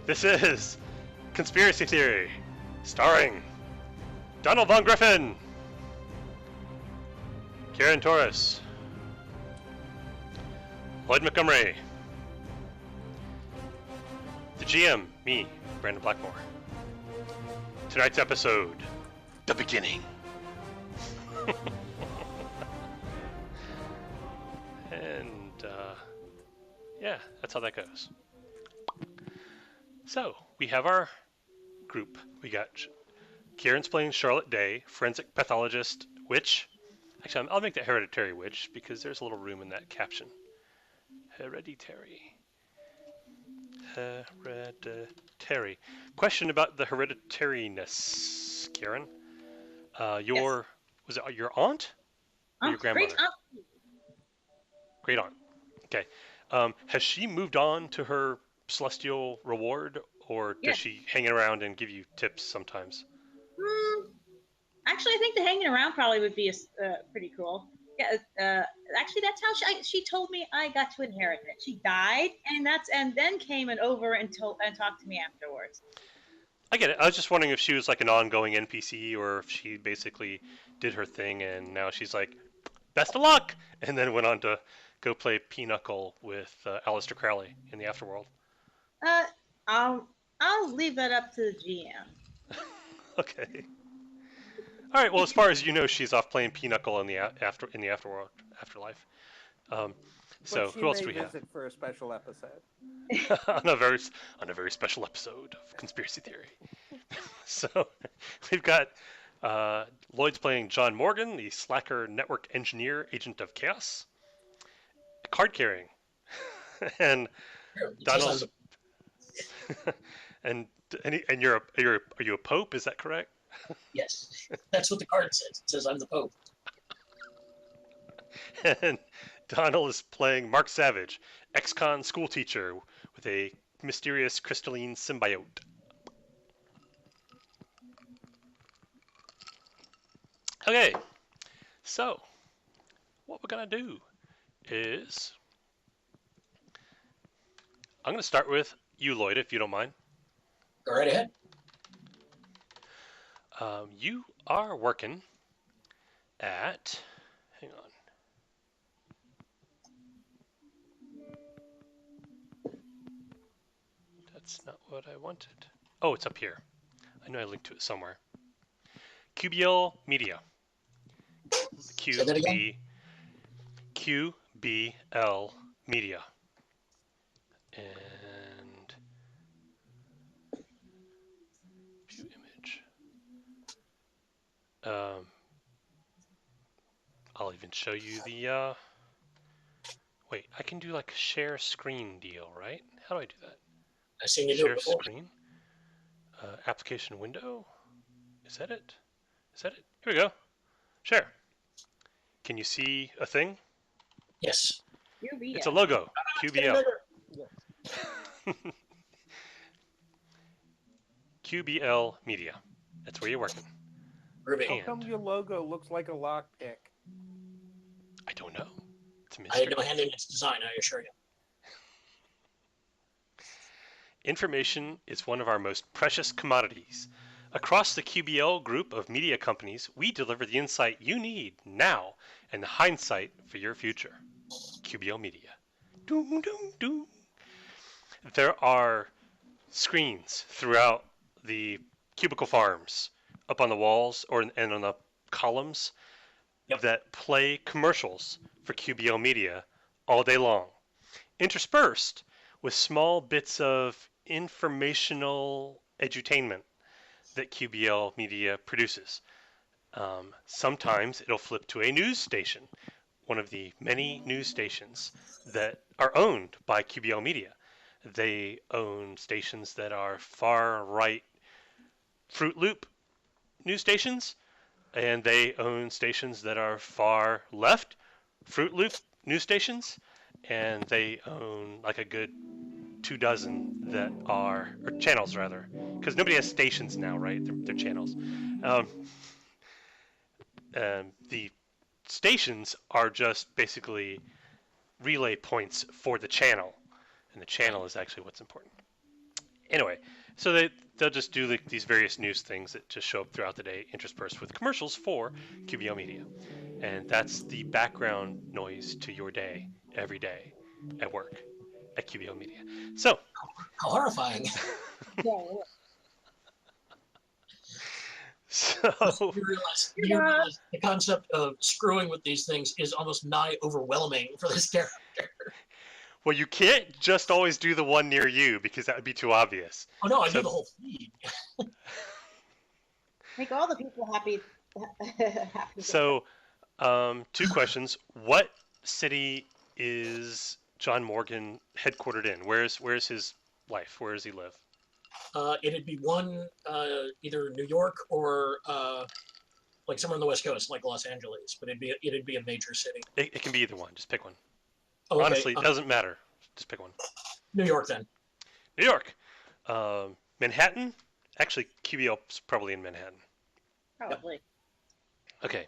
This is Conspiracy Theory, starring Donald Von Griffin, Karen Torres, Lloyd Montgomery, the GM, me, Brandon Blackmore. Tonight's episode, The Beginning. And, yeah, that's how that goes. So, we have our group. We got Kieran's playing Charlotte Day, forensic pathologist, witch. Actually, I'll make that hereditary witch because there's a little room in that caption. Hereditary. Hereditary. Question about the hereditariness, Kieran. Yes. Was it your aunt? Or your grandmother? Great aunt. Great aunt. Okay. Has she moved on to her celestial reward, or does Yes. she hang around and give you tips sometimes? Actually, I think the hanging around probably would be pretty cool. Yeah. Actually, that's how she told me I got to inherit it. She died, and then came over and talked to me afterwards. I get it. I was just wondering if she was like an ongoing NPC, or if she basically did her thing and now she's like, best of luck, and then went on to go play Pinochle with Aleister Crowley in the Afterworld. I'll leave that up to the GM. Okay. All right. Well, as far as you know, she's off playing Pinochle in the afterworld, afterlife. So who else do we have? Visit for a special episode. on a very special episode of Conspiracy Theory. So we've got Lloyd's playing John Morgan, the Slacker network engineer, agent of chaos, card carrying, and Donald's. and are you a pope? Is that correct? Yes, that's what the card says. It says I'm the Pope. And Donald is playing Mark Savage, ex-con school teacher with a mysterious crystalline symbiote. Okay, so what we're gonna do is I'm gonna start with you, Lloyd, if you don't mind. Go right ahead. You are working at, hang on. That's not what I wanted. Oh, it's up here. I know I linked to it somewhere. QBL Media. Say that again? QBL Media. And view image. I'll even show you the wait, I can do like a share screen deal, right? How do I do that? I've seen you do Share it before. screen. Application window. Is that it? Is that it? Here we go. Share. Can you see a thing? Yes. QBL. It's a logo. QBL. QBL Media. That's where you're working. Ruby. How come your logo looks like a lockpick? I don't know. It's a I mystery. had no hand in its design, I assure you. Information is one of our most precious commodities. Across the QBL group of media companies, we deliver the insight you need now and the hindsight for your future. QBL Media. Doom, doom, doom. There are screens throughout the cubicle farms, up on the walls and on the columns, that play commercials for QBL Media all day long, interspersed with small bits of informational edutainment that QBL Media produces. Sometimes it'll flip to a news station, one of the many news stations that are owned by QBL Media. They own stations that are far right Fruit Loop news stations, and they own stations that are far left Fruit Loop news stations, and they own like a good 24 that are, or channels rather, because nobody has stations now, right? They're channels. The stations are just basically relay points for the channel, and the channel is actually what's important. Anyway, so they'll just do these various news things that just show up throughout the day, interspersed with commercials for QBO Media, and that's the background noise to your day every day at work at QBO Media. So, How horrifying. so You realize the concept of screwing with these things is almost nigh overwhelming for this character. well, you can't just always do the one near you because that would be too obvious. Oh no, I So- do the whole feed. Make all the people happy. happy. So, 2 questions. What city is John Morgan headquartered in? Where's his life? Where does he live? It'd be one either New York or like somewhere on the West Coast, like Los Angeles, but it'd be a major city. It can be either one. Just pick one. Oh, okay. Honestly, it doesn't matter. Just pick one. New York then. New York. Manhattan? Actually, QBO's probably in Manhattan. Probably. Okay.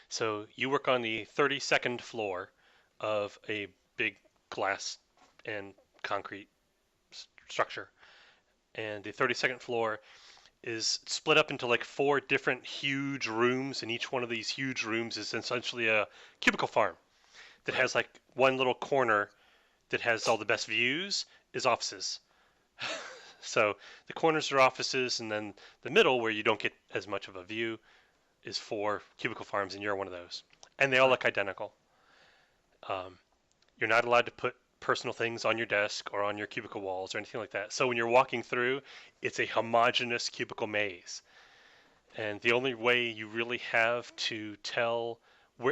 So you work on the 32nd floor of a big glass and concrete structure. And the 32nd floor is split up into like 4 different huge rooms, and each one of these huge rooms is essentially a cubicle farm that has like one little corner that has all the best views is offices. So the corners are offices, and then the middle, where you don't get as much of a view, is 4 cubicle farms, and you're one of those. And they all look identical. You're not allowed to put personal things on your desk or on your cubicle walls or anything like that. So when you're walking through, it's a homogeneous cubicle maze. And the only way you really have to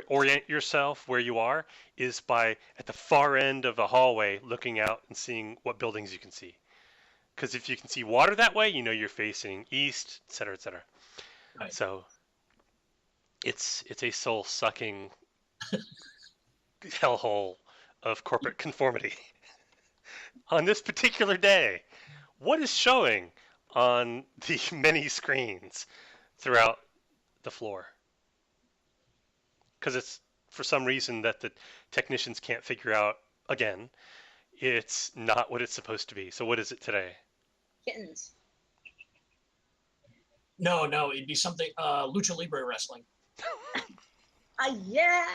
orient yourself where you are is by at the far end of the hallway looking out and seeing what buildings you can see. Because if you can see water that way, you know you're facing east, et cetera, et cetera. Right. So it's a soul-sucking hellhole of corporate conformity. On this particular day, what is showing on the many screens throughout the floor? Because it's for some reason that the technicians can't figure out, again, it's not what it's supposed to be. So what is it today? Kittens. No, it'd be something Lucha Libre wrestling. Yeah.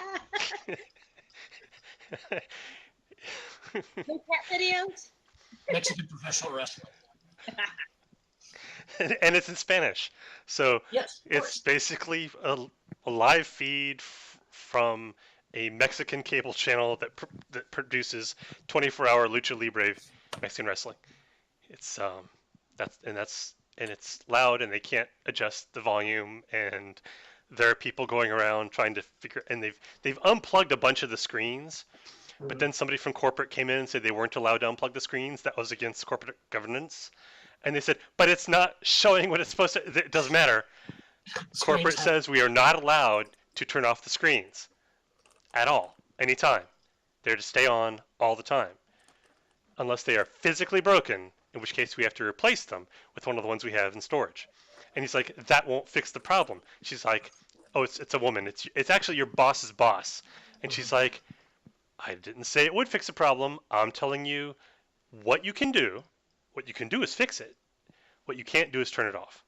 No cat videos. Mexican professional wrestling. And it's in Spanish. So Yes, of it's course. basically a live feed from a Mexican cable channel that produces 24-hour Lucha Libre Mexican wrestling. It's and it's loud, and they can't adjust the volume, and there are people going around trying to figure, and they've unplugged a bunch of the screens, but then somebody from corporate came in and said they weren't allowed to unplug the screens. That was against corporate governance. And they said, but it's not showing what it's supposed to. It doesn't matter. Corporate Screens says we are not allowed to turn off the screens at all, anytime. They're to stay on all the time, unless they are physically broken, in which case we have to replace them with one of the ones we have in storage. And he's like, that won't fix the problem. She's like, oh, it's a woman. It's actually your boss's boss. And she's like, I didn't say it would fix the problem. I'm telling you what you can do. What you can do is fix it. What you can't do is turn it off.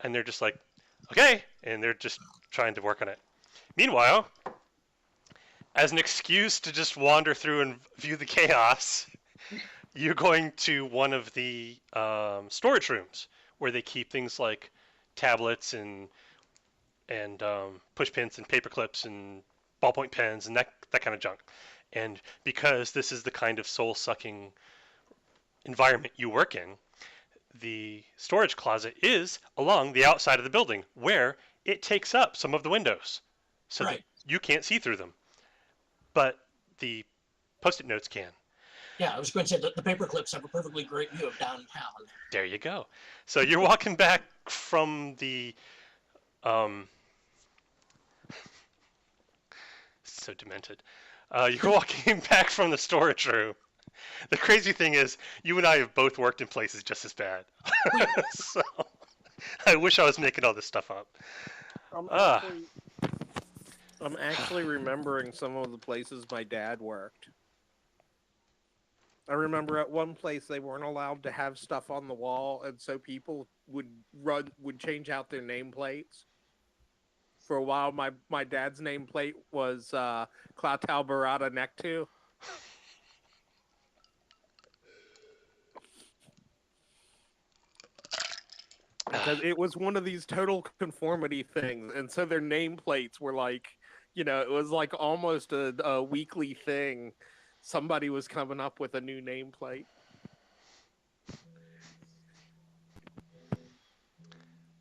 And they're just like, okay. And they're just trying to work on it. Meanwhile, as an excuse to just wander through and view the chaos, you're going to one of the storage rooms where they keep things like tablets and push pins and paper clips and ballpoint pens and that kind of junk. And because this is the kind of soul-sucking environment you work in, the storage closet is along the outside of the building where it takes up some of the windows so Right. that you can't see through them. But the Post-it notes can. Yeah, I was going to say that the paper clips have a perfectly great view of downtown. There you go. So you're walking back from the so demented. You're walking back from the storage room. The crazy thing is, you and I have both worked in places just as bad. So I wish I was making all this stuff up. I'm actually remembering some of the places my dad worked. I remember at one place they weren't allowed to have stuff on the wall, and so people would change out their nameplates. For a while, my dad's nameplate was Klautau Barada Nectu. Because it was one of these total conformity things, and so their nameplates were like, it was like almost a weekly thing. Somebody was coming up with a new nameplate.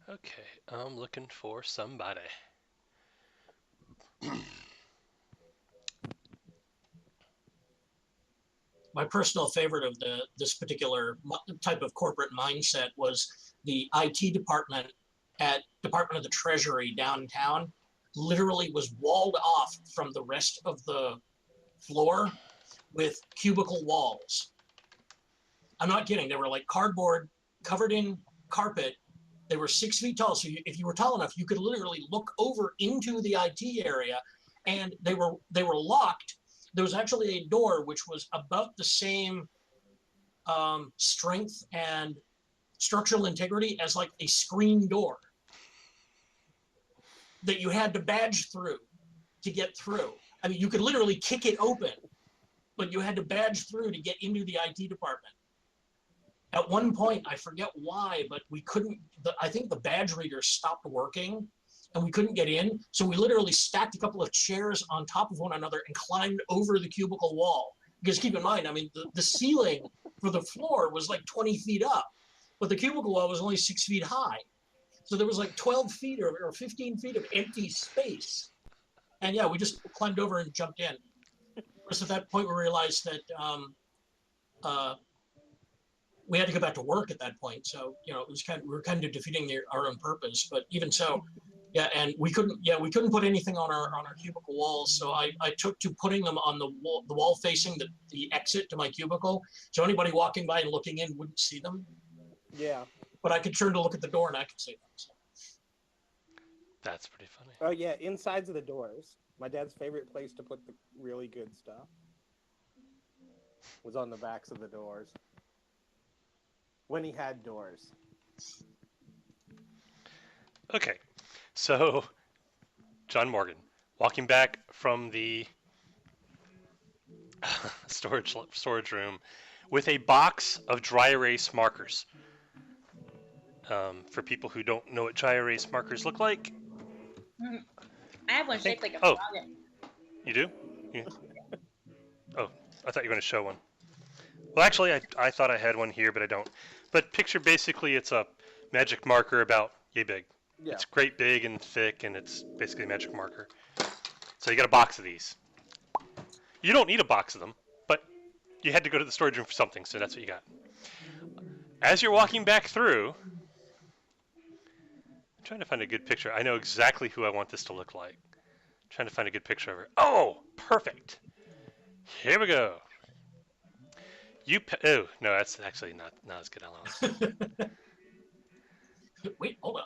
Okay, I'm looking for somebody. My personal favorite of this particular type of corporate mindset was the IT department at Department of the Treasury downtown. Literally was walled off from the rest of the floor with cubicle walls. I'm not kidding. They were like cardboard covered in carpet. They were 6 feet tall. So if you were tall enough, you could literally look over into the IT area, and they were locked. There was actually a door which was about the same strength and structural integrity as like a screen door that you had to badge through to get through. I mean, you could literally kick it open, but you had to badge through to get into the IT department. At one point, I forget why, but we couldn't, I think the badge reader stopped working and we couldn't get in. So we literally stacked a couple of chairs on top of one another and climbed over the cubicle wall. Because keep in mind, I mean, the ceiling for the floor was like 20 feet up, but the cubicle wall was only 6 feet high. So there was like 12 feet or 15 feet of empty space. And yeah, we just climbed over and jumped in. Just at that point, we realized that we had to go back to work at that point. So, it was we were kind of defeating our own purpose, but even so, yeah, and we couldn't put anything on our cubicle walls. So I took to putting them on the wall facing the exit to my cubicle. So anybody walking by and looking in wouldn't see them. Yeah. But I could turn to look at the door and I could see them. So. That's pretty funny. Oh yeah, insides of the doors. My dad's favorite place to put the really good stuff was on the backs of the doors. When he had doors. Okay, so John Morgan walking back from the storage room with a box of dry erase markers. For people who don't know what dry erase markers look like, I have one shaped like a oh. frog. You do? Yeah. Oh, I thought you were going to show one. Well, actually, I thought I had one here, but I don't. But picture basically it's a magic marker about yay big. Yeah. It's great big and thick, and it's basically a magic marker. So you got a box of these. You don't need a box of them, but you had to go to the storage room for something, so that's what you got. As you're walking back through, I'm trying to find a good picture. I know exactly who I want this to look like. I'm trying to find a good picture of her. Oh, perfect. Here we go. Oh, no, that's actually not as good. Wait, hold on.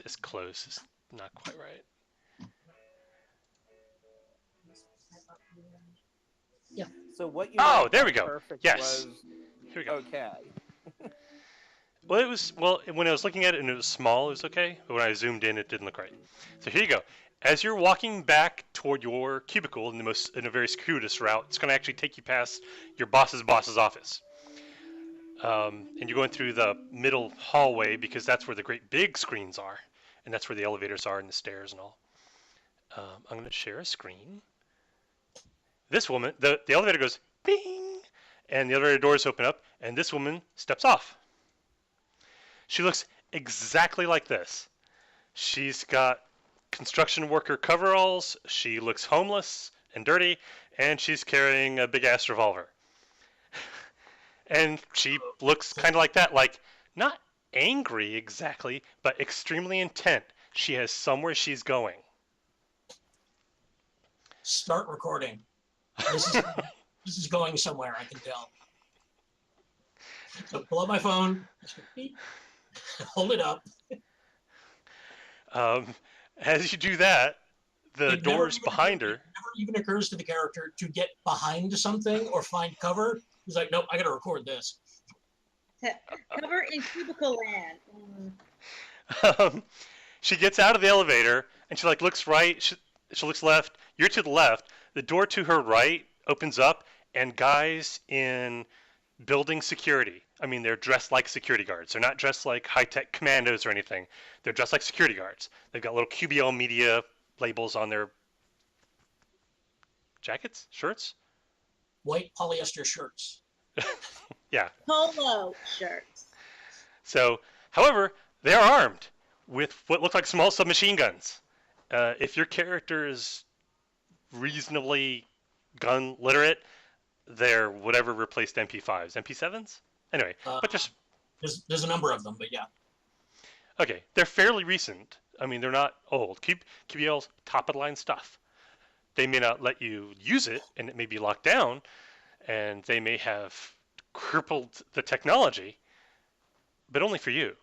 It's close. It's not quite right. Yeah. So what you Oh, there we go. Perfect Yes. was Here we go. okay. Well, when I was looking at it and it was small, it was okay. But when I zoomed in, it didn't look right. So here you go. As you're walking back toward your cubicle in a very circuitous route, it's going to actually take you past your boss's office. And you're going through the middle hallway because that's where the great big screens are, and that's where the elevators are and the stairs and all. I'm going to share a screen. This woman, the elevator goes bing, and the elevator doors open up, and this woman steps off. She looks exactly like this. She's got construction worker coveralls, she looks homeless and dirty, and she's carrying a big-ass revolver. And she looks kind of like that, like, not angry exactly, but extremely intent. She has somewhere she's going. Start recording. This is going somewhere, I can tell. So pull up my phone, hold it up. As you do that, the doors behind her. It never even occurs to the character to get behind something or find cover. He's like, nope, I got to record this. Cover in cubicle land. Mm. She gets out of the elevator and she like looks right. She looks left. You're to the left. The door to her right opens up, and guys in building security. I mean, they're dressed like security guards. They're not dressed like high-tech commandos or anything. They're dressed like security guards. They've got little QBL Media labels on their jackets, shirts. White polyester shirts. Yeah. Polo shirts. So, however, they are armed with what look like small submachine guns. If your character is reasonably gun literate, they're whatever replaced MP5s, MP7s. Anyway, but just there's a number of them, but yeah. Okay, they're fairly recent. I mean, they're not old. QBL's top of the line stuff. They may not let you use it, and it may be locked down, and they may have crippled the technology, but only for you.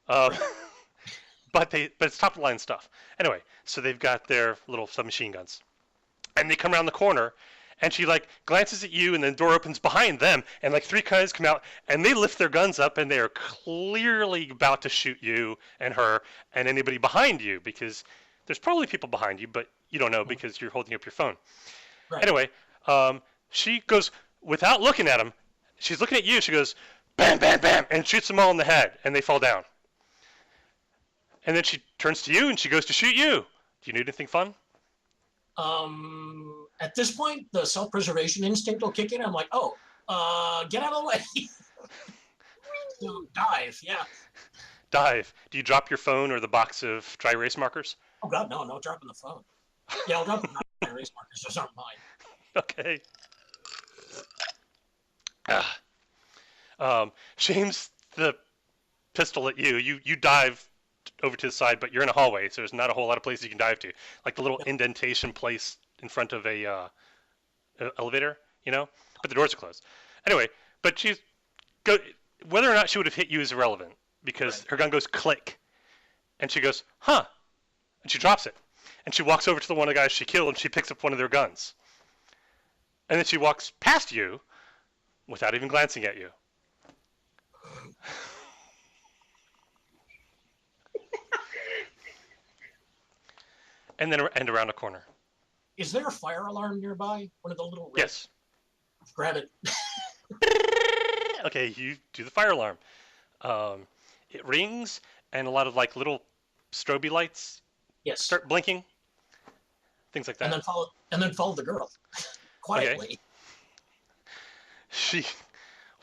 But it's top of the line stuff. Anyway, so they've got their little submachine guns, and they come around the corner, and she like glances at you, and then the door opens behind them, and like 3 guys come out, and they lift their guns up, and they are clearly about to shoot you and her and anybody behind you, because there's probably people behind you, but you don't know because you're holding up your phone. Right. Anyway, she goes, without looking at them, she's looking at you, she goes, bam, bam, bam, and shoots them all in the head, and they fall down. And then she turns to you, and she goes to shoot you. Do you need anything fun? At this point, the self-preservation instinct will kick in. I'm like, oh, get out of the way. So dive, yeah. Dive. Do you drop your phone or the box of dry erase markers? Oh God, no, dropping the phone. Yeah, I'll drop the erase markers. Those aren't mine. Okay. She aims the pistol at you. You dive over to the side, but you're in a hallway, so there's not a whole lot of places you can dive to. Like the little indentation place in front of a elevator, you know? But the doors are closed. Anyway, but whether or not she would have hit you is irrelevant, because her gun goes click, and she goes, huh, and she drops it. And she walks over to the one of the guys she killed, and she picks up one of their guns. And then she walks past you without even glancing at you. And then around a corner. Is there a fire alarm nearby? One of the little red... Yes. Grab it. Okay, you do the fire alarm. It rings, and a lot of like little strobe lights start blinking. Things like that. And then follow the girl quietly. Okay. She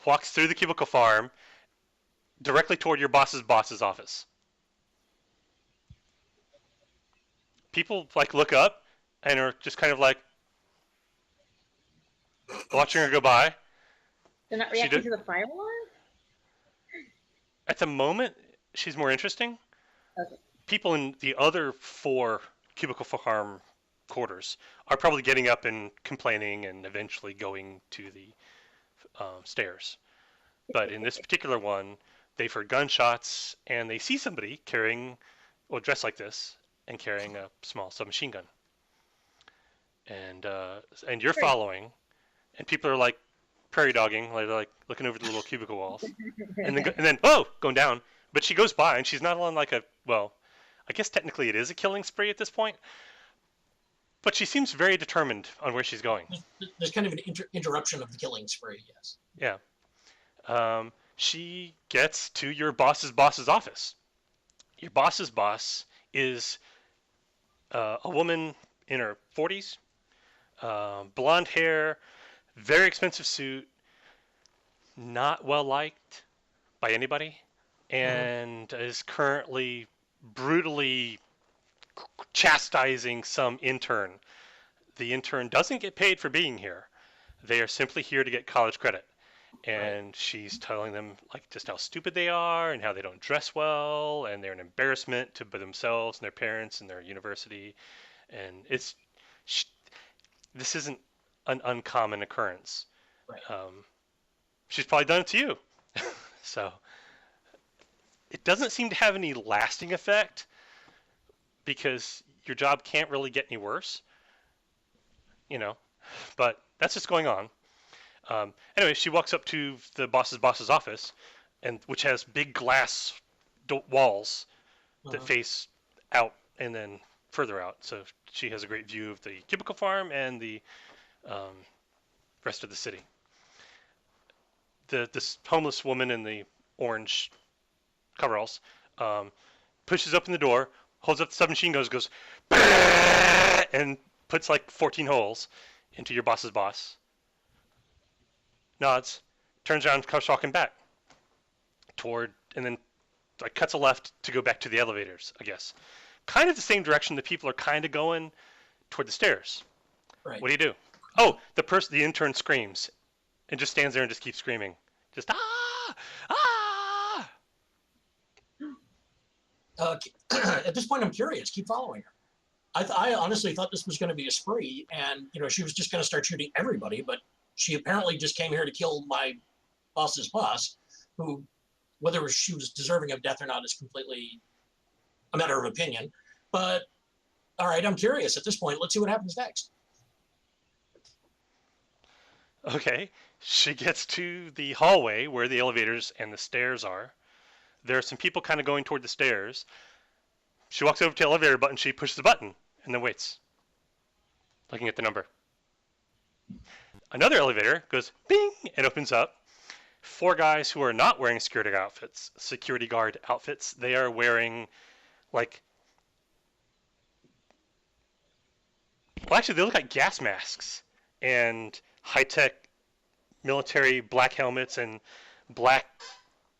walks through the cubicle farm directly toward your boss's office. People like look up and are just kind of like watching her go by. They're not reacting to the fire alarm? At the moment, she's more interesting. Okay. People in the other 4 cubicle farm quarters are probably getting up and complaining and eventually going to the stairs. But in this particular one, they've heard gunshots and they see somebody dressed like this and carrying a small submachine gun. And you're following, and people are like prairie dogging, they're like looking over the little cubicle walls, and then going down. But she goes by, and she's not on like I guess technically it is a killing spree at this point. But she seems very determined on where she's going. There's kind of an interruption of the killing spree, yes. Yeah. She gets to your boss's office. Your boss's boss is a woman in her 40s, blonde hair, very expensive suit, not well liked by anybody, and is currently brutally chastising some intern. The intern doesn't get paid for being here. They are simply here to get college credit. And she's telling them like just how stupid they are and how they don't dress well and they're an embarrassment to themselves and their parents and their university. And this isn't an uncommon occurrence. Right. She's probably done it to you. So it doesn't seem to have any lasting effect because your job can't really get any worse, but that's just going on. Anyway, she walks up to the boss's office, and which has big glass walls that face out and then further out. So she has a great view of the cubicle farm and the rest of the city. This homeless woman in the orange coveralls pushes open the door, holds up the submachine gun, goes, and puts like 14 holes into your boss's boss. Nods, turns around, comes walking back toward, and then like cuts a left to go back to the elevators, I guess. Kind of the same direction the people are kind of going toward the stairs. Right. What do you do? Oh, the intern screams and just stands there and just keeps screaming. Just, ah! Ah! At this point, I'm curious. Keep following her. I honestly thought this was going to be a spree, and she was just going to start shooting everybody. But she apparently just came here to kill my boss's boss, who, whether she was deserving of death or not, is completely a matter of opinion. But all right, I'm curious. At this point, let's see what happens next. Okay, she gets to the hallway where the elevators and the stairs are. There are some people kind of going toward the stairs. She walks over to the elevator button, she pushes the button, and then waits, looking at the number. Another elevator goes bing and opens up. 4 guys who are not wearing security guard outfits. They are wearing like, well, actually they look like gas masks and high-tech military black helmets and black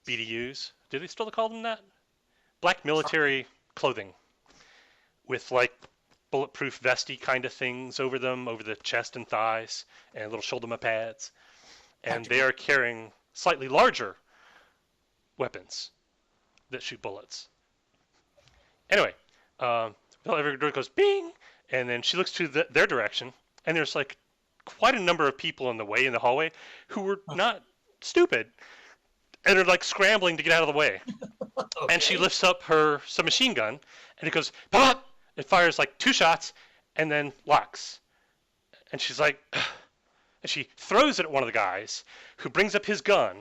BDUs. Do they still call them that? Black military clothing with like bulletproof vesty kind of things over them, over the chest and thighs, and little shoulder pads. And they are carrying slightly larger weapons that shoot bullets. Anyway, the elevator goes bing, and then she looks to their direction, and there's like quite a number of people in the way in the hallway who were not stupid and are like scrambling to get out of the way. Okay. And she lifts up her submachine gun, and it goes pop. It fires like 2 shots, and then locks. And she's like, ugh. And she throws it at one of the guys, who brings up his gun.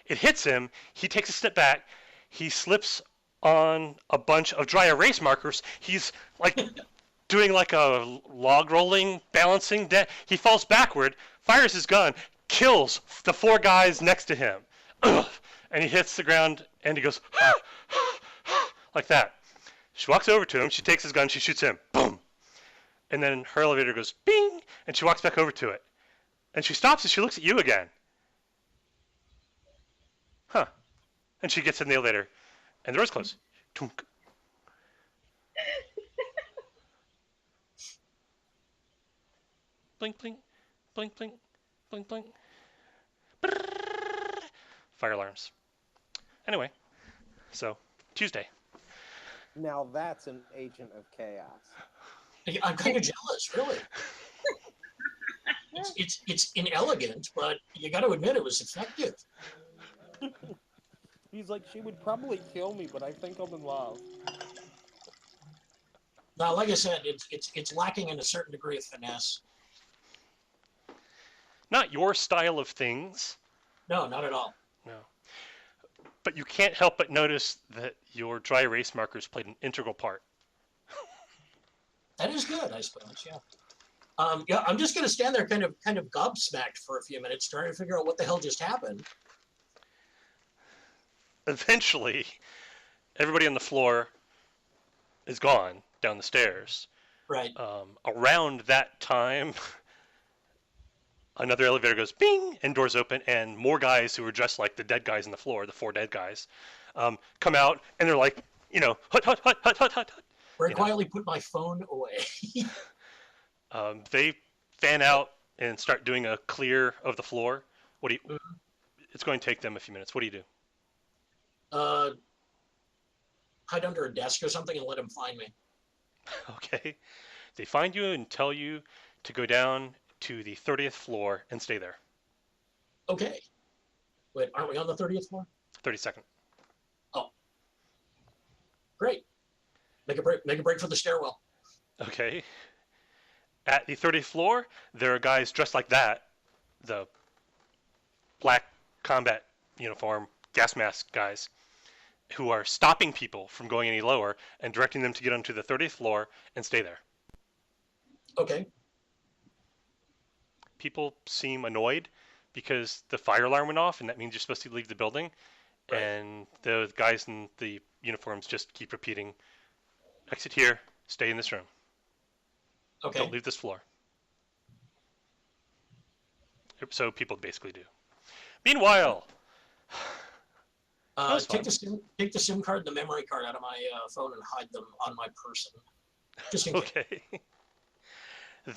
It hits him. He takes a step back. He slips on a bunch of dry erase markers. He's like doing like a log rolling, balancing. He falls backward, fires his gun, kills the 4 guys next to him. Ugh. And he hits the ground, and he goes, like that. She walks over to him. She takes his gun. She shoots him. Boom. And then her elevator goes bing, and she walks back over to it. And she stops and she looks at you again. Huh. And she gets in the elevator, and the door's closed. Tunk. Blink, blink, blink, blink, blink, blink. Brrr. Fire alarms. Anyway, so Tuesday. Now that's an agent of chaos. I'm kind of jealous, really. It's inelegant, but you got to admit it was effective. He's like, she would probably kill me, but I think I'm in love. Now, like I said, it's lacking in a certain degree of finesse. Not your style of things. No, not at all. No. But you can't help but notice that your dry erase markers played an integral part. That is good, I suppose, yeah. Yeah, I'm just going to stand there kind of gobsmacked for a few minutes, trying to figure out what the hell just happened. Eventually, everybody on the floor is gone down the stairs. Right. Around that time, another elevator goes bing, and doors open, and more guys who are dressed like the dead guys on the floor, the 4 dead guys, come out, and they're like, hut, hut, hut, hut, hut, hut. Very quietly put my phone away. They fan out and start doing a clear of the floor. It's going to take them a few minutes. What do you do? Hide under a desk or something and let them find me. Okay. They find you and tell you to go down to the 30th floor and stay there. Okay. Wait, aren't we on the 30th floor? 32nd. Oh. Great. Make a break for the stairwell. Okay. At the 30th floor, there are guys dressed like that, the black combat uniform, gas mask guys who are stopping people from going any lower and directing them to get onto the 30th floor and stay there. Okay. People seem annoyed because the fire alarm went off, and that means you're supposed to leave the building. Right. And the guys in the uniforms just keep repeating, exit here, stay in this room. Okay. Don't leave this floor. So people basically do. Meanwhile, that was fun. Take the SIM card and the memory card out of my phone and hide them on my person. Just in case. Okay.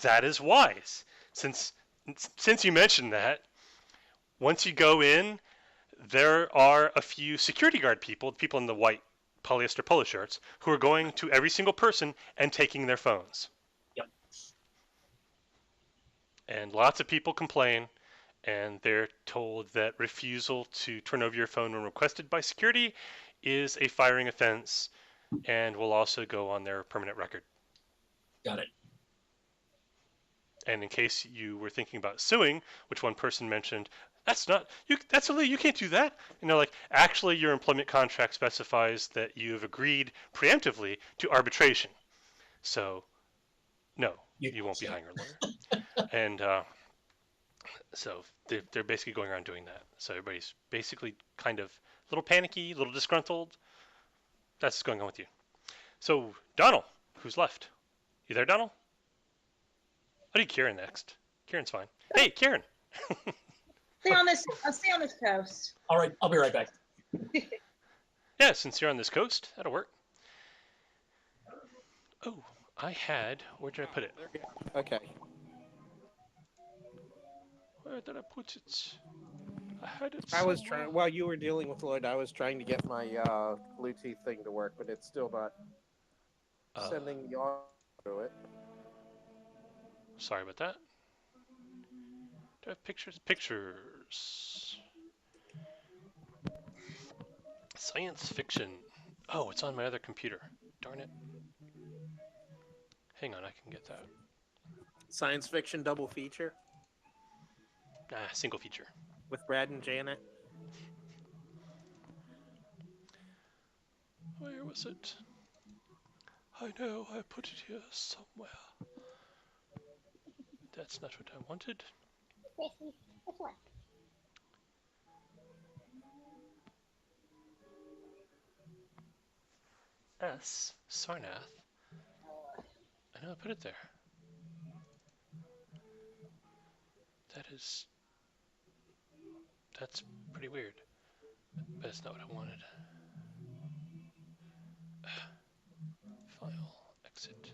That is wise. Since you mentioned that, once you go in, there are a few security guard people in the white polyester polo shirts, who are going to every single person and taking their phones. Yep. And lots of people complain, and they're told that refusal to turn over your phone when requested by security is a firing offense and will also go on their permanent record. Got it. And in case you were thinking about suing, which one person mentioned, that's illegal, you can't do that. And they're like, actually, your employment contract specifies that you have agreed preemptively to arbitration. So, no, you won't be hiring a lawyer. And so they're basically going around doing that. So everybody's basically kind of a little panicky, a little disgruntled. That's what's going on with you. So, Donald, who's left? You there, Donald? I'll do Kieran next. Kieran's fine. Hey, Kieran. I'll stay on this coast. All right, I'll be right back. Yeah, since you're on this coast, that'll work. Oh, where did I put it? Okay. Where did I put it? I had it. I was trying, while you were dealing with Lloyd, I was trying to get my Bluetooth thing to work, but it's still not sending the audio to it. Sorry about that. Do I have pictures? Pictures. Science fiction. Oh, it's on my other computer. Darn it. Hang on, I can get that. Science fiction double feature Single feature. with Brad and Janet. Where was it? I know, I put it here somewhere. That's not what I wanted. S. Sarnath. I know I put it there. That's pretty weird. But it's not what I wanted. File, exit.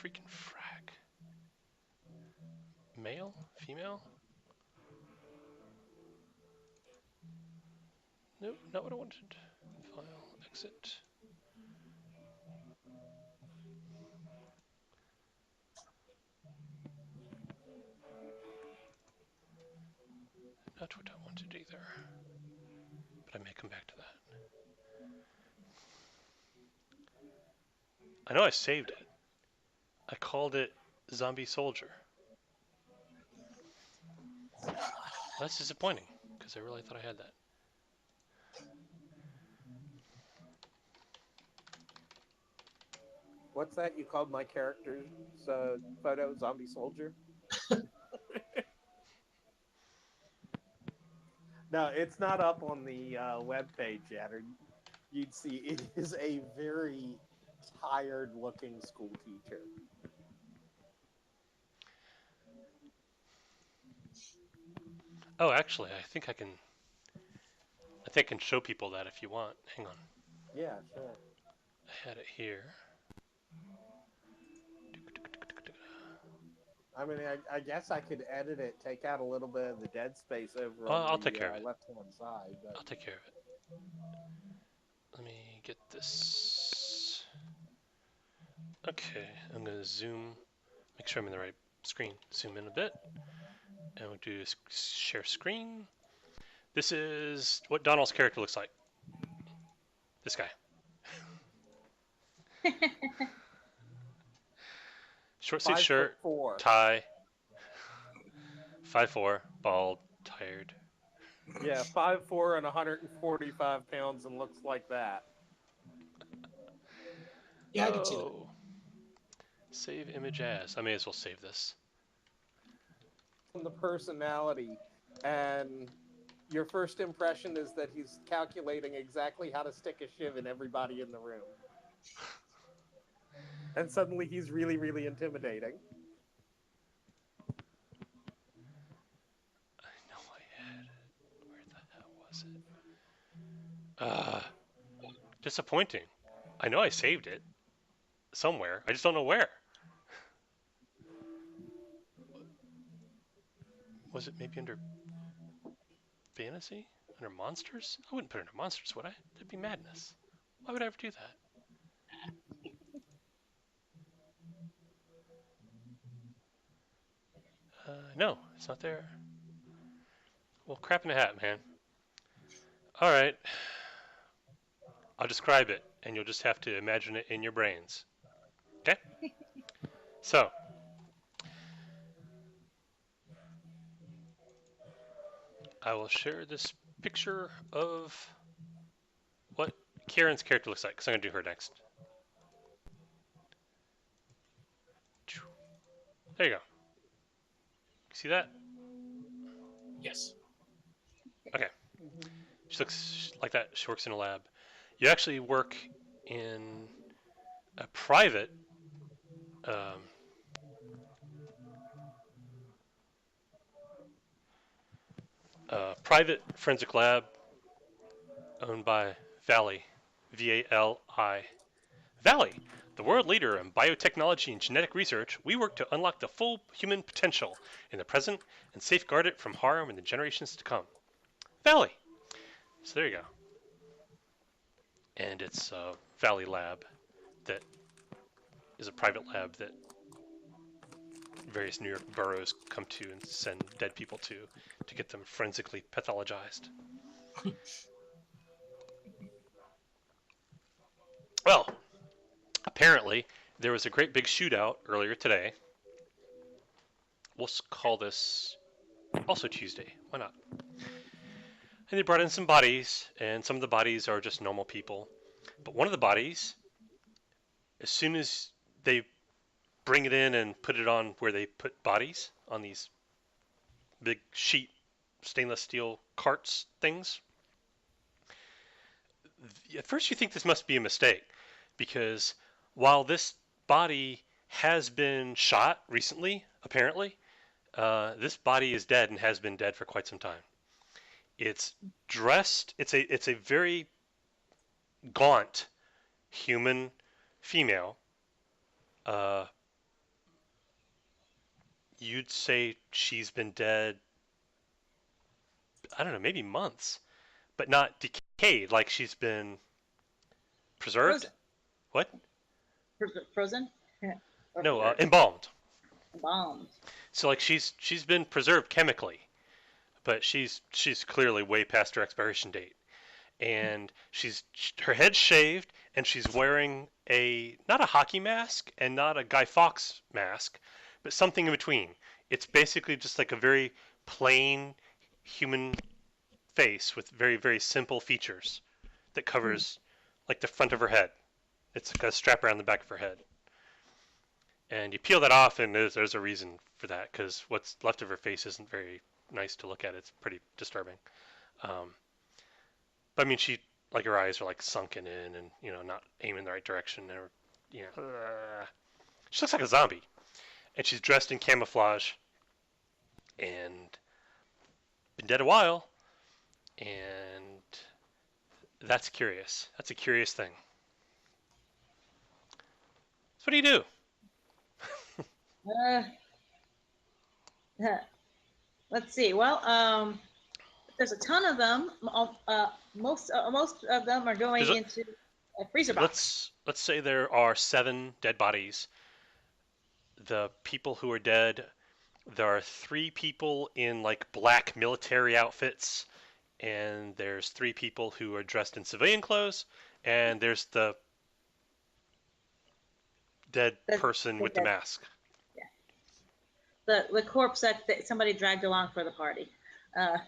Freaking frag. Male? Female? Nope, not what I wanted. File, exit. Not what I wanted either. But I may come back to that. I know I saved it. I called it Zombie Soldier. That's disappointing, because I really thought I had that. What's that? You called my character's photo Zombie Soldier? No, it's not up on the web page yet. Or you'd see it is a very tired-looking school teacher. Oh, actually, I think I can show people that if you want. Hang on. Yeah, sure. I had it here. I mean, I guess I could edit it, take out a little bit of the dead space over I'll on take the care of it. left-hand side. But... I'll take care of it. Let me get this. Okay, I'm going to zoom, make sure I'm in the right screen. Zoom in a bit, and we'll do share screen. This is what Donald's character looks like. This guy. Short sleeve shirt, 5'4". tie, 5'4", bald, tie tired. Yeah, 5'4" and 145 pounds and looks like that. Yeah, I can see that. Oh. Save image as. I may as well save this. The personality, and your first impression is that he's calculating exactly how to stick a shiv in everybody in the room. And suddenly he's really, really intimidating. I know I had it. Where the hell was it? Disappointing. I know I saved it somewhere. I just don't know where. Was it maybe under fantasy? Under monsters? I wouldn't put it under monsters, would I? That'd be madness. Why would I ever do that? No, it's not there. Well, crap in a hat, man. All right. I'll describe it, and you'll just have to imagine it in your brains. Okay? So, I will share this picture of what Karen's character looks like, because I'm going to do her next. There you go. See that? Yes. Okay. She looks like that. She works in a lab. You actually work in a private private forensic lab owned by Valley, V-A-L-I. Valley, the world leader in biotechnology and genetic research, we work to unlock the full human potential in the present and safeguard it from harm in the generations to come. Valley. So there you go. And it's a Valley lab that is a private lab that various New York boroughs come to and send dead people to get them forensically pathologized. Well, apparently there was a great big shootout earlier today. We'll call this also Tuesday. Why not? And they brought in some bodies, and some of the bodies are just normal people. But one of the bodies, as soon as they bring it in and put it on where they put bodies, on these big sheet stainless steel carts things, at first you think this must be a mistake, because while this body has been shot recently, apparently, this body is dead and has been dead for quite some time. It's dressed, it's a very gaunt human female. You'd say she's been dead, I don't know, maybe months, but not decayed, like she's been preserved. Frozen. What? Frozen? No, embalmed. Embalmed. So like she's been preserved chemically, but she's clearly way past her expiration date, and her head's shaved, and she's wearing not a hockey mask and not a Guy Fawkes mask, but something in between. It's basically just like a very plain human face with very, very simple features that covers like the front of her head. It's got a strap around the back of her head. And you peel that off, and there's a reason for that, because what's left of her face isn't very nice to look at. It's pretty disturbing. But I mean, her eyes are like sunken in, and not aiming in the right direction. Or she looks like a zombie, and she's dressed in camouflage, and been dead a while, and that's curious. That's a curious thing. So what do you do? Let's see. Well, there's a ton of them. Most of them are going into a freezer box. Let's say there are 7 dead bodies. The people who are dead, there are 3 people in like black military outfits, and there's 3 people who are dressed in civilian clothes, and there's the dead person with the mask. Yeah. The corpse that somebody dragged along for the party. Uh,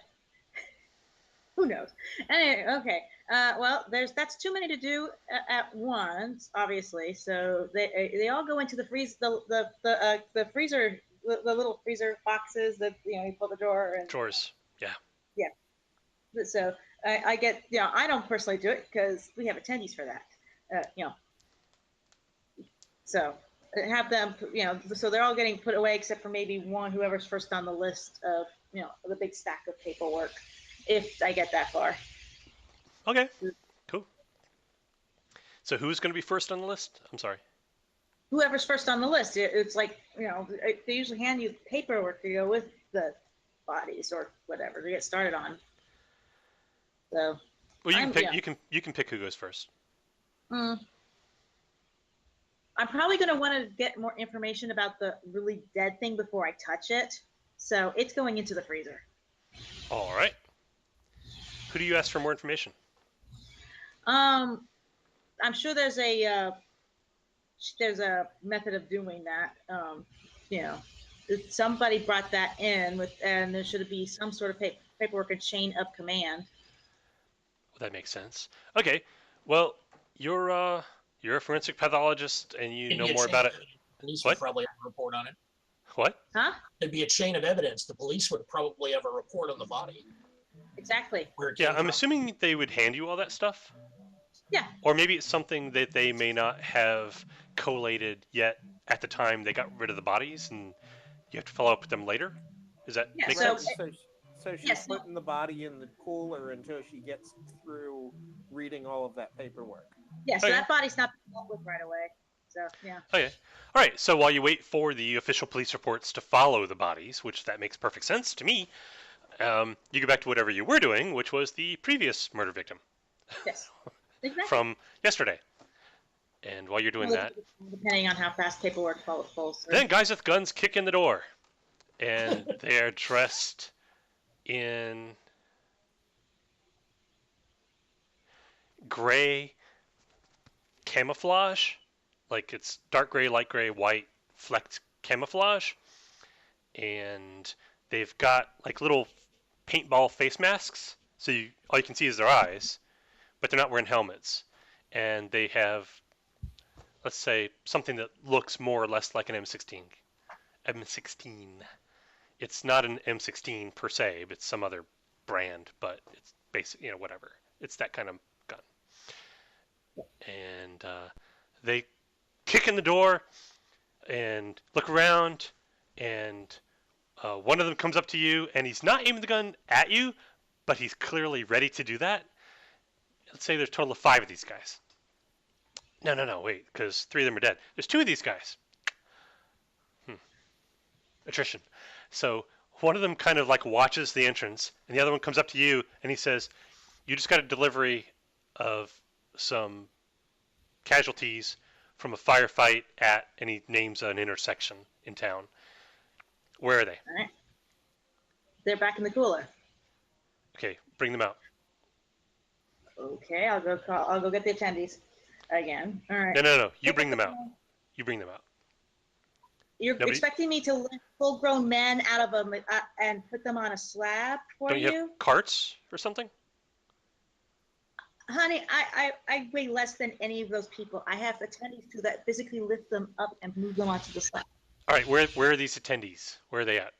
who knows? Anyway, okay. Well, that's too many to do at once, obviously. So they all go into the the freezer, the little freezer boxes that you pull the drawer and Drawers. Yeah. yeah. So I get I don't personally do it because we have attendees for that. So have them so they're all getting put away except for maybe one, whoever's first on the list of the big stack of paperwork, if I get that far. Okay. Cool. So who's going to be first on the list? I'm sorry. Whoever's first on the list. It's like they usually hand you paperwork to go with the bodies or whatever to get started on. So well, you can pick who goes first. I'm probably going to want to get more information about the really dead thing before I touch it. So it's going into the freezer. All right. Who do you ask for more information? I'm sure there's a method of doing that. Somebody brought that in and there should be some sort of paperwork and chain of command. Well, that makes sense. Okay. Well, you're a forensic pathologist and you know more about it. The police would probably have a report on it. What? Huh? There'd be a chain of evidence. The police would probably have a report on the body. Exactly. Yeah, I'm assuming they would hand you all that stuff. Yeah. Or maybe it's something that they may not have collated yet at the time they got rid of the bodies, and you have to follow up with them later. Is that make sense? So she's putting the body in the cooler until she gets through reading all of that paperwork. Yeah, so that body's not dealt with right away. So, yeah. Okay. All right. So while you wait for the official police reports to follow the bodies, which that makes perfect sense to me, you go back to whatever you were doing, which was the previous murder victim. Yes. Exactly. From yesterday. And while you're doing that, depending on how fast paperwork falls through. Then guys with guns kick in the door, and they're dressed in gray camouflage, like it's dark gray, light gray, white flecked camouflage, and they've got like little paintball face masks, so all you can see is their eyes, but they're not wearing helmets, and they have, let's say, something that looks more or less like an M16. It's not an M16 per se, but it's some other brand, but it's basic, whatever. It's that kind of gun. And they kick in the door and look around, and one of them comes up to you, and he's not aiming the gun at you, but he's clearly ready to do that. Let's say there's a total of 5 of these guys. No, wait, because 3 of them are dead. There's 2 of these guys. Attrition. So one of them kind of like watches the entrance, and the other one comes up to you, and he says, you just got a delivery of some casualties from a firefight at, and he names an intersection in town. Where are they? All right. They're back in the cooler. Okay, bring them out. Okay, I'll go get the attendees again. All right. No. You bring them out. You bring them out. You're expecting me to lift full-grown men out of them and put them on a slab for Don't you have carts or something? Honey, I weigh less than any of those people. I have attendees to that physically lift them up and move them onto the slab. All right, where are these attendees? Where are they at?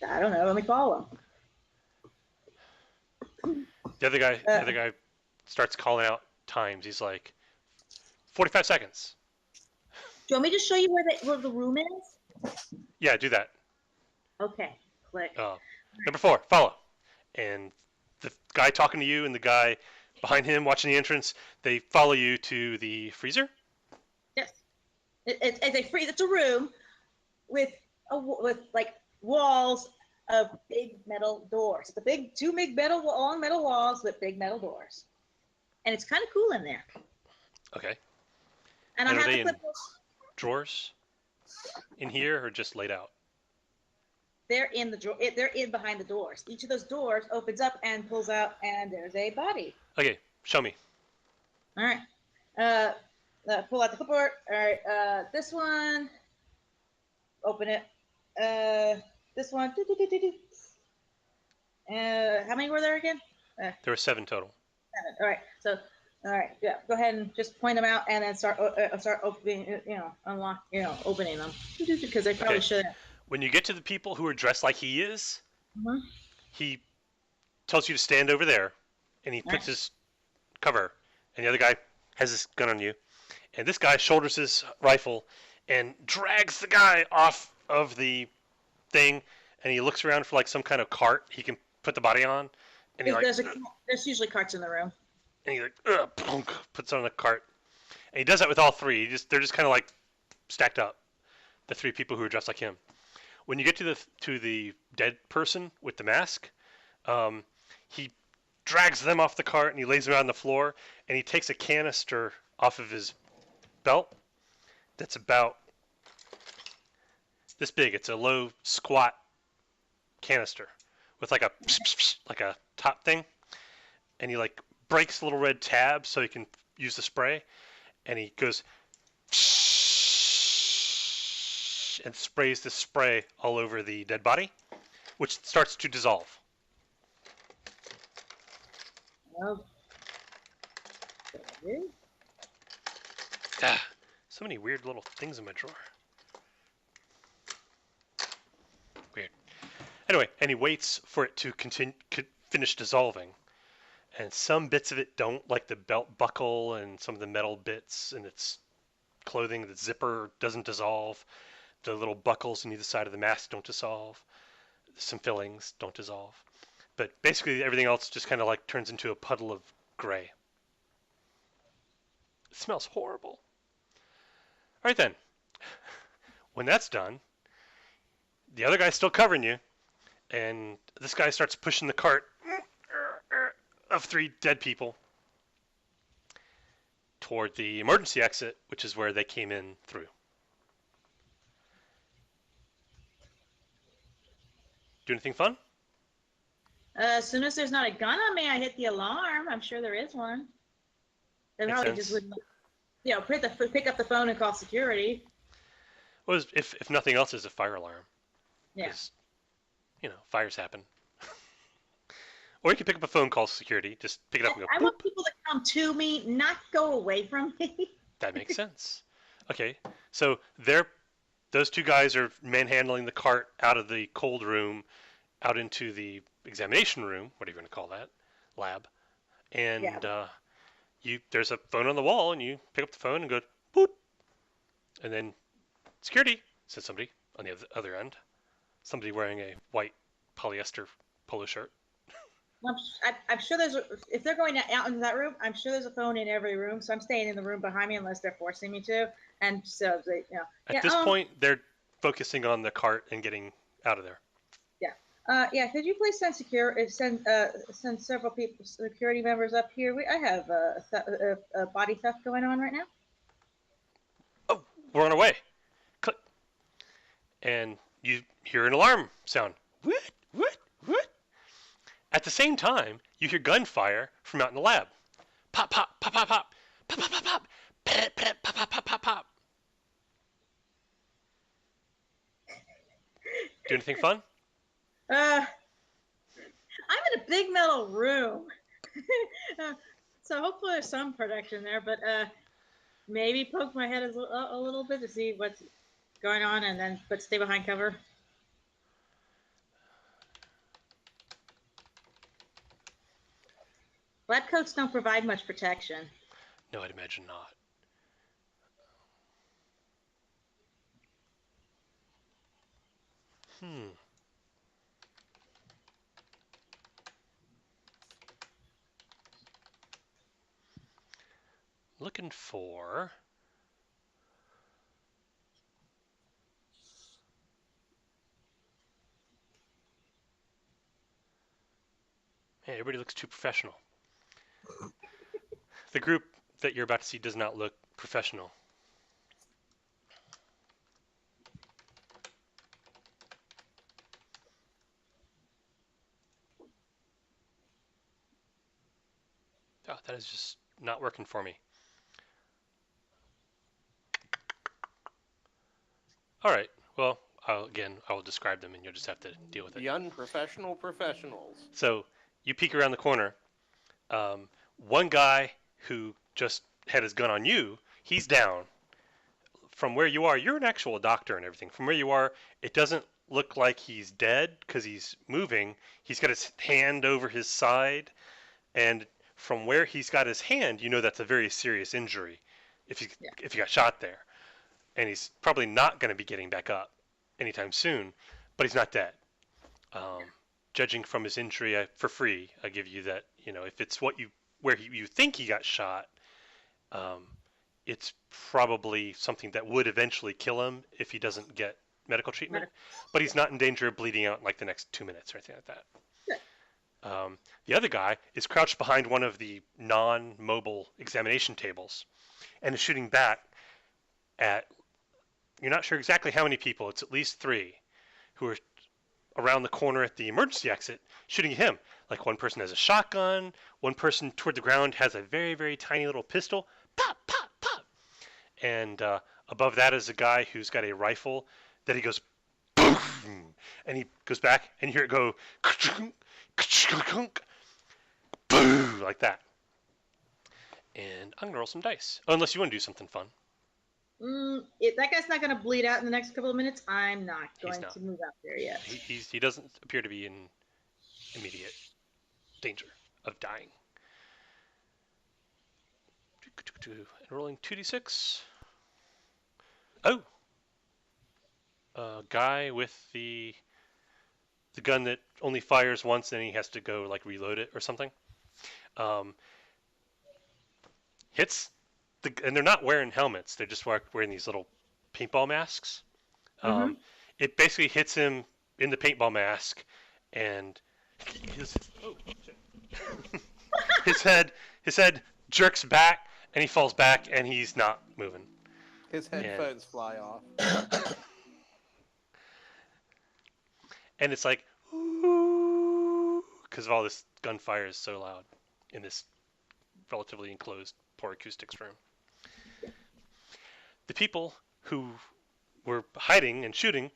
I don't know. Let me call them. The other guy starts calling out times. He's like, 45 seconds. Do you want me to show you where the room is? Yeah, do that. Okay, click. Number 4, follow. And the guy talking to you and the guy behind him watching the entrance, they follow you to the freezer? Yes. It's a room with like walls of big metal doors. It's two big long metal walls with big metal doors. And it's kind of cool in there. Okay. And I have to put drawers in here or just laid out? They're in the drawer. They're in behind the doors. Each of those doors opens up and pulls out, and there's a body. Okay, show me. All right. Pull out the clipboard. All right. This one. Open it. This one. How many were there again? There were 7 total. 7. All right. So, all right. Yeah. Go ahead and just point them out, and then start opening. Unlock. Opening them because they probably Okay. should. When you get to the people who are dressed like he is, Mhm. he tells you to stand over there, and he puts Right. his cover, and the other guy has his gun on you, and this guy shoulders his rifle and drags the guy off of the thing, and he looks around for like some kind of cart he can put the body on, and he like, There's usually carts in the room. and he like plunk, puts it on a cart, and he does that with all 3. They're just kind of like stacked up, the 3 people who are dressed like him. When you get to the dead person with the mask, he drags them off the cart and he lays them out on the floor, and he takes a canister off of his belt that's about this big. It's a low squat canister with like a top thing, and he like breaks the little red tab so he can use the spray, and he goes and sprays the spray all over the dead body, which starts to dissolve. Oh. So many weird little things in my drawer. Weird. Anyway, and he waits for it to finish dissolving. And some bits of it don't, like the belt buckle and some of the metal bits in its clothing. The zipper doesn't dissolve. The little buckles on either side of the mask don't dissolve. Some fillings don't dissolve. But basically everything else just kind of like turns into a puddle of gray. It smells horrible. All right then. When that's done, the other guy's still covering you, and this guy starts pushing the cart of 3 dead people toward the emergency exit, which is where they came in through. Do anything fun? As soon as there's not a gun on me, I hit the alarm. I'm sure there is one. They Makes probably sense. just wouldn't, pick up the phone and call security. Well, if nothing else, is a fire alarm. Yeah. 'Cause, fires happen. Or you can pick up a phone, call security. Just pick it up and go. I Boop. want people to come to me, not go away from me. That makes sense. Okay, so those 2 guys are manhandling the cart out of the cold room, out into the examination room, whatever you want to call that, lab. And Yeah. There's a phone on the wall, and you pick up the phone and go, boop. And then, security, says somebody on the other end. Somebody wearing a white polyester polo shirt. I'm sure if they're going out into that room, I'm sure there's a phone in every room. So I'm staying in the room behind me unless they're forcing me to. And so, At this point, they're focusing on the cart and getting out of there. Yeah. Could you please send send several people, security members up here? I have a body theft going on right now. Oh, we're on our way. Click. And you hear an alarm sound. What? What? What? At the same time, you hear gunfire from out in the lab. Pop, pop, pop, pop, pop. Pop, pop, pop, pop. Pop, pop, pop, pop, pop, pop, pop. Do anything fun? I'm in a big metal room. So hopefully there's some protection there, but maybe poke my head a little bit to see what's going on, but stay behind cover. Lab coats don't provide much protection. No, I'd imagine not. Looking for... Hey, everybody looks too professional. The group that you're about to see does not look professional. Oh, that is just not working for me. All right, well, I will describe them, and you'll just have to deal with it. The unprofessional professionals. So you peek around the corner. One guy who just had his gun on you, he's down. From where you are, you're an actual doctor and everything. From where you are, it doesn't look like he's dead because he's moving. He's got his hand over his side, and from where he's got his hand, you know that's a very serious injury if he got shot there. And he's probably not going to be getting back up anytime soon, but he's not dead. Judging from his injury, for free, I give you that. If it's where you think he got shot, it's probably something that would eventually kill him if he doesn't get medical treatment. But he's not in danger of bleeding out in like the next 2 minutes or anything like that. The other guy is crouched behind one of the non-mobile examination tables and is shooting back at, you're not sure exactly how many people, it's at least 3, who are around the corner at the emergency exit shooting at him. Like one person has a shotgun, one person toward the ground has a very, very tiny little pistol. Pop, pop, pop. And above that is a guy who's got a rifle that he goes boom, and he goes back and you hear it go boom, like that. And I'm gonna roll some dice. Oh, unless you want to do something fun. That guy's not going to bleed out in the next couple of minutes. I'm not going to move out there yet. He doesn't appear to be in immediate danger of dying. And rolling 2d6. Oh! A guy with the gun that only fires once and he has to go like reload it or something. Hits and they're not wearing helmets. They're just wearing these little paintball masks. It basically hits him in the paintball mask, and his head jerks back, and he falls back, and he's not moving. His headphones fly off. And it's like, ooh, because of all this gunfire is so loud in this relatively enclosed, poor acoustics room. The people who were hiding and shooting,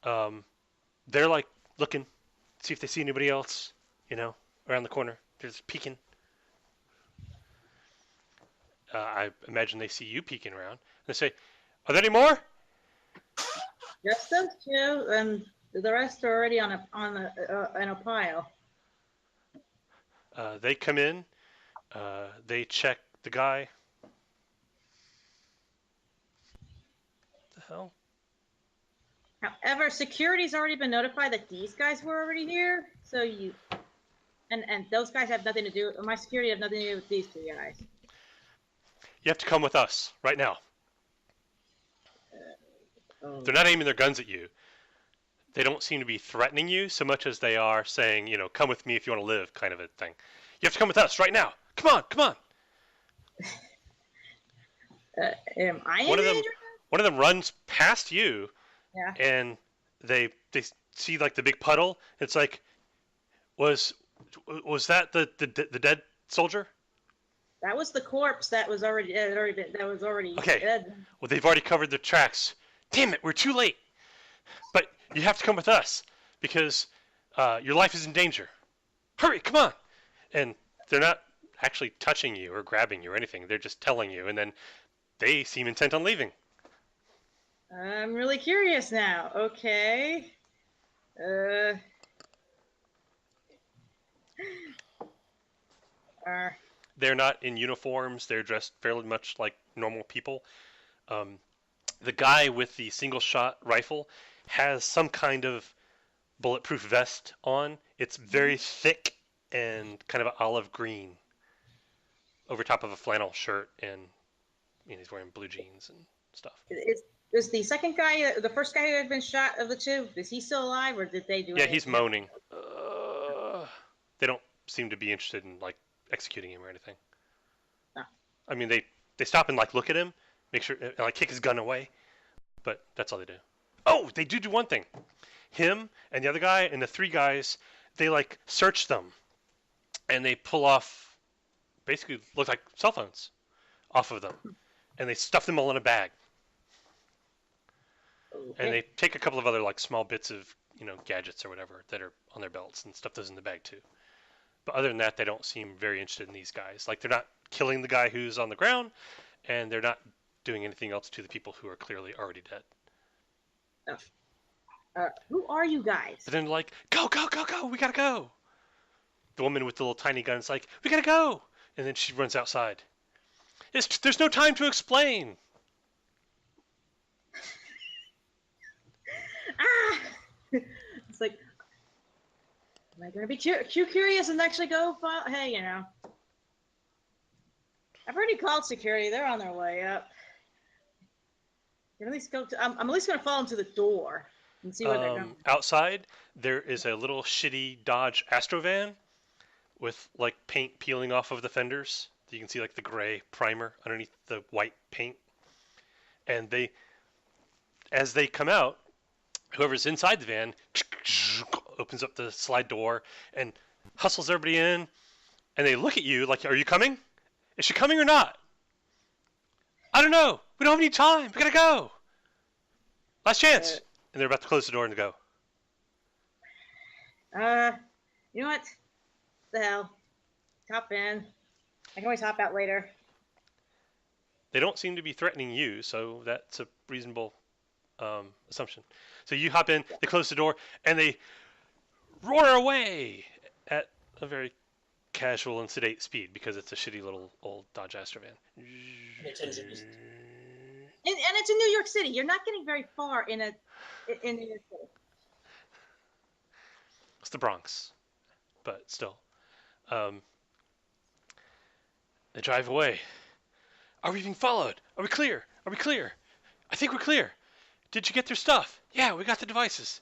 they're like looking, see if they see anybody else, around the corner. They're just peeking. I imagine they see you peeking around. They say, "Are there any more?" Just those 2, and the rest are already in a pile. They come in. They check the guy. What the hell? However, security's already been notified that these guys were already here, so and those guys have nothing to do. My security have nothing to do with these 2 guys. You have to come with us right now. They're not aiming their guns at you. They don't seem to be threatening you so much as they are saying, come with me if you want to live, kind of a thing. You have to come with us right now. Come on, come on. Am I in danger? One of them runs past you, yeah, and they see like the big puddle. It's like, was that the dead soldier? That was the corpse that was already Okay. dead. Well, they've already covered their tracks. Damn it, we're too late. But you have to come with us because your life is in danger. Hurry, come on. And they're not actually touching you or grabbing you or anything. They're just telling you, and then they seem intent on leaving. I'm really curious now. Okay. They're not in uniforms. They're dressed fairly much like normal people. The guy with the single-shot rifle has some kind of bulletproof vest on. It's very thick and kind of olive green over top of a flannel shirt, and he's wearing blue jeans and stuff. Is the second guy, the first guy who had been shot of the 2, is he still alive, or did they do anything? Yeah, he's moaning. They don't seem to be interested in like executing him or anything. No. I mean, they stop and like look at him, make sure, and like kick his gun away, but that's all they do. Oh, they do one thing. Him and the other guy and the 3 guys, they like search them, and they pull off, basically look like cell phones, off of them, and they stuff them all in a bag. Okay. And they take a couple of other like small bits of, gadgets or whatever that are on their belts and stuff those in the bag too. But other than that, they don't seem very interested in these guys. Like they're not killing the guy who's on the ground, and they're not doing anything else to the people who are clearly already dead. Who are you guys? But then like, go, go, go, go, we gotta go. The woman with the little tiny gun is like, we gotta go. And then she runs outside. There's no time to explain. Ah! It's like, am I going to be curious and actually go? Hey, I've already called security. They're on their way up. Can at least go to. I'm at least going to follow them to the door and see where they're going. Outside, there is a little shitty Dodge Astrovan with like paint peeling off of the fenders. You can see like the gray primer underneath the white paint. And as they come out, whoever's inside the van opens up the slide door and hustles everybody in. And they look at you like, are you coming? Is she coming or not? I don't know. We don't have any time. We gotta go. Last chance. And they're about to close the door and go. You know what? The hell. Hop in. I can always hop out later. They don't seem to be threatening you, so that's a reasonable assumption. So you hop in, they close the door, and they roar away at a very casual and sedate speed because it's a shitty little old Dodge Astrovan. And it's in New York City. You're not getting very far in New York City. It's the Bronx, but still. They drive away. Are we being followed? Are we clear? Are we clear? I think we're clear. Did you get their stuff? Yeah, we got the devices.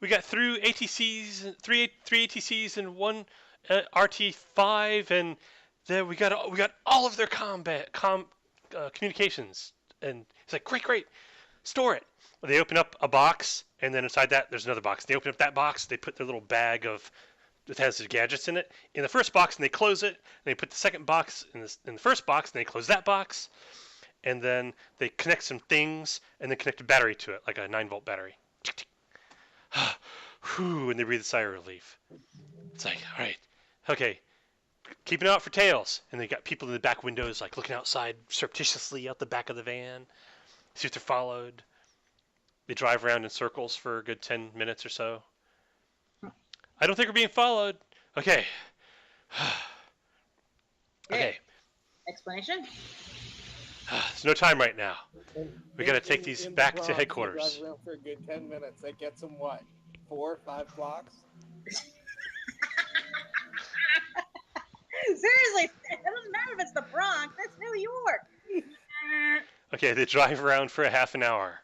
We got three ATCs and one RT5, and then we got all of their communications. And it's like, great, store it. Well, they open up a box, and then inside that there's another box. They open up that box. They put their little bag that has the gadgets in it in the first box, and they close it. And they put the second box in the first box, and they close that box. And then they connect some things, and then connect a battery to it, like a 9-volt battery. Whew, and they breathe a sigh of relief. It's like, all right, okay, keep an eye out for tails. And they got people in the back windows, like looking outside surreptitiously out the back of the van, see if they're followed. They drive around in circles for a good 10 minutes or so. I don't think we're being followed. Okay. Okay. Explanation? There's no time right now. We got to take these back to headquarters. Drive around for a good 10 minutes. That gets them what? 4 or 5 blocks? Seriously, it doesn't matter if it's the Bronx. That's New York. Okay, they drive around for a half an hour.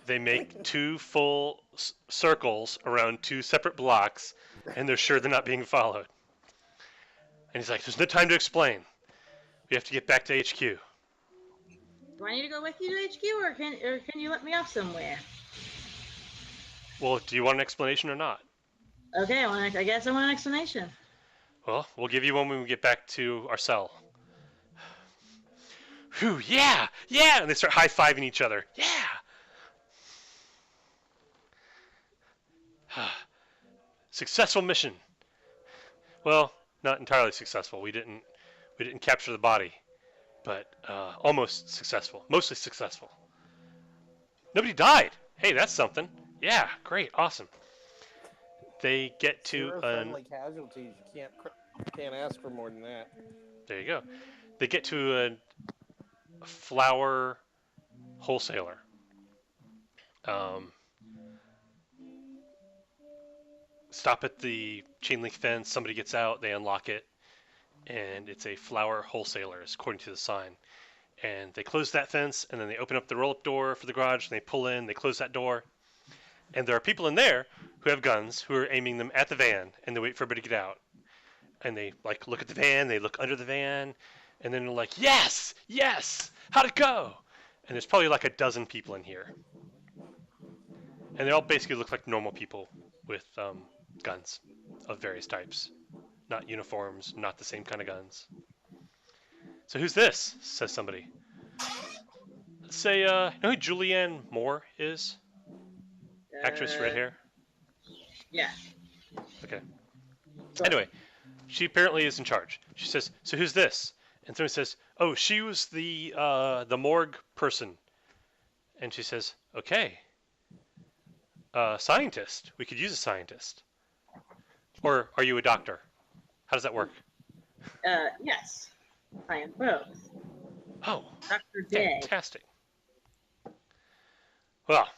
They make 2 full circles around 2 separate blocks, and they're sure they're not being followed. And he's like, there's no time to explain. We have to get back to HQ. Do I need to go with you to HQ, or can you let me off somewhere? Well, do you want an explanation or not? Okay, I guess I want an explanation. Well, we'll give you one when we get back to our cell. Whew, yeah! And they start high-fiving each other. Yeah! Successful mission. Well, not entirely successful. We didn't capture the body, but almost successful. Mostly successful. Nobody died. Hey, that's something. Yeah, great, awesome. They get to friendly casualties. You can't ask for more than that. There you go. They get to a flower wholesaler. Stop at the chain link fence. Somebody gets out. They unlock it, and it's a flower wholesaler, according to the sign. And they close that fence, and then they open up the roll-up door for the garage, and they pull in. They close that door, and there are people in there who have guns who are aiming them at the van, and they wait for everybody to get out. And they like look at the van. They look under the van, and then they're like, "Yes, how'd it go?" And there's probably like a dozen people in here, and they all basically look like normal people with guns of various types, not uniforms, not the same kind of guns. So who's this? Says somebody. Say, you know who Julianne Moore is? Actress, red Uh, hair. yeah. Okay. Sort of. Anyway, she apparently is in charge. She says, "So who's this?" And someone says, "Oh, she was the morgue person." And she says, "Okay, scientist. We could use a scientist. Or are you a doctor? How does that work?" Yes. I am both. Oh, Dr. Day. fantastic. Well,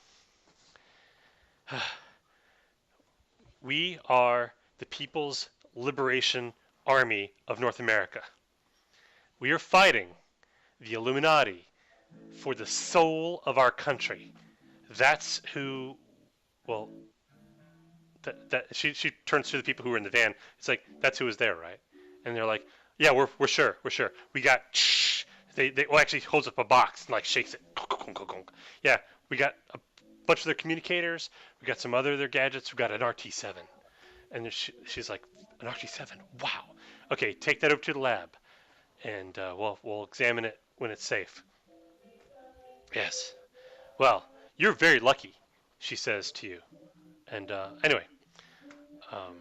we are the People's Liberation Army of North America. We are fighting the Illuminati for the soul of our country. That's who. Well, she turns to the people who were in the van. It's like, that's who was there, right? And they're like, yeah, we're sure, We got. They well, actually holds up a box and like shakes it. Yeah, we got a bunch of their communicators. We got some other of their gadgets. We got an RT7, and she's like, an RT7. Wow. Okay, take that over to the lab, and we'll examine it when it's safe. Yes. Well, you're very lucky, she says to you. And anyway, um,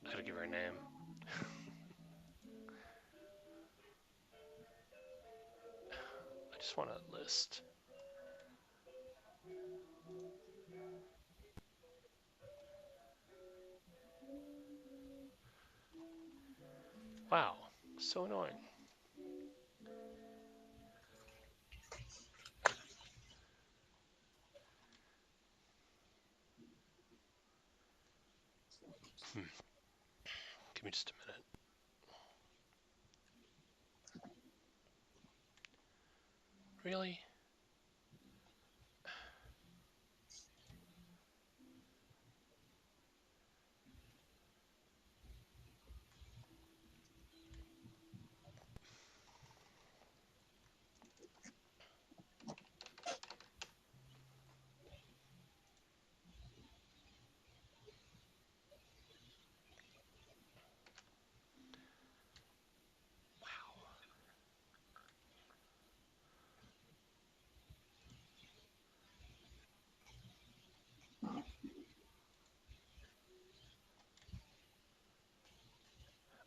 I gotta give her a name. I just want a list. Wow, so annoying. Give me just a minute. Really?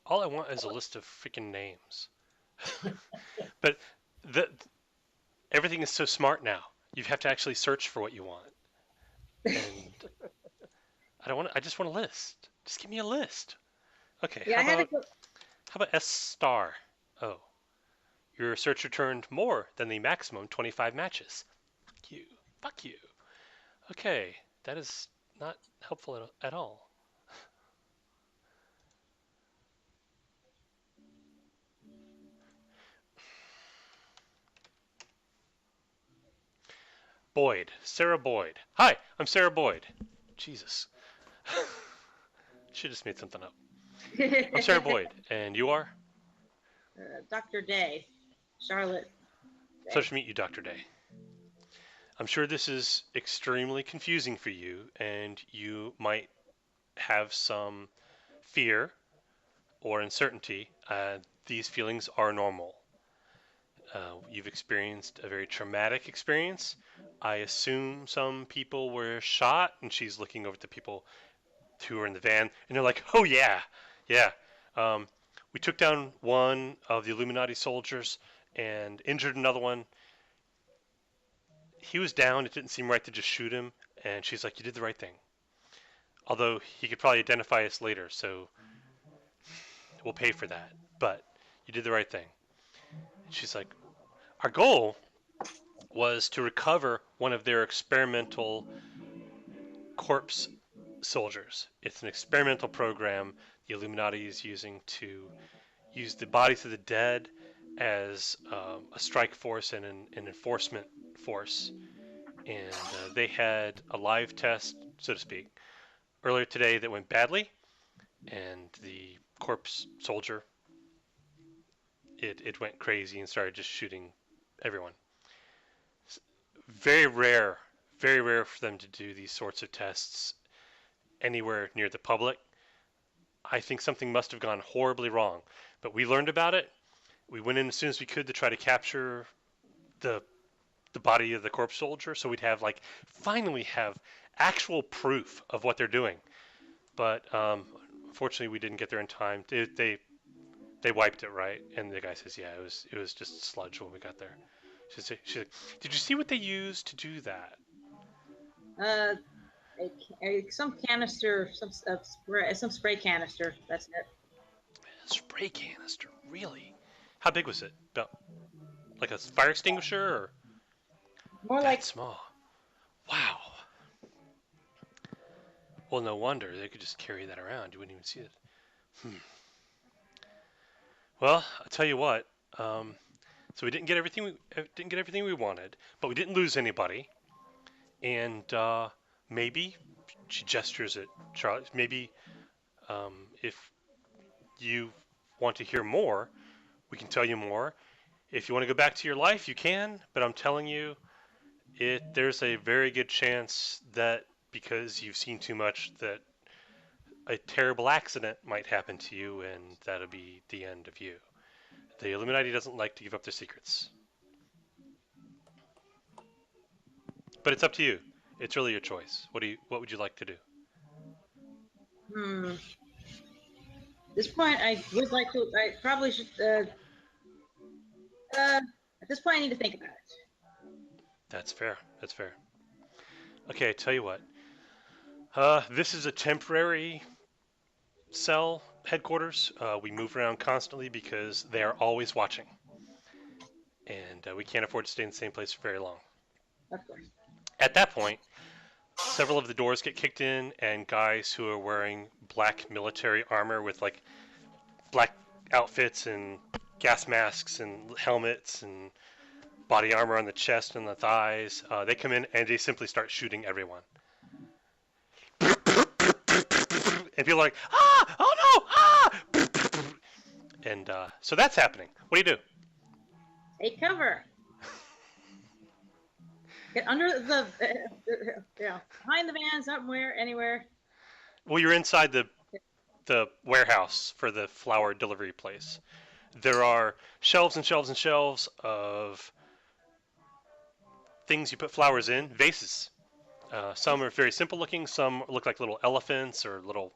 All I want is a list of freaking names. But the everything is so smart now. You have to actually search for what you want. And I don't want. I just want a list. Just give me a list. Okay. Yeah, I had to go. How about S star? Oh, your search returned more than the maximum 25 matches. Fuck you. Fuck you. Okay, that is not helpful at all. Boyd. Sarah Boyd. Hi, I'm Sarah Boyd. Jesus. Should just made something up. I'm Sarah Boyd, and you are? Dr. Day. Charlotte. Pleasure to meet you, Dr. Day. I'm sure this is extremely confusing for you, and you might have some fear or uncertainty. These feelings are normal. You've experienced a very traumatic experience. I assume some people were shot, and she's looking over at the people who were in the van, and they're like, "Oh yeah, yeah. We took down one of the Illuminati soldiers and injured another one. He was down. It didn't seem right to just shoot him." And she's like, "You did the right thing. Although he could probably identify us later, so we'll pay for that. But you did the right thing." And she's like, "Our goal was to recover one of their experimental corpse soldiers. It's an experimental program the Illuminati is using to use the bodies of the dead as a strike force and an enforcement force. And they had a live test, so to speak, earlier today that went badly, and the corpse soldier, it went crazy and started just shooting everyone. Very rare for them to do these sorts of tests anywhere near the public. I think something must have gone horribly wrong. But we learned about it. We went in as soon as we could to try to capture the body of the corpse soldier, so we'd have finally have actual proof of what they're doing. But unfortunately, we didn't get there in time. They wiped it, right? And the guy says, yeah, it was just sludge when we got there. She's like, did you see what they used to do that? Some canister, some spray canister. That's it. Spray canister, really? How big was it? About like a fire extinguisher, or More that like small? Wow. Well, no wonder they could just carry that around. You wouldn't even see it. Well, I'll tell you what. So we didn't get everything we wanted, but we didn't lose anybody. And maybe she gestures at Charlie. Maybe if you want to hear more, we can tell you more. If you want to go back to your life, you can. But I'm telling you, there's a very good chance that because you've seen too much, that a terrible accident might happen to you, and that'll be the end of you. The Illuminati doesn't like to give up their secrets. But it's up to you. It's really your choice. What would you like to do? At this point, I probably should. At this point, I need to think about it. That's fair. That's fair. Okay, tell you what. This is a temporary cell headquarters. We move around constantly because they are always watching. And we can't afford to stay in the same place for very long. Of course. At that point, several of the doors get kicked in, and guys who are wearing black military armor with black outfits and gas masks and helmets and body armor on the chest and the thighs, they come in and they simply start shooting everyone. And people are like, ah, oh no, ah! And so that's happening. What do you do? Take cover. Get under the, behind the van, somewhere, anywhere. Well, you're inside the warehouse for the flower delivery place. There are shelves and shelves and shelves of things you put flowers in, vases. Some are very simple looking. Some look like little elephants or little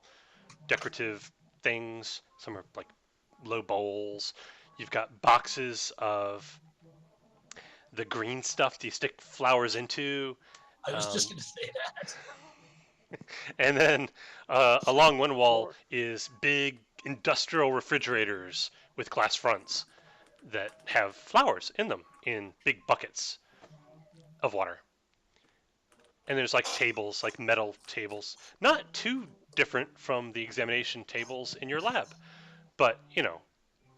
decorative things. Some are like low bowls. You've got boxes of the green stuff you stick flowers into. I was just going to say that. And then along one wall is big industrial refrigerators with glass fronts that have flowers in them in big buckets of water. And there's tables, metal tables, not too different from the examination tables in your lab, but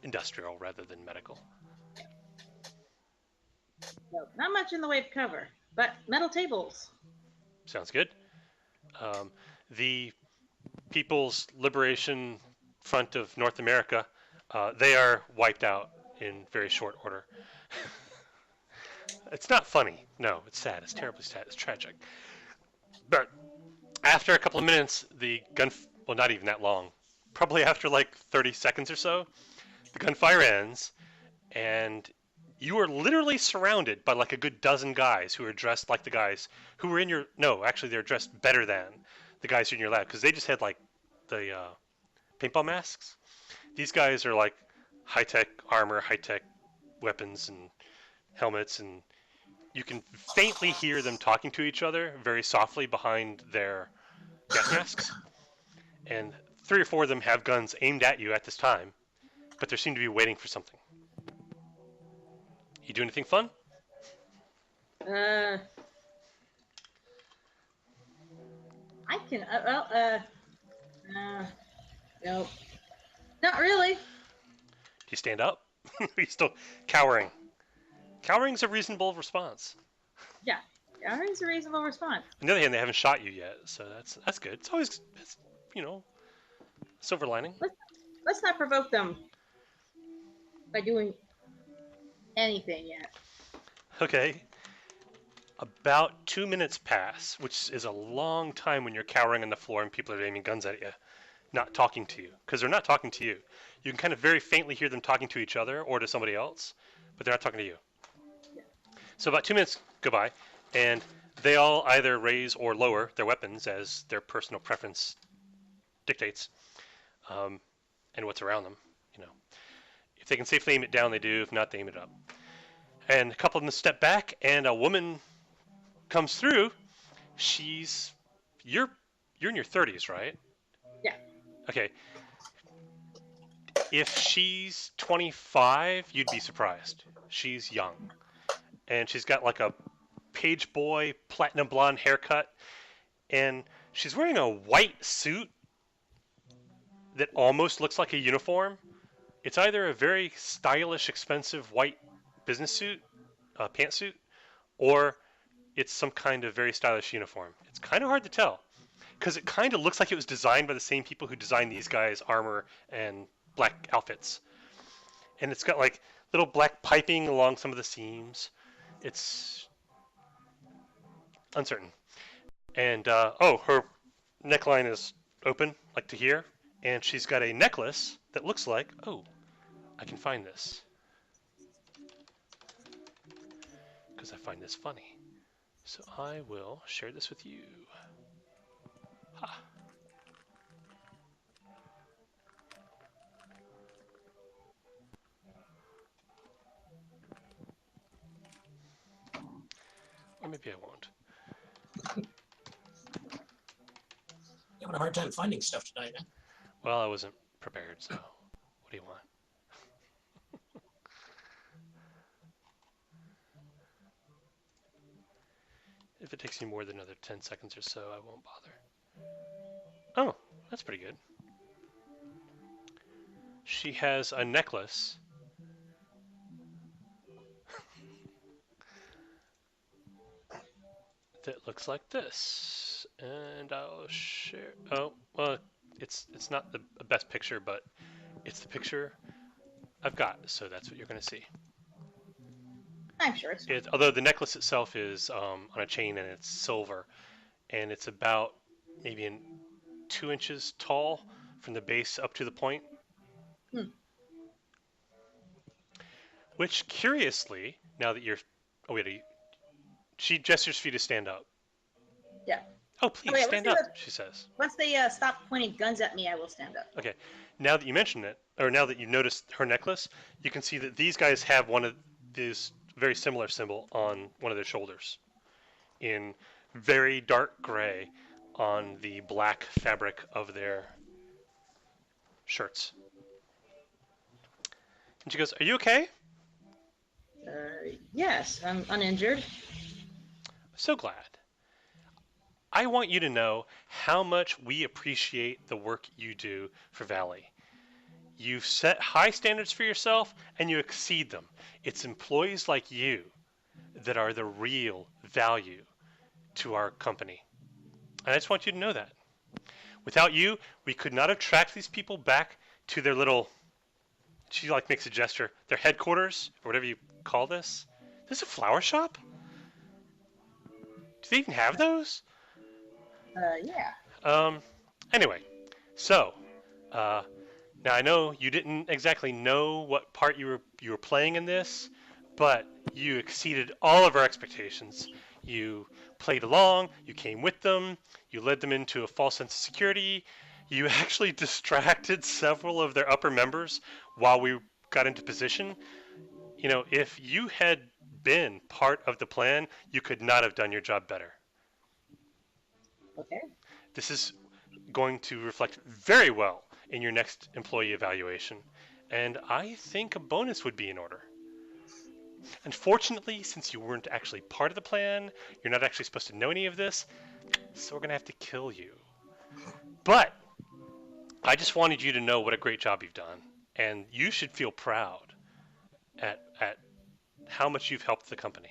industrial rather than medical. No, not much in the way of cover, but metal tables. Sounds good. The People's Liberation Front of North America, they are wiped out in very short order. It's not funny. No, it's sad. It's terribly sad. It's tragic. But after a couple of minutes, the well, not even that long. Probably after 30 seconds or so, the gunfire ends, and you are literally surrounded by a good dozen guys who are dressed like the guys who were in your... No, actually, they're dressed better than the guys who are in your lab, because they just had, the paintball masks. These guys are, high-tech armor, high-tech weapons and helmets, and you can faintly hear them talking to each other very softly behind their gas masks. And 3 or 4 of them have guns aimed at you at this time, but they seem to be waiting for something. You do anything fun? I can. No, not really. Do you stand up? Are you still cowering? Cowering's a reasonable response. Yeah, cowering's a reasonable response. On the other hand, they haven't shot you yet, so that's good. It's always, silver lining. Let's not provoke them by doing anything yet. Okay. About 2 minutes pass, which is a long time when you're cowering on the floor and people are aiming guns at you. not talking to you, because they're not talking to you. You can kind of very faintly hear them talking to each other or to somebody else, but they're not talking to you. So about 2 minutes go by, and they all either raise or lower their weapons as their personal preference dictates, and what's around them. You know, if they can safely aim it down, they do. If not, they aim it up. And a couple of them step back, and a woman comes through. You're in your 30s, right? Yeah. Okay. If she's 25, you'd be surprised. She's young, and she's got like a page boy platinum blonde haircut, and she's wearing a white suit that almost looks like a uniform. It's either a very stylish, expensive white business suit, pantsuit, or it's some kind of very stylish uniform. It's kind of hard to tell, because it kind of looks like it was designed by the same people who designed these guys' armor and black outfits. And it's got like little black piping along some of the seams. It's uncertain. And her neckline is open, like to here, and she's got a necklace that looks like, oh, I can find this, because I find this funny. So I will share this with you. Ha. Or maybe I won't. You're having a hard time finding stuff tonight, man. Well, I wasn't prepared, so what do you want? If it takes you more than another 10 seconds or so, I won't bother. Oh, that's pretty good. She has a necklace. That looks like this. And I'll share. Oh, well, it's not the best picture, but it's the picture I've got, so that's what you're going to see. I'm sure it's. Although the necklace itself is on a chain and it's silver, and it's about maybe 2 inches tall from the base up to the point. Which, curiously, now that you're... Oh, wait. She gestures for you to stand up. Yeah. Oh, please, wait, stand up, she says. Once they stop pointing guns at me, I will stand up. Okay. Now that you mention it, or now that you've noticed her necklace, you can see that these guys have one of these very similar symbol on one of their shoulders in very dark gray on the black fabric of their shirts. And she goes, "Are you okay?" Yes, I'm uninjured. So glad. I want you to know how much we appreciate the work you do for Valley. You've set high standards for yourself and you exceed them. It's employees like you that are the real value to our company. And I just want you to know that. Without you, we could not have tracked these people back to their little, she like makes a gesture, their headquarters, or whatever you call this. This is a flower shop? Do they even have those? Yeah. Anyway, so, now I know you didn't exactly know what part you were playing in this, but you exceeded all of our expectations. You played along, you came with them, you led them into a false sense of security, you actually distracted several of their upper members while we got into position. You know, if you had been part of the plan, you could not have done your job better. Okay. This is going to reflect very well in your next employee evaluation, and I think a bonus would be in order. Unfortunately, since you weren't actually part of the plan, you're not actually supposed to know any of this, so we're going to have to kill you. But I just wanted you to know what a great job you've done, and you should feel proud at how much you've helped the company.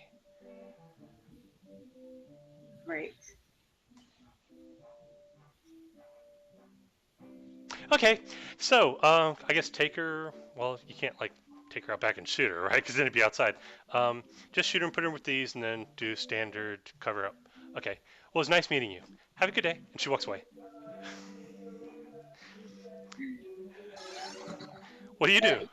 Great. Okay, so I guess take her. Well, you can't like take her out back and shoot her, right? Because then it'd be outside. Just shoot her and put her with these, and then do standard cover up. Okay. Well, it's nice meeting you. Have a good day. And she walks away. What do you do?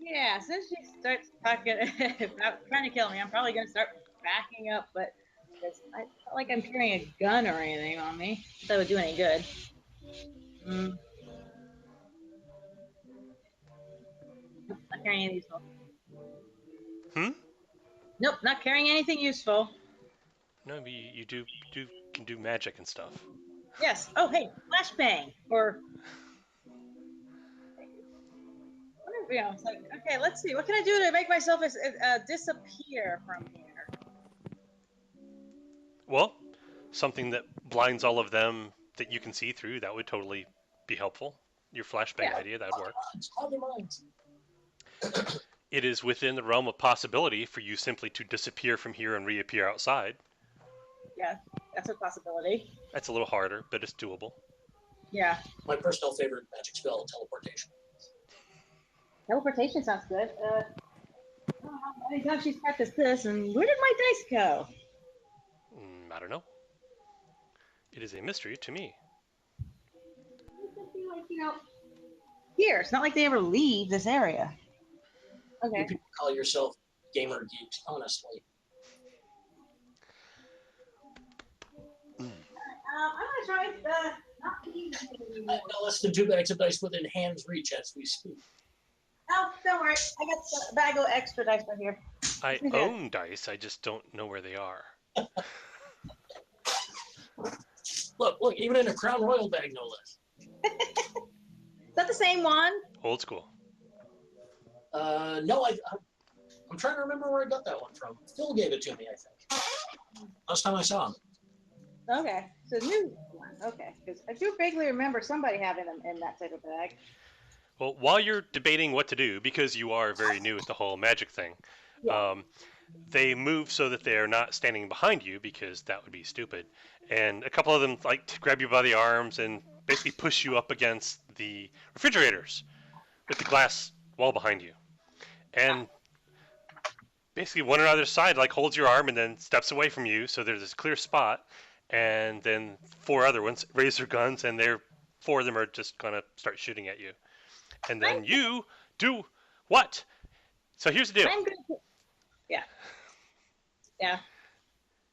Yeah, since she starts talking about trying to kill me, I'm probably gonna start backing up, but because I felt like I'm carrying a gun or anything on me. If that would do any good. Mm. Not carrying anything useful. Hmm? Nope, not carrying anything useful. No, but you can do magic and stuff. Yes. Oh, hey, flashbang. Or, whatever, it's like, okay, let's see. What can I do to make myself disappear from here? Well, something that blinds all of them that you can see through, that would totally be helpful. Your flashbang Yeah. idea, that'd work. Call their minds. It is within the realm of possibility for you simply to disappear from here and reappear outside. Yeah, that's a possibility. That's a little harder, but it's doable. Yeah. My personal favorite magic spell, teleportation. Teleportation sounds good. I don't know how many times she's practiced this, and where did my dice go? I don't know. It is a mystery to me. Like, here. It's not like they ever leave this area. Okay. You people call yourself gamer geeks, honestly. I'm gonna try not using it anymore. No less than 2 bags of dice within hand's reach as we speak. Oh, don't worry. I got a bag of extra dice right here. I Okay. own dice, I just don't know where they are. Look, even in a Crown Royal bag, no less. Is that the same one? Old school. No, I'm trying to remember where I got that one from. Phil gave it to me, I think. Last time I saw him. Okay. So new one. Okay. Because I do vaguely remember somebody having them in that type of bag. Well, while you're debating what to do, because you are very new at the whole magic thing, Yeah. they move so that they are not standing behind you, because that would be stupid. And a couple of them like to grab you by the arms and basically push you up against the refrigerators with the glass wall behind you. And basically one on either side like holds your arm and then steps away from you, so there's this clear spot. And then 4 other ones raise their guns, and 4 of them are just gonna start shooting at you. And then you do what? So here's the deal. I'm good. Yeah. Yeah.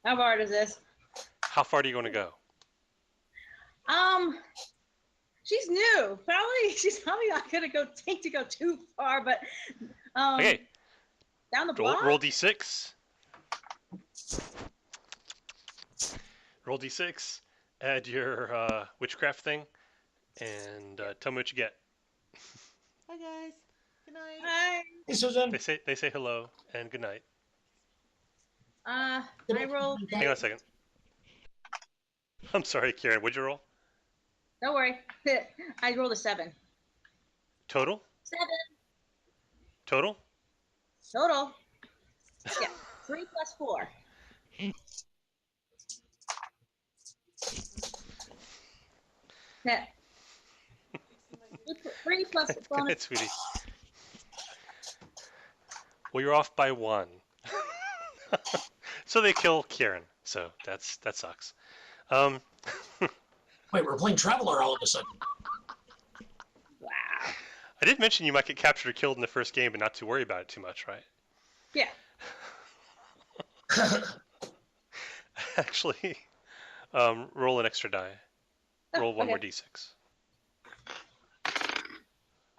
How hard is this? How far are you going to go? She's new. She's probably not gonna go too far, but Okay, down the block. roll d6. Roll d6. Add your witchcraft thing, and tell me what you get. Hi guys. Good night. Hi. Hey, Susan. They say hello and good night. I rolled. Hang on a second. I'm sorry, Karen. What'd you roll? Don't worry. I rolled a 7. Total? 7 Total? total. Yeah. 3 plus 4. Yeah. 3 plus Go bonus. ahead, sweetie. Well, you're off by 1. So they kill Kieran. So that sucks. Wait, we're playing Traveler all of a sudden. Wow. I did mention you might get captured or killed in the first game, but not to worry about it too much, right? Yeah. Actually, roll an extra die. Roll one more Okay. d6.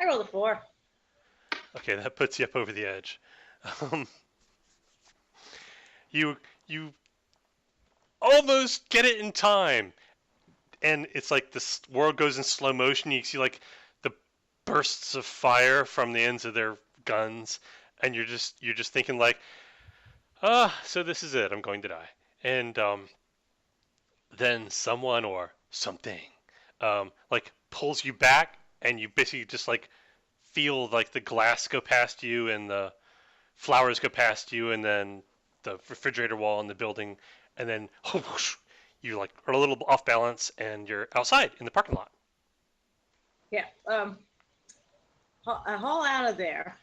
I rolled a 4. Okay, that puts you up over the edge. You almost get it in time, and it's like this world goes in slow motion. You see like the bursts of fire from the ends of their guns, and you're just thinking like, so this is it. I'm going to die. And then someone or something like pulls you back, and you basically just like feel like the glass go past you and the flowers go past you, and then the refrigerator wall in the building, and then whoosh, you like are a little off balance, and you're outside in the parking lot. Yeah. Haul out of there.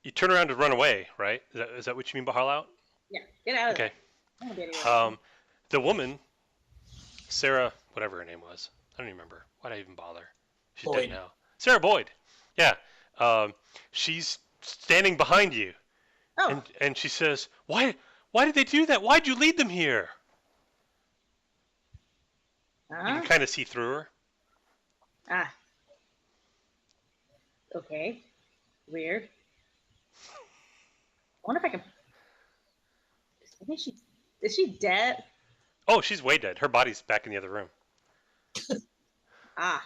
You turn around to run away, right? Is that what you mean by haul out? Yeah. Get out of Okay. there. I don't wanna be anywhere. The woman Sarah, whatever her name was. I don't even remember. Why'd I even bother? She's Boyd. dead now. Sarah Boyd. Yeah. She's standing behind you, Oh, and she says, "Why did they do that? Why'd you lead them here?" You can kind of see through her. ah, okay, weird. I wonder if I can. I think is she dead? Oh, she's way dead. Her body's back in the other room. Ah,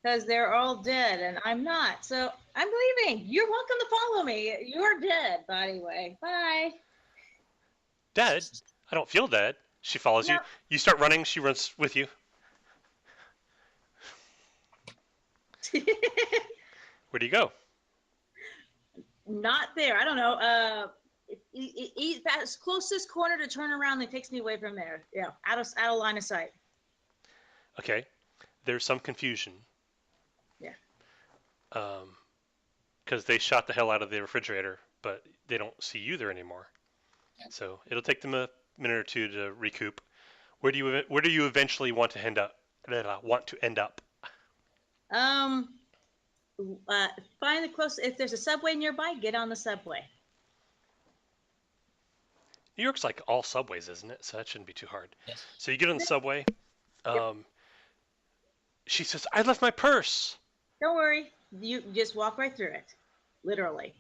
because they're all dead and I'm not. So I'm leaving. You're welcome to follow me. You're dead, by the way. Bye. Dead? I don't feel dead. She follows you. No. You start running. She runs with you. Where do you go? Not there. I don't know. That's closest corner to turn around that takes me away from there. Yeah, out of line of sight. Okay. There's some confusion. Yeah. Because they shot the hell out of the refrigerator, but they don't see you there anymore. So it'll take them a minute or two to recoup. Where do you eventually want to end up? Find the close. If there's a subway nearby, get on the subway. New York's like all subways, isn't it? So that shouldn't be too hard. Yes. So you get on the subway. She says, "I left my purse." Don't worry. You just walk right through it. Literally.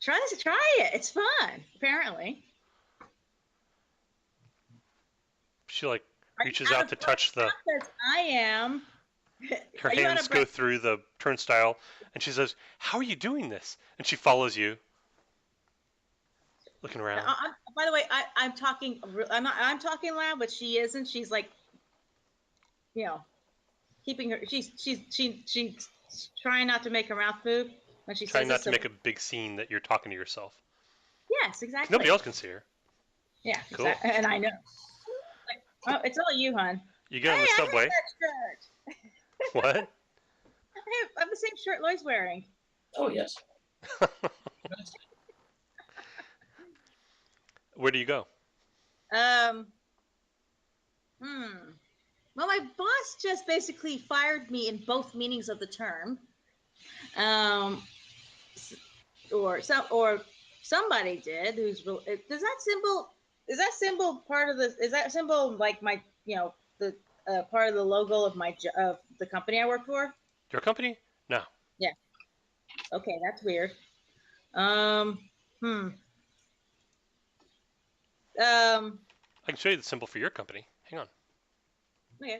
Try it. It's fun. Apparently. She like Are you reaches out out of to breath? touch the. Because I am. Her Are you out hands of go breath? through the turnstile, and she says, "How are you doing this?" And she follows you, looking around. By the way, I'm talking. I'm talking loud, but she isn't. She's like, keeping her. She's trying not to make her mouth move when she Trying says not this, to make a big scene that you're talking to yourself. Yes, exactly. Nobody else can see her. Yeah, Cool. exactly. And I know. Oh, it's all you, hon. You get on the Hey, I subway. have that shirt. What? I have the same shirt Lloyd's wearing. Oh, yes. Where do you go? Well, my boss just basically fired me in both meanings of the term. Or somebody did. Is that symbol part of the? Is that symbol like my the part of the logo of of the company I work for? Your company? No. Yeah. Okay, that's weird. I can show you the symbol for your company. Hang on. Okay.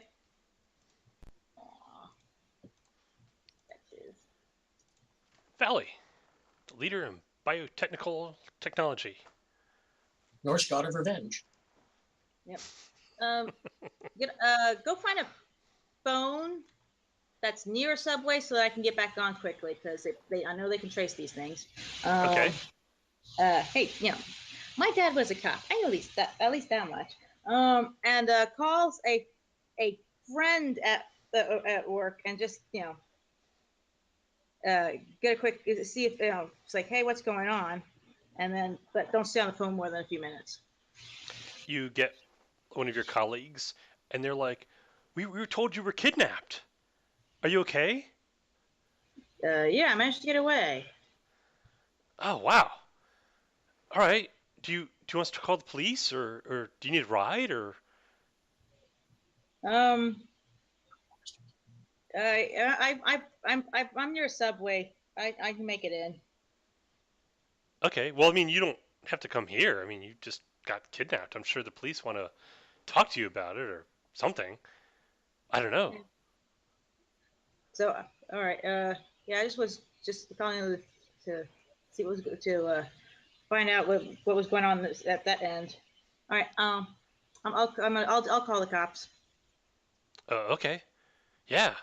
Aw. That is. Valley, the leader in biotechnical technology. Norse god of revenge. Yep. Go find a phone that's near a subway so that I can get back on quickly because I know they can trace these things. Okay. Hey, my dad was a cop. I know at least that much. And calls a friend at work and just get a quick see if it's like, hey, what's going on, and then but don't stay on the phone more than a few minutes. You get one of your colleagues, and they're like, "We were told you were kidnapped. Are you okay?" Yeah, I managed to get away. Oh wow. All right. Do you want us to call the police, or do you need a ride, or? I'm near a subway. I can make it in. Okay. Well, I mean, you don't have to come here. I mean, you just got kidnapped. I'm sure the police want to talk to you about it or something. I don't know. So, all right. Yeah, I just was calling to see what was to find out what was going on at that end. All right. I'll call the cops. Okay. Yeah.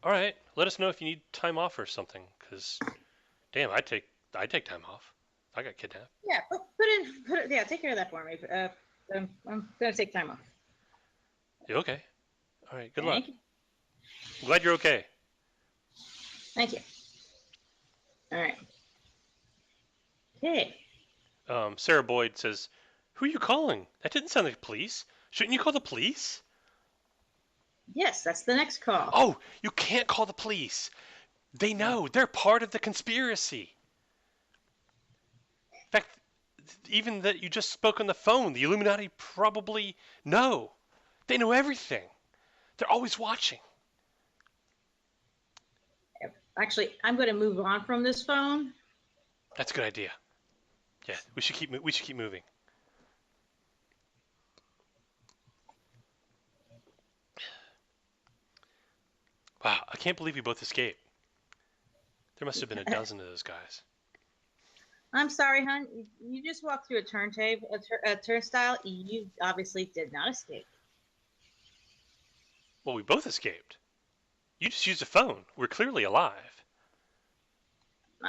All right. Let us know if you need time off or something. Cause, damn, I take time off. I got kidnapped. Yeah. Yeah. Take care of that for me. I'm gonna take time off. You okay? All right. Good luck. Thank you. I'm glad you're okay. Thank you. All right. Okay. Sarah Boyd says, "Who are you calling? That didn't sound like the police. Shouldn't you call the police?" Yes, that's the next call. Oh, you can't call the police. They know. They're part of the conspiracy. In fact, even that you just spoke on the phone, the Illuminati probably know. They know everything. They're always watching. Actually, I'm going to move on from this phone. That's a good idea. Yeah, we should keep moving. Wow, I can't believe we both escaped. There must have been a dozen of those guys. I'm sorry, hon. You just walked through a turnstile. You obviously did not escape. Well, we both escaped. You just used a phone. We're clearly alive.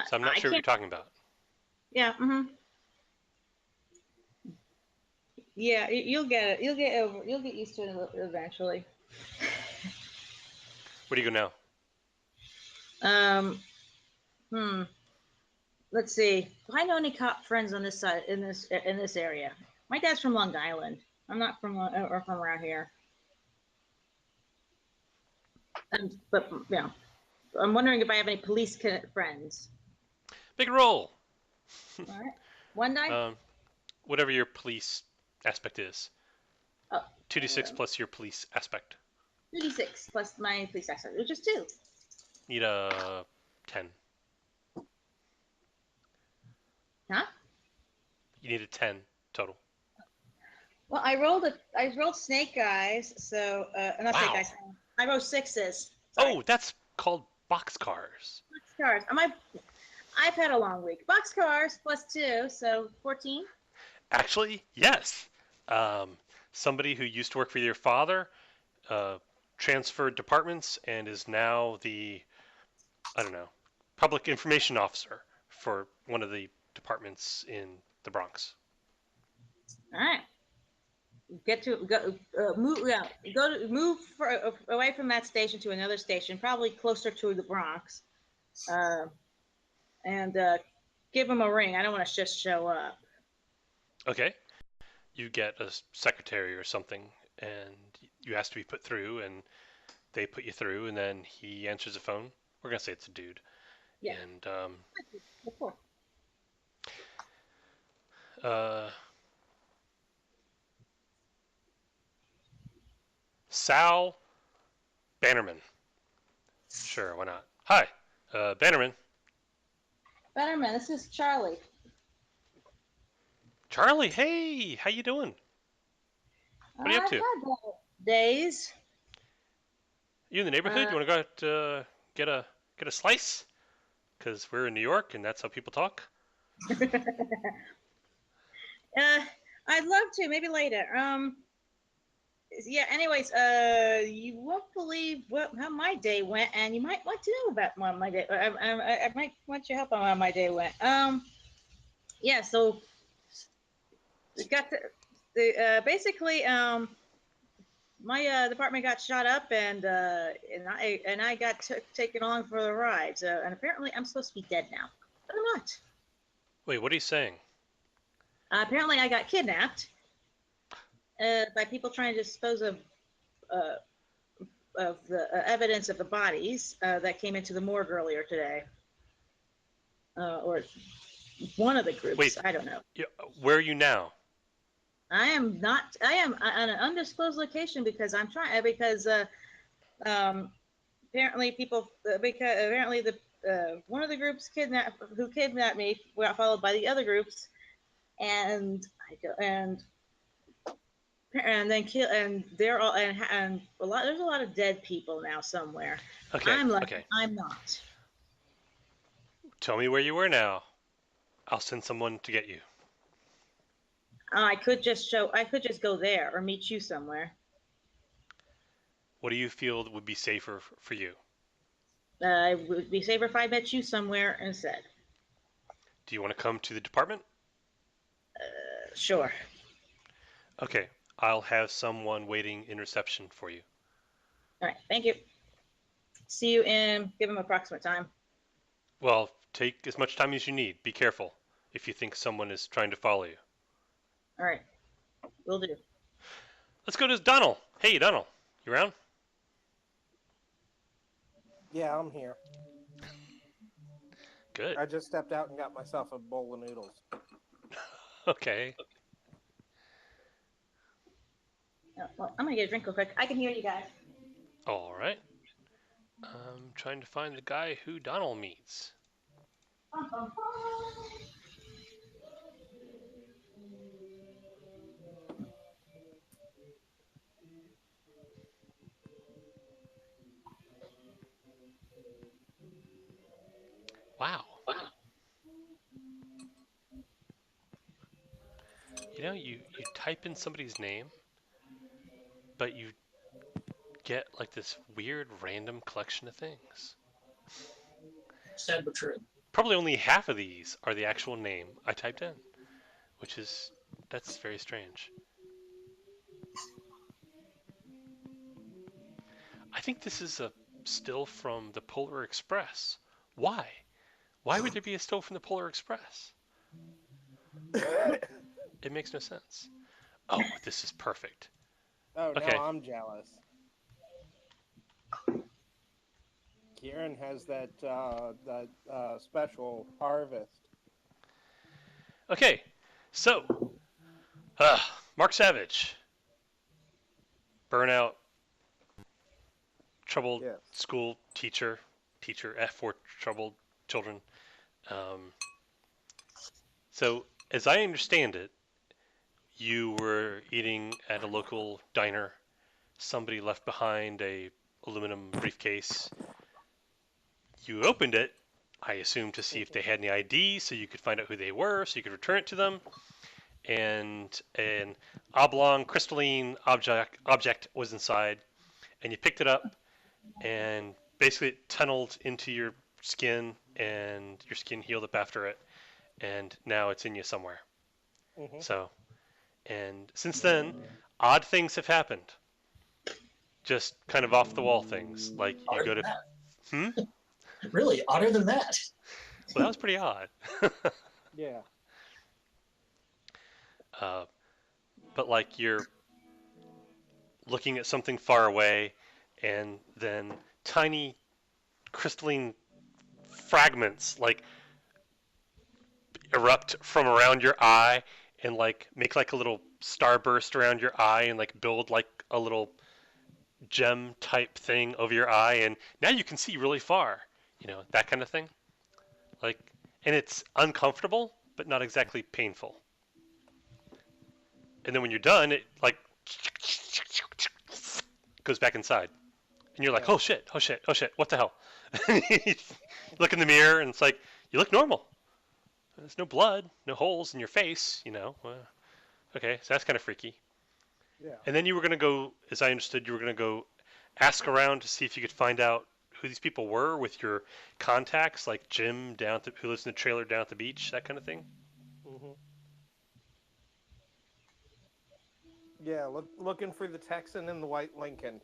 So I'm not sure what you're talking about. Yeah. Mm-hmm. Yeah, you'll get it. You'll get used to it eventually. Where do you go now? Let's see. Do I know any cop friends on this side in this area? My dad's from Long Island. I'm not from around here. But yeah, I'm wondering if I have any police friends. Big roll. All right. One die. Whatever your police aspect is. Oh. 2d6 plus your police aspect. 2d6 plus my police aspect, which is 2. Need a 10. Huh? You need a 10 total. Well, I rolled snake eyes, so not wow. snake eyes. I rolled 6s. Sorry. Oh, that's called boxcars. Boxcars. I've had a long week. Boxcars plus 2, so 14. Actually, yes. Somebody who used to work for your father transferred departments and is now the, I don't know, public information officer for one of the departments in the Bronx. All right. Move away from that station to another station, probably closer to the Bronx, and give him a ring. I don't want to just show up. Okay. You get a secretary or something, and you ask to be put through, and they put you through, and then he answers the phone. We're gonna say it's a dude. Yeah. And Sal Bannerman. Sure, why not? Hi, Bannerman. Bannerman, this is Charlie. Charlie, hey, how you doing? What are you up to? I've had days. You in the neighborhood? You want to go out get a slice? Because we're in New York, and that's how people talk. I'd love to. Maybe later. Yeah. Anyways, you won't believe how my day went, and you might want to know about my day. I might want your help on how my day went. Yeah. So, we got basically my department got shot up, and I got taken along for the ride. So, and apparently I'm supposed to be dead now, but I'm not. Wait, what are you saying? Apparently I got kidnapped by people trying to dispose of the evidence of the bodies that came into the morgue earlier today, or one of the groups. Wait, I don't know. Where are you now? I am not. I am on an undisclosed location because I'm trying. Because apparently people. Because apparently the one of the groups who kidnapped me got followed by the other groups, and then kill. And they're all and a lot. There's a lot of dead people now somewhere. Okay. I'm like okay. I'm not. Tell me where you were now. I'll send someone to get you. I could just go there or meet you somewhere. What do you feel would be safer for you? It would be safer if I met you somewhere instead. Do you want to come to the department? Sure. Okay, I'll have someone waiting in reception for you. All right, thank you. See you give him approximate time. Well, take as much time as you need. Be careful. if you think someone is trying to follow you. All right. Will do. Let's go to Donald. Hey, Donald. You around? Yeah, I'm here. Good. I just stepped out and got myself a bowl of noodles. Okay. Oh, well, I'm gonna get a drink real quick. I can hear you guys. All right. I'm trying to find the guy who Donald meets. Wow. You know, you type in somebody's name, but you get like this weird random collection of things. Sad but true. Probably only half of these are the actual name I typed in, that's very strange. I think this is a still from the Polar Express. Why? Why would there be a still from the Polar Express? It makes no sense. Oh, this is perfect. Oh, Okay. now I'm jealous. Kieran has that special harvest. Okay, so Mark Savage, burnout, troubled Yes. school teacher for troubled children. So as I understand it, you were eating at a local diner. Somebody left behind a aluminum briefcase. You opened it, I assume, to see if they had any ID, so you could find out who they were, so you could return it to them. And an oblong crystalline object was inside, and you picked it up, and basically it tunneled into your skin, and your skin healed up after it, and now it's in you somewhere. Mhm. So, and since then, odd things have happened. Just kind of off the wall things, like you Odder go to. than that. Really, odder than that. Well, that was pretty odd. Yeah. But like you're looking at something far away, and then tiny crystalline fragments like erupt from around your eye and like make like a little starburst around your eye and like build like a little gem type thing over your eye, and now you can see really far, that kind of thing. Like, and it's uncomfortable but not exactly painful. And then when you're done, it like goes back inside, and you're like, oh shit, what the hell? You look in the mirror and it's like, you look normal. There's no blood, no holes in your face, okay, so that's kind of freaky. Yeah. And then you were going to go, as I understood, you were going to go ask around to see if you could find out who these people were with your contacts, like Jim who lives in the trailer down at the beach, that kind of thing. Mm-hmm. Yeah, looking for the Texan and the white Lincoln.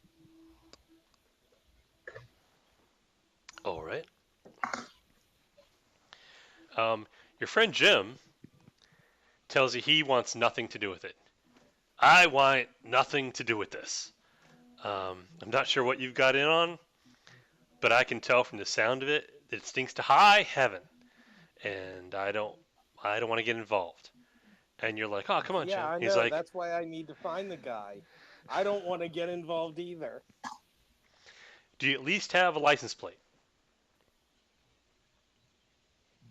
All right. Your friend Jim tells you he wants nothing to do with it. I want nothing to do with this. I'm not sure what you've got in on, but I can tell from the sound of it that it stinks to high heaven, and I don't want to get involved. And you're like, oh, come on, Jim. Yeah, I know. He's like, That's why I need to find the guy. I don't want to get involved either. do you at least have a license plate?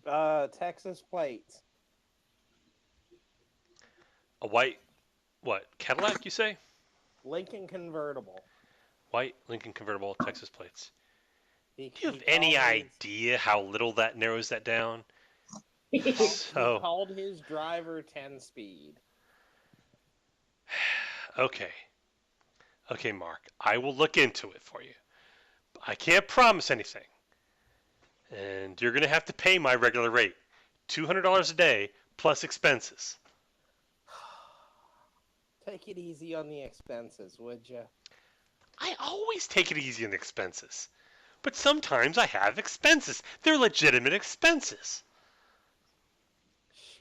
Texas plates. A white, what, Cadillac, you say? Lincoln convertible. White Lincoln convertible, Texas plates. He Do you have any idea how little that narrows that down? He So, called his driver 10-speed. okay, Mark. I will look into it for you. I can't promise anything. And you're going to have to pay my regular rate, $200 a day plus expenses. Take it easy on the expenses, would you? I always take it easy on the expenses. But sometimes I have expenses. They're legitimate expenses.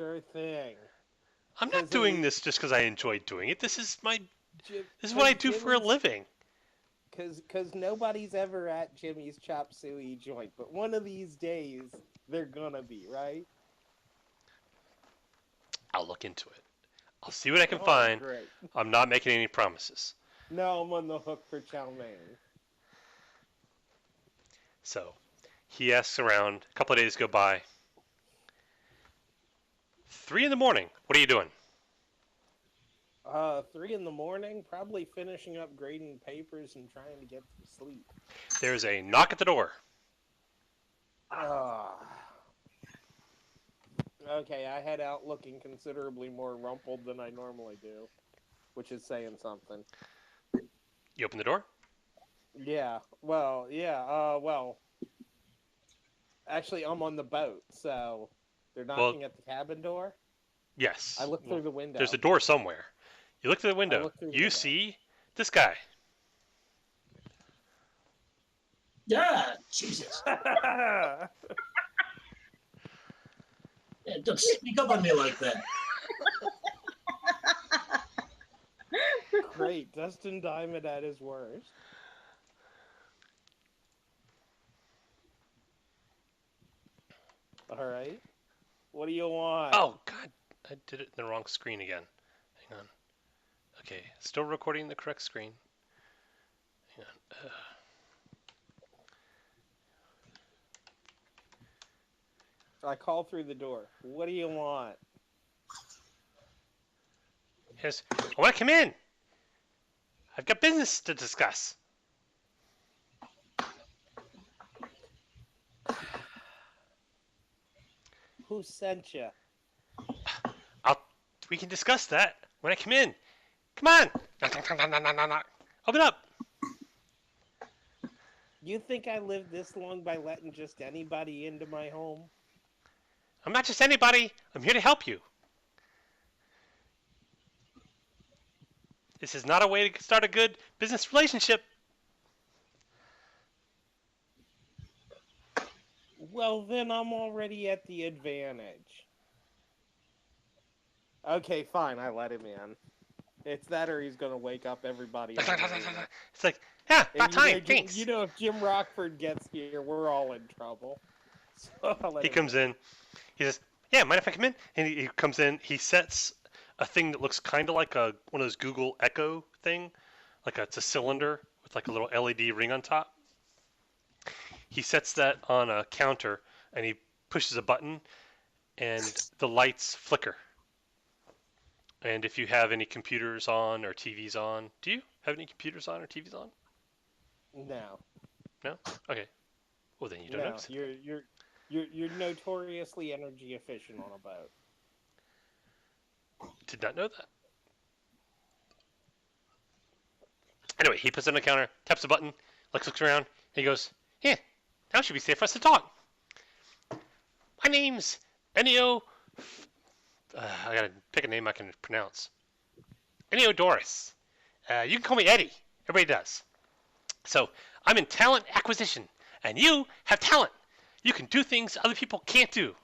Sure thing. I'm not 'Cause doing it- this just because I enjoy doing it. This is Jim, this is what I do for a living. Because nobody's ever at Jimmy's Chop Suey joint, but one of these days they're gonna be, right? I'll look into it. I'll see what I can Oh, find. great. I'm not making any promises. Now I'm on the hook for chow mein. So he asks around. A couple of days go by. 3 in the morning. What are you doing? 3 in the morning, probably finishing up grading papers and trying to get some sleep. There's a knock at the door. Okay, I head out looking considerably more rumpled than I normally do, which is saying something. You open the door. Well, actually, I'm on the boat, so they're knocking at the cabin door. Yes. I look through the window. There's a door somewhere. You look through the window. look through the You window. see this guy. Yeah, Jesus. Yeah, don't speak up on me like that. Great, Dustin Diamond at his worst. All right. What do you want? Oh God, I did it in the wrong screen again. Hang on. Okay, still recording the correct screen. Hang on. I call through the door. What do you want? Yes. I want to come in. I've got business to discuss. Who sent you? We can discuss that when I come in. Come on. Knock, knock, knock, knock, knock, knock, knock. Open up. You think I lived this long by letting just anybody into my home? I'm not just anybody. I'm here to help you. This is not a way to start a good business relationship. Well, then I'm already at the advantage. Okay, fine, I let him in. It's that or he's gonna wake up everybody. Knock, on knock, the knock, knock, way. knock. It's like, yeah, And about you know, time. Thanks. You know, if Jim Rockford gets here, we're all in trouble. So I'll let He him comes in. He says, yeah, mind if I come in? And he comes in. He sets a thing that looks kind of like one of those Google Echo thing. It's a cylinder with like a little LED ring on top. He sets that on a counter and he pushes a button and the lights flicker. And if you have any computers on or TVs on, do you have any computers on or TVs on? No. No? Okay. Well, then you don't No, notice it. you're notoriously energy efficient on a boat. Did not know that. Anyway, he puts it on the counter, taps the button, looks around, and he goes, yeah, now should be safe for us to talk. My name's Ennio. I gotta pick a name I can pronounce. Ennio Doris. You can call me Eddie. Everybody does. So, I'm in talent acquisition, and you have talent. You can do things other people can't do.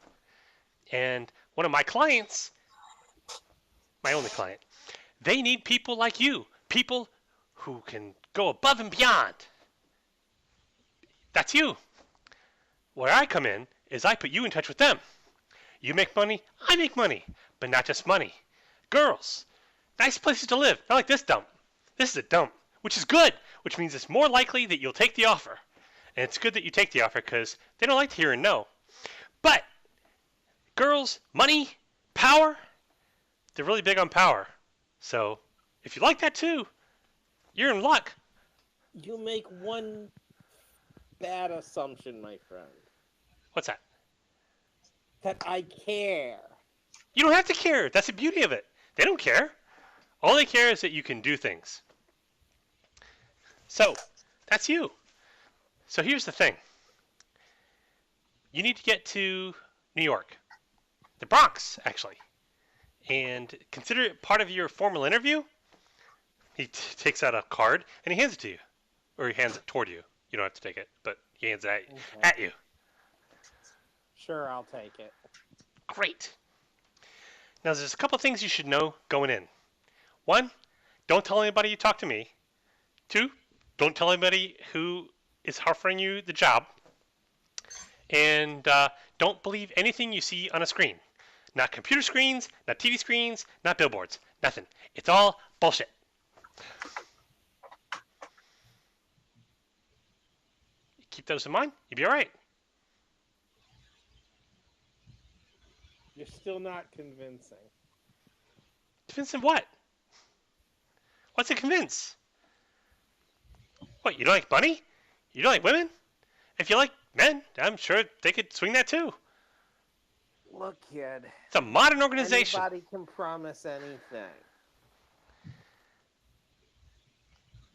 And one of my clients, my only client, they need people like you, people who can go above and beyond. That's you. Where I come in is I put you in touch with them. You make money, I make money, but not just money. Girls, nice places to live, not like this dump. This is a dump, which is good, which means it's more likely that you'll take the offer. And it's good that you take the offer because they don't like to hear a no. But girls, money, power, they're really big on power. So if you like that too, you're in luck. You make one bad assumption, my friend. What's that? That I care. You don't have to care. That's the beauty of it. They don't care. All they care is that you can do things. So, that's you. So here's the thing. You need to get to New York. The Bronx, actually. And consider it part of your formal interview. He takes out a card and he hands it to you. Or he hands it toward you. You don't have to take it, but he hands it Okay. at you. Sure, I'll take it. Great. Now, there's a couple things you should know going in. One, don't tell anybody you talk to me. Two, don't tell anybody who is offering you the job. And don't believe anything you see on a screen. Not computer screens, not TV screens, not billboards. Nothing. It's all bullshit. Keep those in mind. You'll be all right. You're still not convincing. Convincing what? What's it convince? What, you don't like money? You don't like women? If you like men, I'm sure they could swing that too. Look, kid. It's a modern organization. Anybody can promise anything.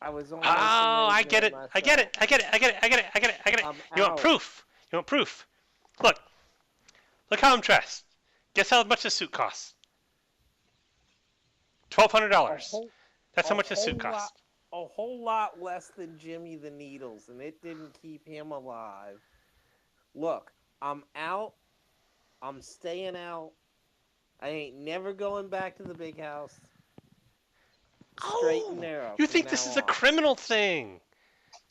I was only. Oh, I get it. I get it. I get it. I get it. I get it. I get it. I get it. You want proof? You want proof? Look. Look how I'm dressed. Guess how much this suit costs? $1,200. That's how much this suit costs. A whole lot less than Jimmy the Needles, and it didn't keep him alive. Look, I'm out. I'm staying out. I ain't never going back to the big house. Straight and narrow. You think this is a criminal thing?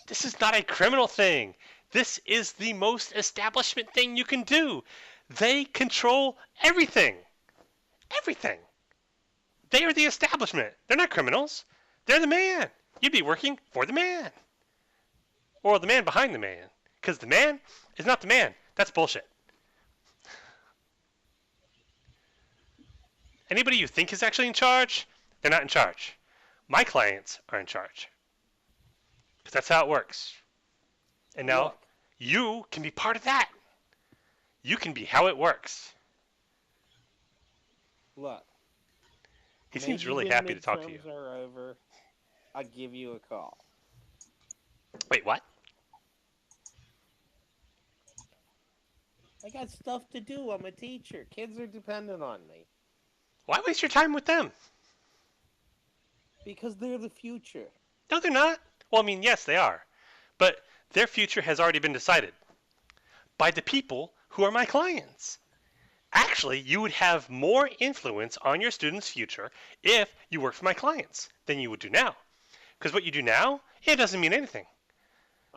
This is not a criminal thing. This is the most establishment thing you can do. They control everything. Everything. They are the establishment. They're not criminals. They're the man. You'd be working for the man. Or the man behind the man. Because the man is not the man. That's bullshit. Anybody you think is actually in charge, they're not in charge. My clients are in charge. Because that's how it works. And now you can be part of that. You can be how it works. Look. He seems really happy to talk to you. When midterms are over, I'll give you a call. Wait, what? I got stuff to do. I'm a teacher. Kids are dependent on me. Why waste your time with them? Because they're the future. No, they're not. Well, I mean, yes, they are. But their future has already been decided by the people who are my clients. Actually, you would have more influence on your students' future if you work for my clients than you would do now. Because what you do now, it doesn't mean anything.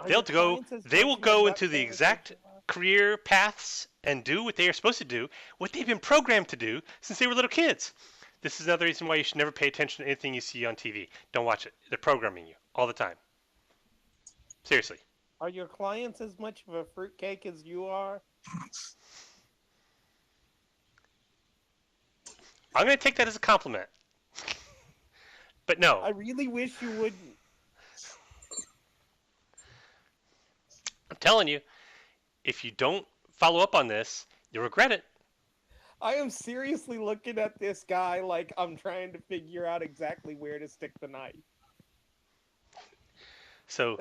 They will go into the exact career paths and do what they are supposed to do, what they've been programmed to do since they were little kids. This is another reason why you should never pay attention to anything you see on TV. Don't watch it. They're programming you all the time. Seriously. Are your clients as much of a fruitcake as you are? I'm going to take that as a compliment. But no. I really wish you wouldn't. I'm telling you, if you don't follow up on this, you'll regret it. I am seriously looking at this guy like I'm trying to figure out exactly where to stick the knife. So,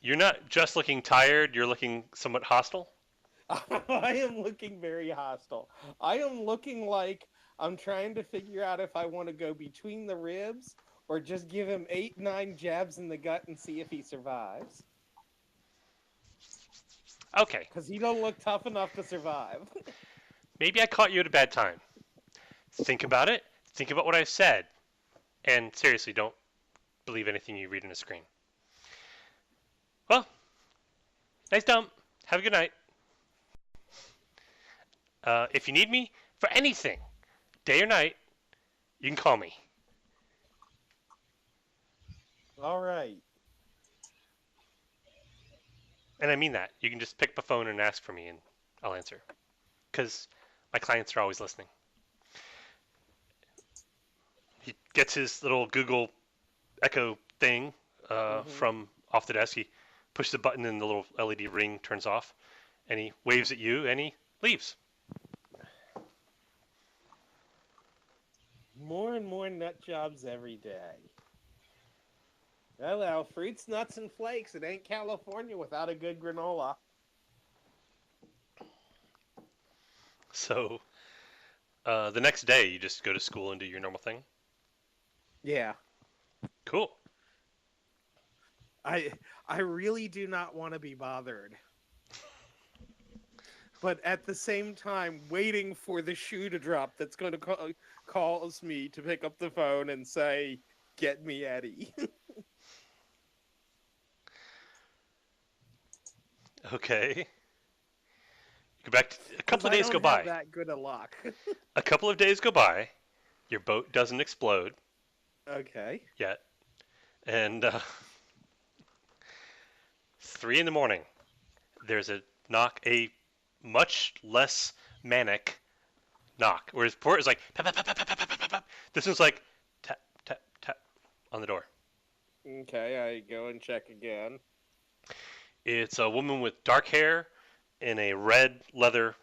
you're not just looking tired, you're looking somewhat hostile? I am looking very hostile. I am looking like I'm trying to figure out if I want to go between the ribs or just give him 8-9 jabs in the gut and see if he survives. Okay. Because he don't look tough enough to survive. Maybe I caught you at a bad time. Think about it. Think about what I've said. And seriously, don't believe anything you read on a screen. Well, nice dump. Have a good night. If you need me for anything, day or night, you can call me. All right. And I mean that. You can just pick up a phone and ask for me, and I'll answer. Because my clients are always listening. He gets his little Google Echo thing from off the desk. He pushes a button and the little LED ring turns off. And he waves at you and he leaves. More and more nut jobs every day. Well, fruits, nuts, and flakes. It ain't California without a good granola. So, the next day, you just go to school and do your normal thing? Yeah. Cool. I really do not want to be bothered. but at the same time waiting for the shoe to drop that's going to cause me to pick up the phone and say, "Get me Eddie." Okay. Go back to, a couple of I days go don't have by. that good a luck. A couple of days go by. Your boat doesn't explode Okay. yet. And 3 in the morning, there's a knock, a much less manic knock. Whereas before it was like, pap, pap, pap, pap, pap, pap, pap, pap. This one's like, tap, tap, tap on the door. Okay, I go and check again. It's a woman with dark hair in a red leather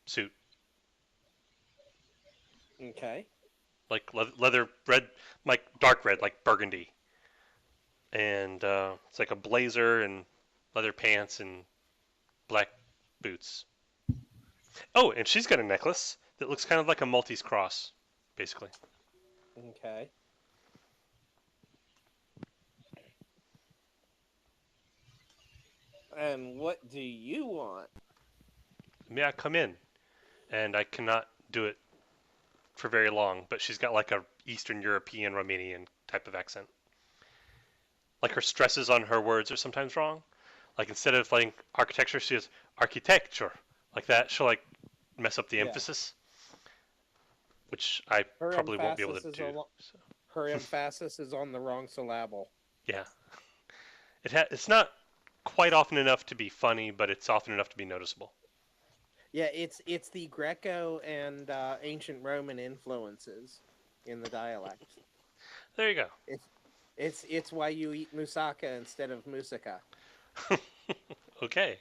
suit. Okay. Like leather red, like dark red, like burgundy. And it's like a blazer and leather pants and black boots. Oh, and she's got a necklace that looks kind of like a Maltese cross, basically. Okay. And what do you want? May I come in? And I cannot do it for very long, but she's got like a Eastern European, Romanian type of accent. Like her stresses on her words are sometimes wrong. Like instead of like architecture, she says architecture. Like that, she'll like mess up the Yeah. emphasis, which I Her probably won't be able to emphasis do. is So, Her emphasis is on the wrong syllable. yeah, it's not quite often enough to be funny, but it's often enough to be noticeable. Yeah, it's the Greco and ancient Roman influences in the dialect. There you go. It's why you eat moussaka instead of moussaka. Okay.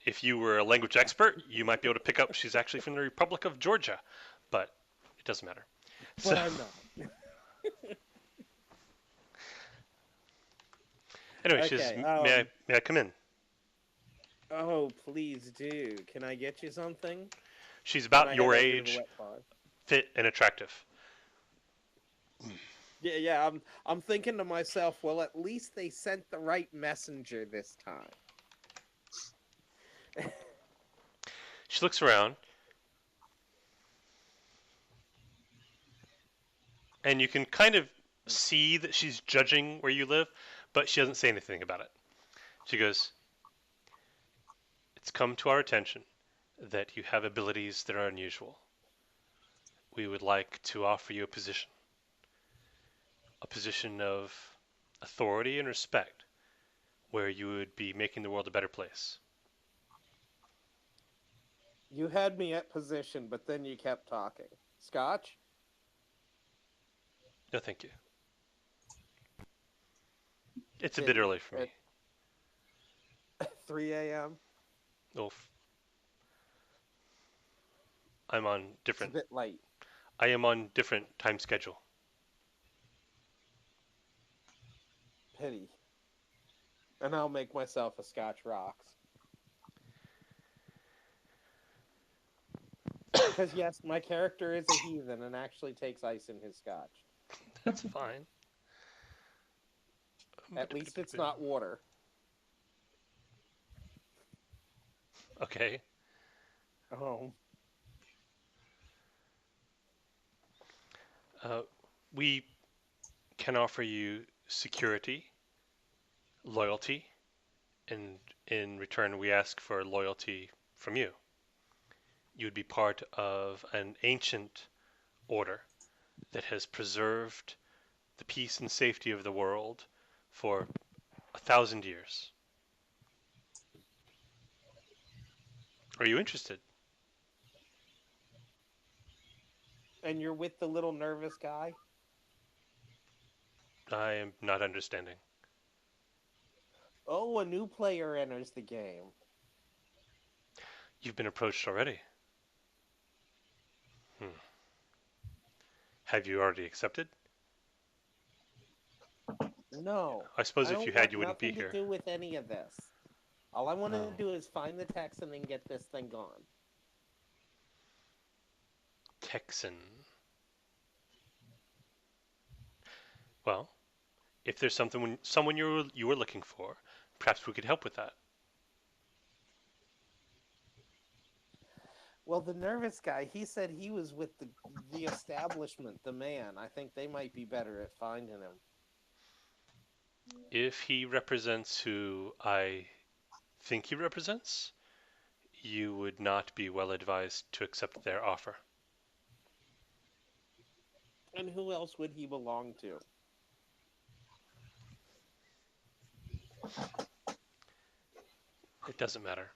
If you were a language expert, you might be able to pick up she's actually from the Republic of Georgia, but it doesn't matter. But I'm not. Anyway, she's Okay, may I come in? Oh, please do. Can I get you something? She's Can I about head your over to the age, wet bar? fit and attractive. Yeah. I'm thinking to myself, well, at least they sent the right messenger this time. She looks around, and you can kind of see that she's judging where you live, but she doesn't say anything about it. She goes, "It's come to our attention that you have abilities that are unusual. We would like to offer you a position of authority and respect, where you would be making the world a better place." You had me at position, but then you kept talking. Scotch? No, thank you. It's a bit early for me. 3 a.m.? Oof. I'm on It's a different. bit late. I am on different time schedule. Pity. And I'll make myself a Scotch rocks. Because yes, my character is a heathen and actually takes ice in his scotch. That's fine. At least it's not water. Okay. Oh. We can offer you security, loyalty, and in return we ask for loyalty from you. You would be part of an ancient order that has preserved the peace and safety of the world for 1,000 years. Are you interested? And you're with the little nervous guy? I am not understanding. Oh, a new player enters the game. You've been approached already. Have you already accepted? No. I suppose I if you don't had, you want wouldn't be nothing here. to do with any of this. All I want to Oh. do is find the Texan and get this thing gone. Texan. Well, if there's someone you were looking for, perhaps we could help with that. Well, the nervous guy, he said he was with the establishment, the man. I think they might be better at finding him. If he represents who I think he represents, you would not be well advised to accept their offer. And who else would he belong to? It doesn't matter.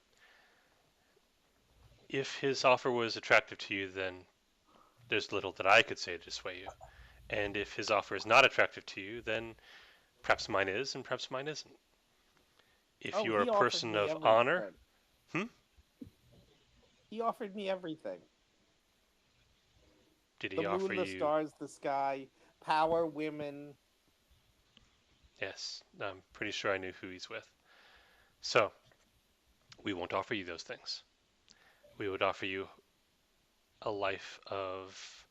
If his offer was attractive to you, then there's little that I could say to dissuade you. And if his offer is not attractive to you, then perhaps mine is and perhaps mine isn't. If you are he a offered person me of everything. honor, He offered me everything. did he The offer moon, the you? stars, the sky, power, women. Yes, I'm pretty sure I knew who he's with. So, we won't offer you those things. We would offer you a life of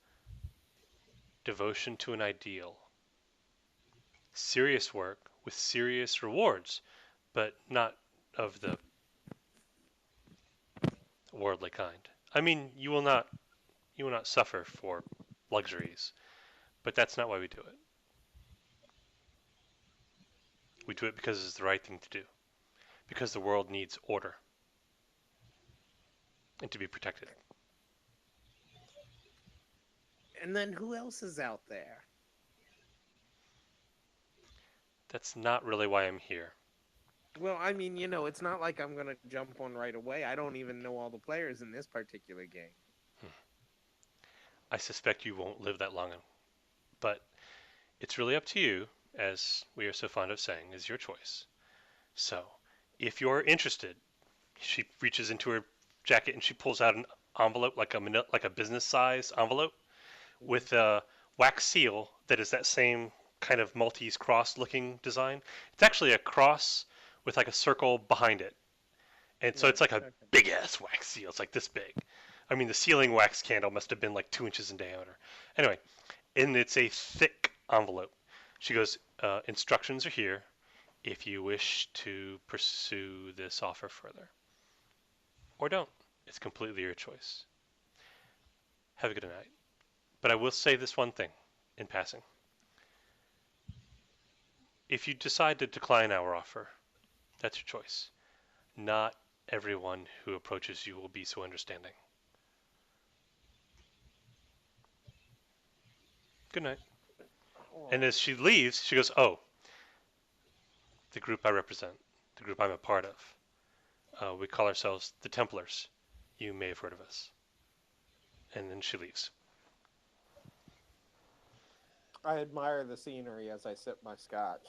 devotion to an ideal. Serious work with serious rewards, but not of the worldly kind. I mean, you will not suffer for luxuries, but that's not why we do it. We do it because it's the right thing to do. Because the world needs order and to be protected. And then who else is out there? That's not really why I'm here. Well, I mean, it's not like I'm going to jump on right away. I don't even know all the players in this particular game. I suspect you won't live that long, but it's really up to you, as we are so fond of saying, is your choice. So, if you're interested, she reaches into her jacket and she pulls out an envelope, like a business-size envelope, with a wax seal that is that same kind of Maltese cross-looking design. It's actually a cross with like a circle behind it, and so it's like a big-ass wax seal. It's like this big. I mean, the sealing wax candle must have been like 2 inches in diameter. Anyway, and it's a thick envelope. She goes, instructions are here if you wish to pursue this offer further. Or don't. It's completely your choice. Have a good night. But I will say this one thing in passing. If you decide to decline our offer, that's your choice. Not everyone who approaches you will be so understanding. Good night. And as she leaves, she goes, oh, the group I represent, the group I'm a part of, we call ourselves the Templars. You may have heard of us. And then she leaves. I admire the scenery as I sip my scotch.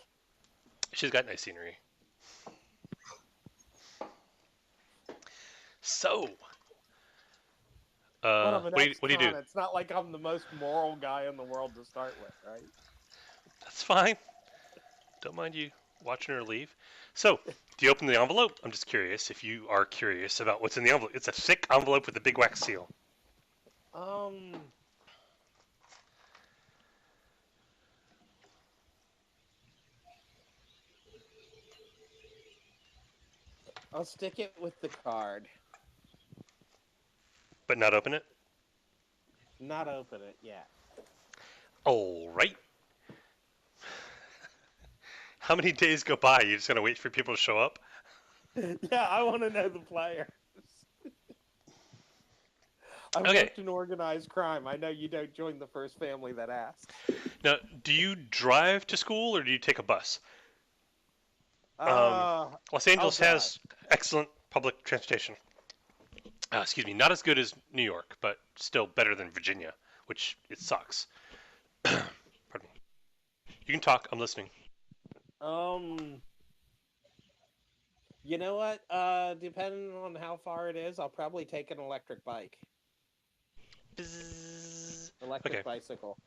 She's got nice scenery. So, But I'm an what do you do? ex-con. It's not like I'm the most moral guy in the world to start with, right? That's fine. Don't mind you watching her leave. So, do you open the envelope? I'm just curious if you are curious about what's in the envelope. It's a thick envelope with a big wax seal. I'll stick it with the card. But not open it? Not open it yet. All right. How many days go by? You just gonna wait for people to show up? Yeah, I want to know the players. I've Okay. worked in organized crime. I know you don't join the first family that asks. Now, do you drive to school or do you take a bus? Los Angeles has excellent public transportation. Excuse me, not as good as New York, but still better than Virginia, which it sucks. Pardon me. You can talk. I'm listening. You know what? Depending on how far it is, I'll probably take an electric bike. Electric bicycle.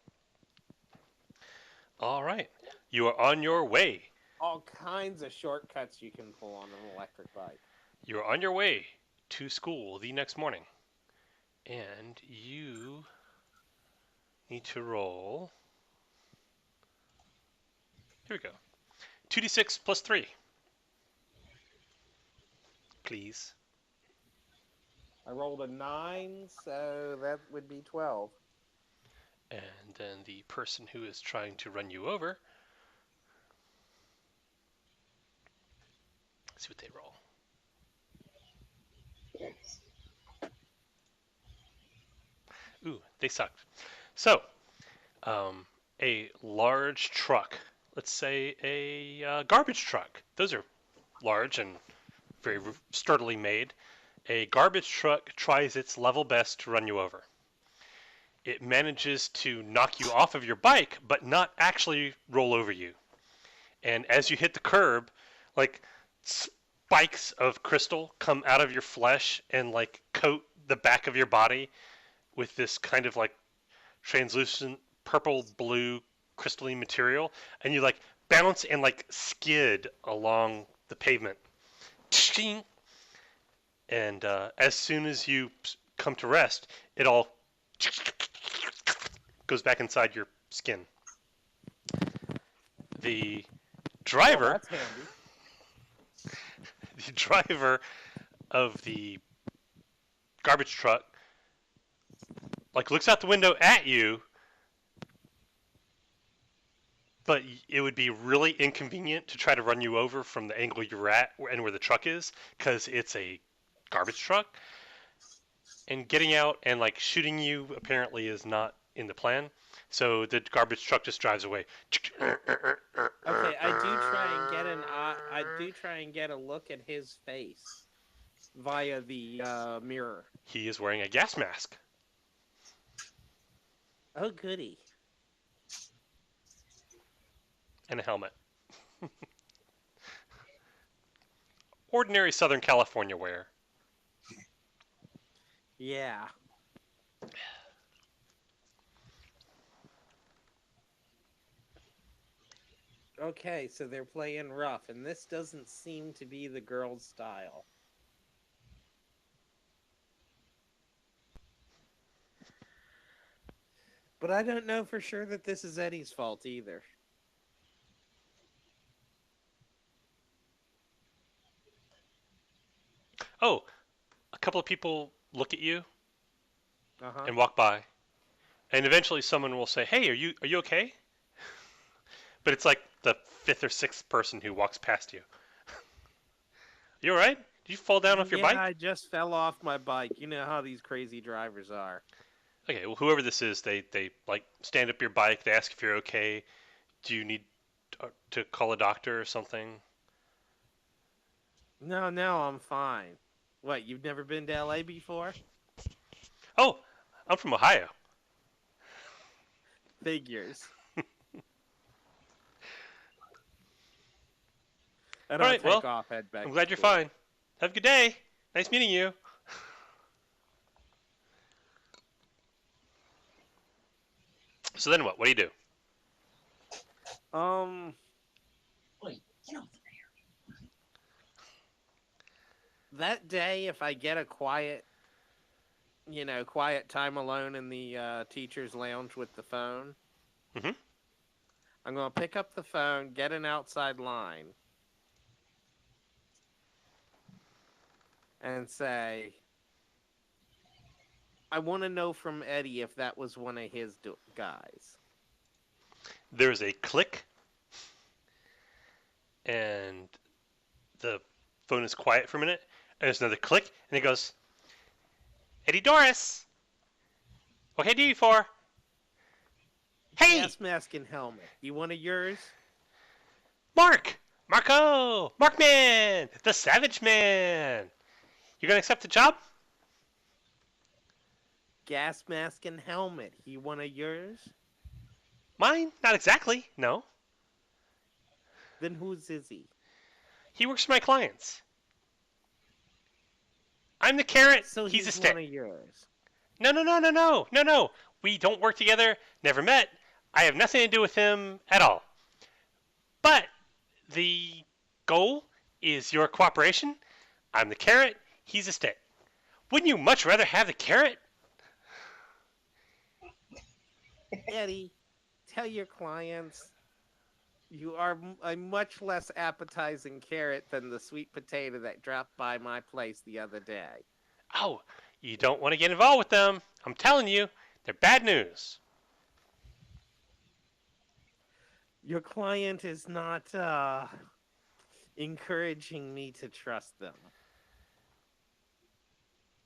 All right. You are on your way. All kinds of shortcuts you can pull on an electric bike. You are on your way to school the next morning. And you need to roll. Here we go. 2d6 plus 3. Please. I rolled a 9, so that would be 12. And then the person who is trying to run you over, let's see what they roll. Ooh, they sucked. So, a large truck, let's say a garbage truck. Those are large and very sturdily made. A garbage truck tries its level best to run you over. It manages to knock you off of your bike, but not actually roll over you. And as you hit the curb, like spikes of crystal come out of your flesh and like coat the back of your body with this kind of like translucent purple blue crystalline material, and you like bounce and like skid along the pavement. And as soon as you come to rest, it all goes back inside your skin. The driver, that's handy. the driver of the garbage truck, like looks out the window at you, but it would be really inconvenient to try to run you over from the angle you're at and where the truck is, because it's a garbage truck. And getting out and like shooting you apparently is not in the plan. So the garbage truck just drives away. Okay, I do try and get a look at his face via the mirror. He is wearing a gas mask. Oh, goody. And a helmet. Ordinary Southern California wear. Yeah. Okay, so they're playing rough, and this doesn't seem to be the girl's style. But I don't know for sure that this is Eddie's fault either. Oh, a couple of people look at you Uh-huh. and walk by. And eventually someone will say, "Hey, are you okay?" But it's like the fifth or sixth person who walks past you. You all right? Did you fall down off your bike? Yeah, I just fell off my bike. You know how these crazy drivers are. Okay, well, whoever this is, they like stand up your bike. They ask if you're okay. Do you need to call a doctor or something? No, I'm fine. What, you've never been to LA before? Oh, I'm from Ohio. Figures. All right, take well, off, head back I'm to glad you're school. fine. Have a good day. Nice meeting you. So then what? What do you do? Wait, get off That day, if I get a quiet time alone in the teacher's lounge with the phone, Mhm. I'm going to pick up the phone, get an outside line, and say, I want to know from Eddie if that was one of his guys. There's a click, and the phone is quiet for a minute, and there's another click, and it goes, "Eddie Doris, what can I do you for? Hey, Gas mask and helmet. You one of yours? Markman, the Savage Man. You gonna accept the job?" Gas mask and helmet. He one of yours? Mine? Not exactly, no. Then whose is he? He works for my clients. I'm the carrot, So he's a one stick. of yours. No. We don't work together, never met. I have nothing to do with him at all. But the goal is your cooperation. I'm the carrot, he's a stick. Wouldn't you much rather have the carrot? Eddie, tell your clients you are a much less appetizing carrot than the sweet potato that dropped by my place the other day. Oh, You don't want to get involved with them. I'm telling you, they're bad news. Your client is not encouraging me to trust them.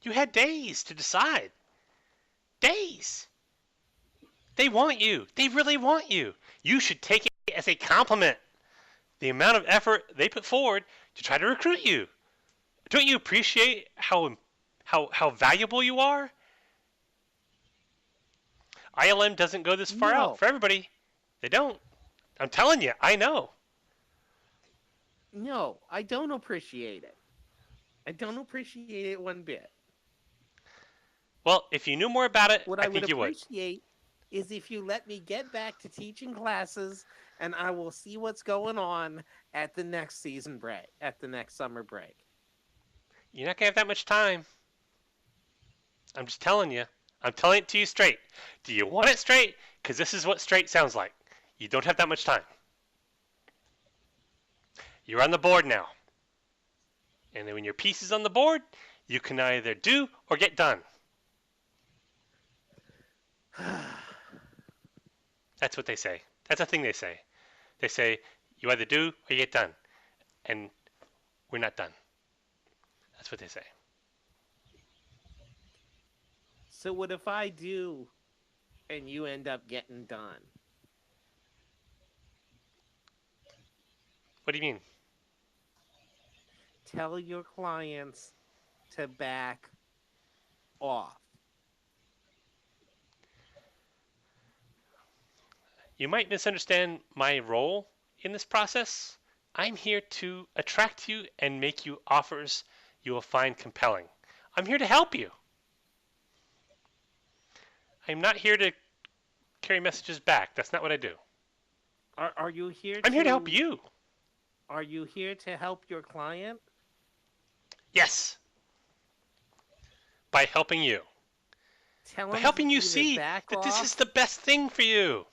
You had days to decide. Days. They want you. They really want you. You should take it as a compliment. The amount of effort they put forward to try to recruit you. Don't you appreciate how valuable you are? ILM doesn't go this far out for everybody. They don't. I'm telling you, I know. No, I don't appreciate it. I don't appreciate it one bit. Well, if you knew more about it, What I I would think you would. appreciate is if you let me get back to teaching classes, and I will see what's going on at the next season break, at the next summer break. You're not going to have that much time. I'm just telling you. I'm telling it to you straight. Do you want it straight? Because this is what straight sounds like. You don't have that much time. You're on the board now. And then when your piece is on the board, you can either do or get done. That's what they say. That's a thing they say. They say, you either do or you get done. And we're not done. That's what they say. So what if I do and you end up getting done? What do you mean? Tell your clients to back off. You might misunderstand my role in this process. I'm here to attract you and make you offers you will find compelling. I'm here to help you. I'm not here to carry messages back. That's not what I do. Are you here? I'm here to help you. Are you here to help your client? Yes. By helping you. By helping you see that this is the best thing for you.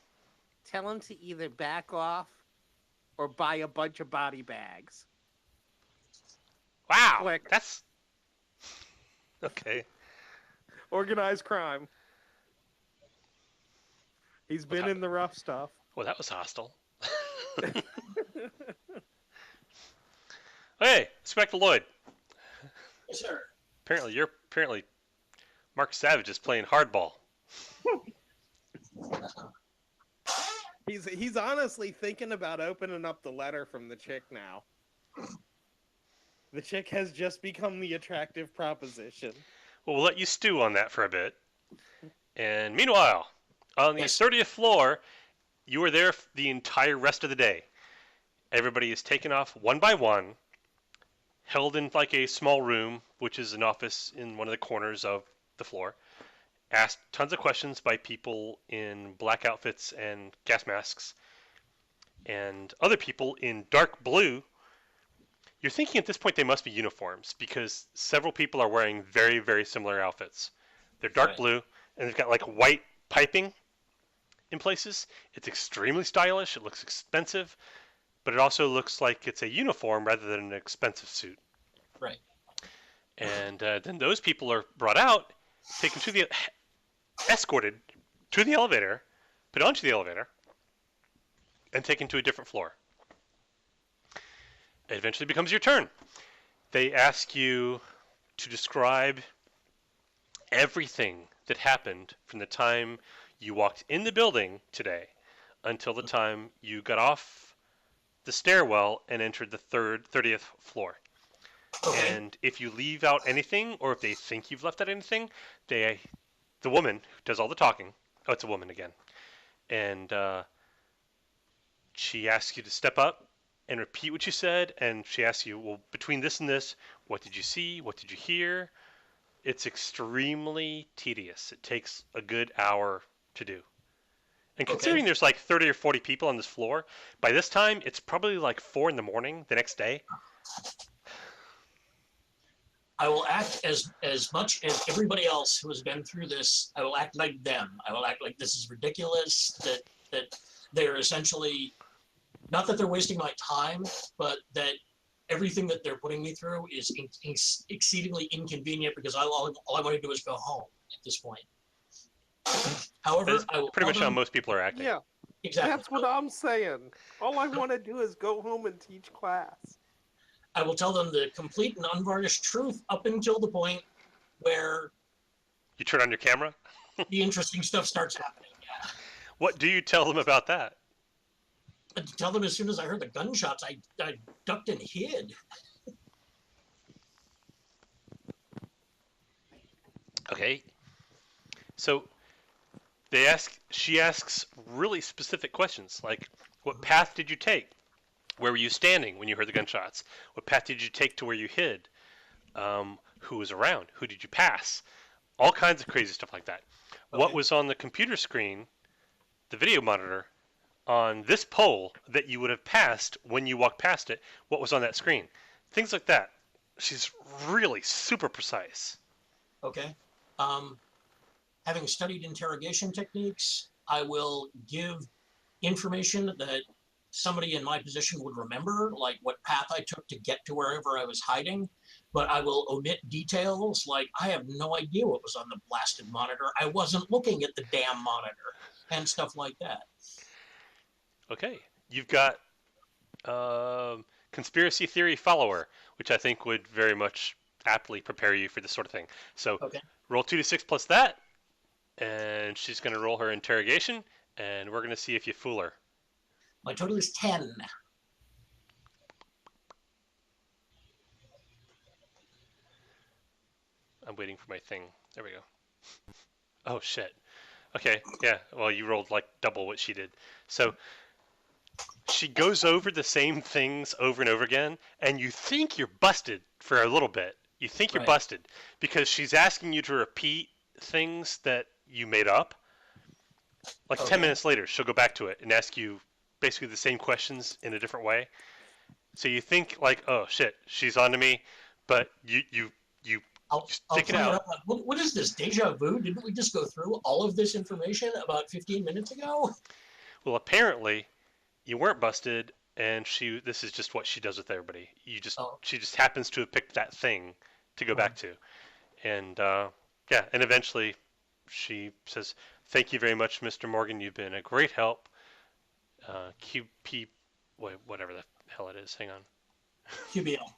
Tell him to either back off or buy a bunch of body bags. Wow. Click. That's okay. Organized crime. He's been in the rough stuff. Well, that was hostile. Hey, let's go back to Lloyd. Yes, sir. Apparently Mark Savage is playing hardball. He's honestly thinking about opening up the letter from the chick now. The chick has just become the attractive proposition. Well, we'll let you stew on that for a bit. And meanwhile, on the 30th floor, you are there the entire rest of the day. Everybody is taken off one by one, held in like a small room, which is an office in one of the corners of the floor, asked tons of questions by people in black outfits and gas masks, and other people in dark blue. You're thinking at this point they must be uniforms because several people are wearing very, very similar outfits. They're dark blue, and they've got like white piping in places. It's extremely stylish. It looks expensive, but it also looks like it's a uniform rather than an expensive suit. Right. And then those people are brought out, taken to the, escorted to the elevator, put onto the elevator, and taken to a different floor. It eventually becomes your turn. They ask you to describe everything that happened from the time you walked in the building today until the time you got off the stairwell and entered the 30th floor. Okay. And if you leave out anything, or if they think you've left out anything, the woman who does all the talking, oh, it's a woman again, and she asks you to step up and repeat what you said, and she asks you, well, between this and this, what did you see? What did you hear? It's extremely tedious. It takes a good hour to do. And considering there's like 30 or 40 people on this floor, by this time, it's probably like 4 in the morning the next day. I will act as much as everybody else who has been through this. I will act like them. I will act like this is ridiculous, that they're essentially, not that they're wasting my time, but that everything that they're putting me through is exceedingly inconvenient because all I want to do is go home at this point. However, That's I will pretty tell much how them, most people are acting. Yeah, exactly. that's what I'm saying. All I want to do is go home and teach class. I will tell them the complete and unvarnished truth up until the point where You turn on your camera? the interesting stuff starts happening. Yeah. What do you tell them about that? But to tell them as soon as I heard the gunshots, I ducked and hid. Okay. So she asks really specific questions like, what path did you take? Where were you standing when you heard the gunshots? What path did you take to where you hid? Who was around? Who did you pass? All kinds of crazy stuff like that. Okay. What was on the computer screen, the video monitor, on this pole that you would have passed when you walked past it? What was on that screen? Things like that. She's really super precise. Okay. Having studied interrogation techniques, I will give information that somebody in my position would remember, like what path I took to get to wherever I was hiding, but I will omit details like I have no idea what was on the blasted monitor. I wasn't looking at the damn monitor and stuff like that. Okay. You've got conspiracy theory follower, which I think would very much aptly prepare you for this sort of thing. So Okay. roll 2d6 plus that, and she's going to roll her interrogation, and we're going to see if you fool her. My total is 10. I'm waiting for my thing. There we go. Oh, shit. Okay, yeah, well, you rolled like double what she did. So she goes over the same things over and over again, and you think you're busted for a little bit. You think you're Right. busted because she's asking you to repeat things that you made up. Like 10 Okay. minutes later, she'll go back to it and ask you basically the same questions in a different way. So you think like, oh shit, she's onto me, but you I'll stick it play out. up. Like, what is this, deja vu? Didn't we just go through all of this information about 15 minutes ago? Well, apparently you weren't busted, and this is just what she does with everybody. Oh. She just happens to have picked that thing to go back to, and yeah, and eventually she says, "Thank you very much, Mr. Morgan. You've been a great help." Whatever the hell it is. Hang on. QBL.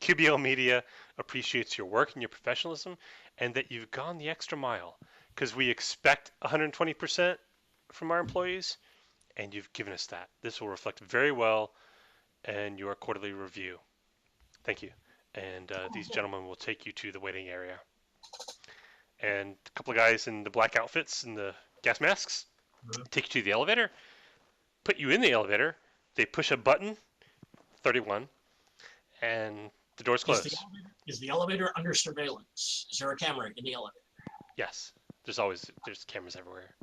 QBL Media appreciates your work and your professionalism, and that you've gone the extra mile, because we expect 120% from our employees, and you've given us that. This will reflect very well in your quarterly review. Thank you. And these gentlemen will take you to the waiting area. And a couple of guys in the black outfits and the gas masks take you to the elevator, put you in the elevator. They push a button, 31, and the doors close. Is the elevator under surveillance? Is there a camera in the elevator? Yes, there's cameras everywhere.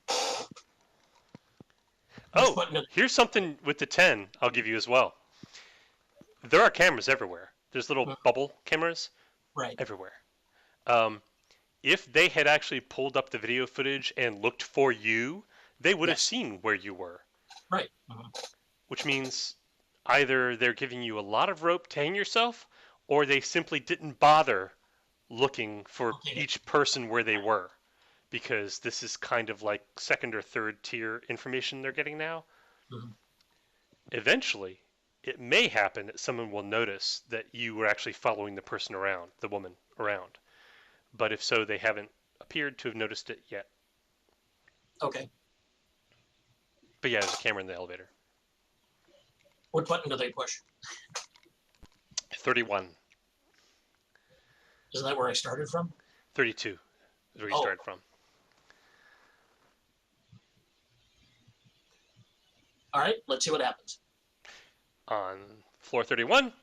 Which Oh, button? here's something with the 10 I'll give you as well. There are cameras everywhere. There's little bubble cameras Right. everywhere. If they had actually pulled up the video footage and looked for you, they would have Yes. seen where you were, Right. which means either they're giving you a lot of rope to hang yourself, or they simply didn't bother looking for Okay. each person where they were, because this is kind of like second or third tier information they're getting now. Mhm. Eventually, it may happen that someone will notice that you were actually following the person around, the woman around. But if so, they haven't appeared to have noticed it yet. Okay. But yeah, there's a camera in the elevator. What button do they push? 31, Isn't that where I started from? 32 is where you Oh. started from. All right. Let's see what happens. On floor 31,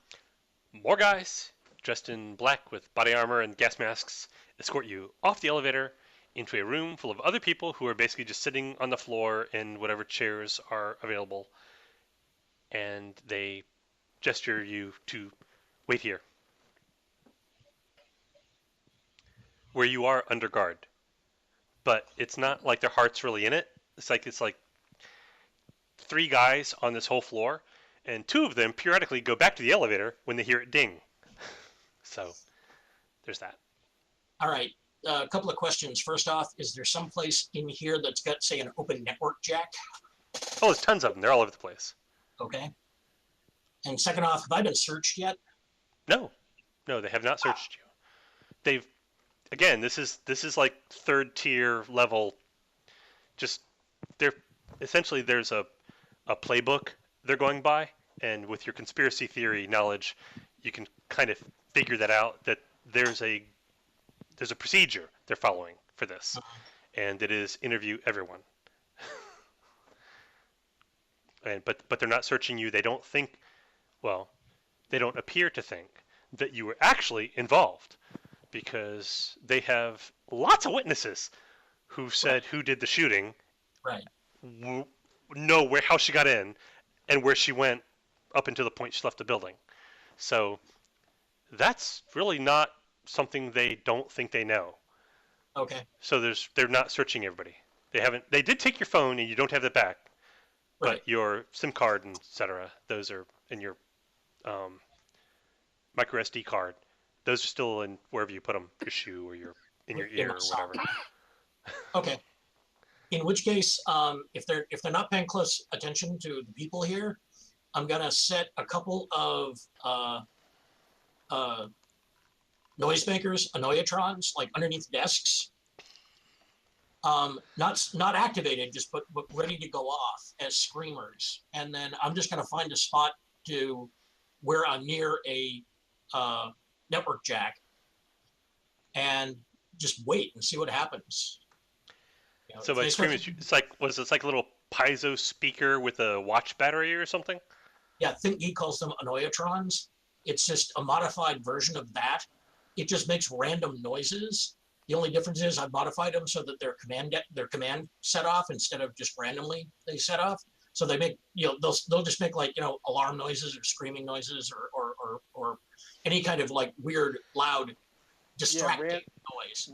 more guys dressed in black with body armor and gas masks escort you off the elevator into a room full of other people who are basically just sitting on the floor in whatever chairs are available, and they gesture you to wait here, where you are under guard. But it's not like their heart's really in it. It's like 3 guys on this whole floor, and 2 of them periodically go back to the elevator when they hear it ding. So there's that. All right. A couple of questions. First off, is there some place in here that's got, say, an open network jack? Oh, there's tons of them. They're all over the place. Okay. And second off, have I been searched yet? No, they have not searched you. They've, again, this is like 3rd tier level. Just essentially there's a playbook they're going by, and with your conspiracy theory knowledge, you can kind of figure that out. That there's a procedure they're following for this, and it is interview everyone. But they're not searching you. They don't appear to think that you were actually involved, because they have lots of witnesses who said who did the shooting, Right. know how she got in, and where she went up until the point she left the building. So that's really not something they don't think they know. Okay. So they're not searching everybody. They did take your phone and you don't have that back, Right. but your SIM card and etc. Those are in your micro SD card. Those are still in wherever you put them, your shoe or in your ear or whatever. Okay. In which case, if they're not paying close attention to the people here, I'm gonna set a couple of noisemakers, annoyatrons, like underneath desks. Not activated, just but ready to go off as screamers. And then I'm just gonna find a spot to where I'm near a network jack and just wait and see what happens. You know, So by screamers, it's like a little piezo speaker with a watch battery or something? Yeah, ThinkGeek calls them annoyatrons. It's just a modified version of that. It just makes random noises. The only difference is I've modified them so that their command set off instead of just randomly they set off. So they make, they'll just make like, alarm noises or screaming noises or any kind of like weird, loud, distracting noise.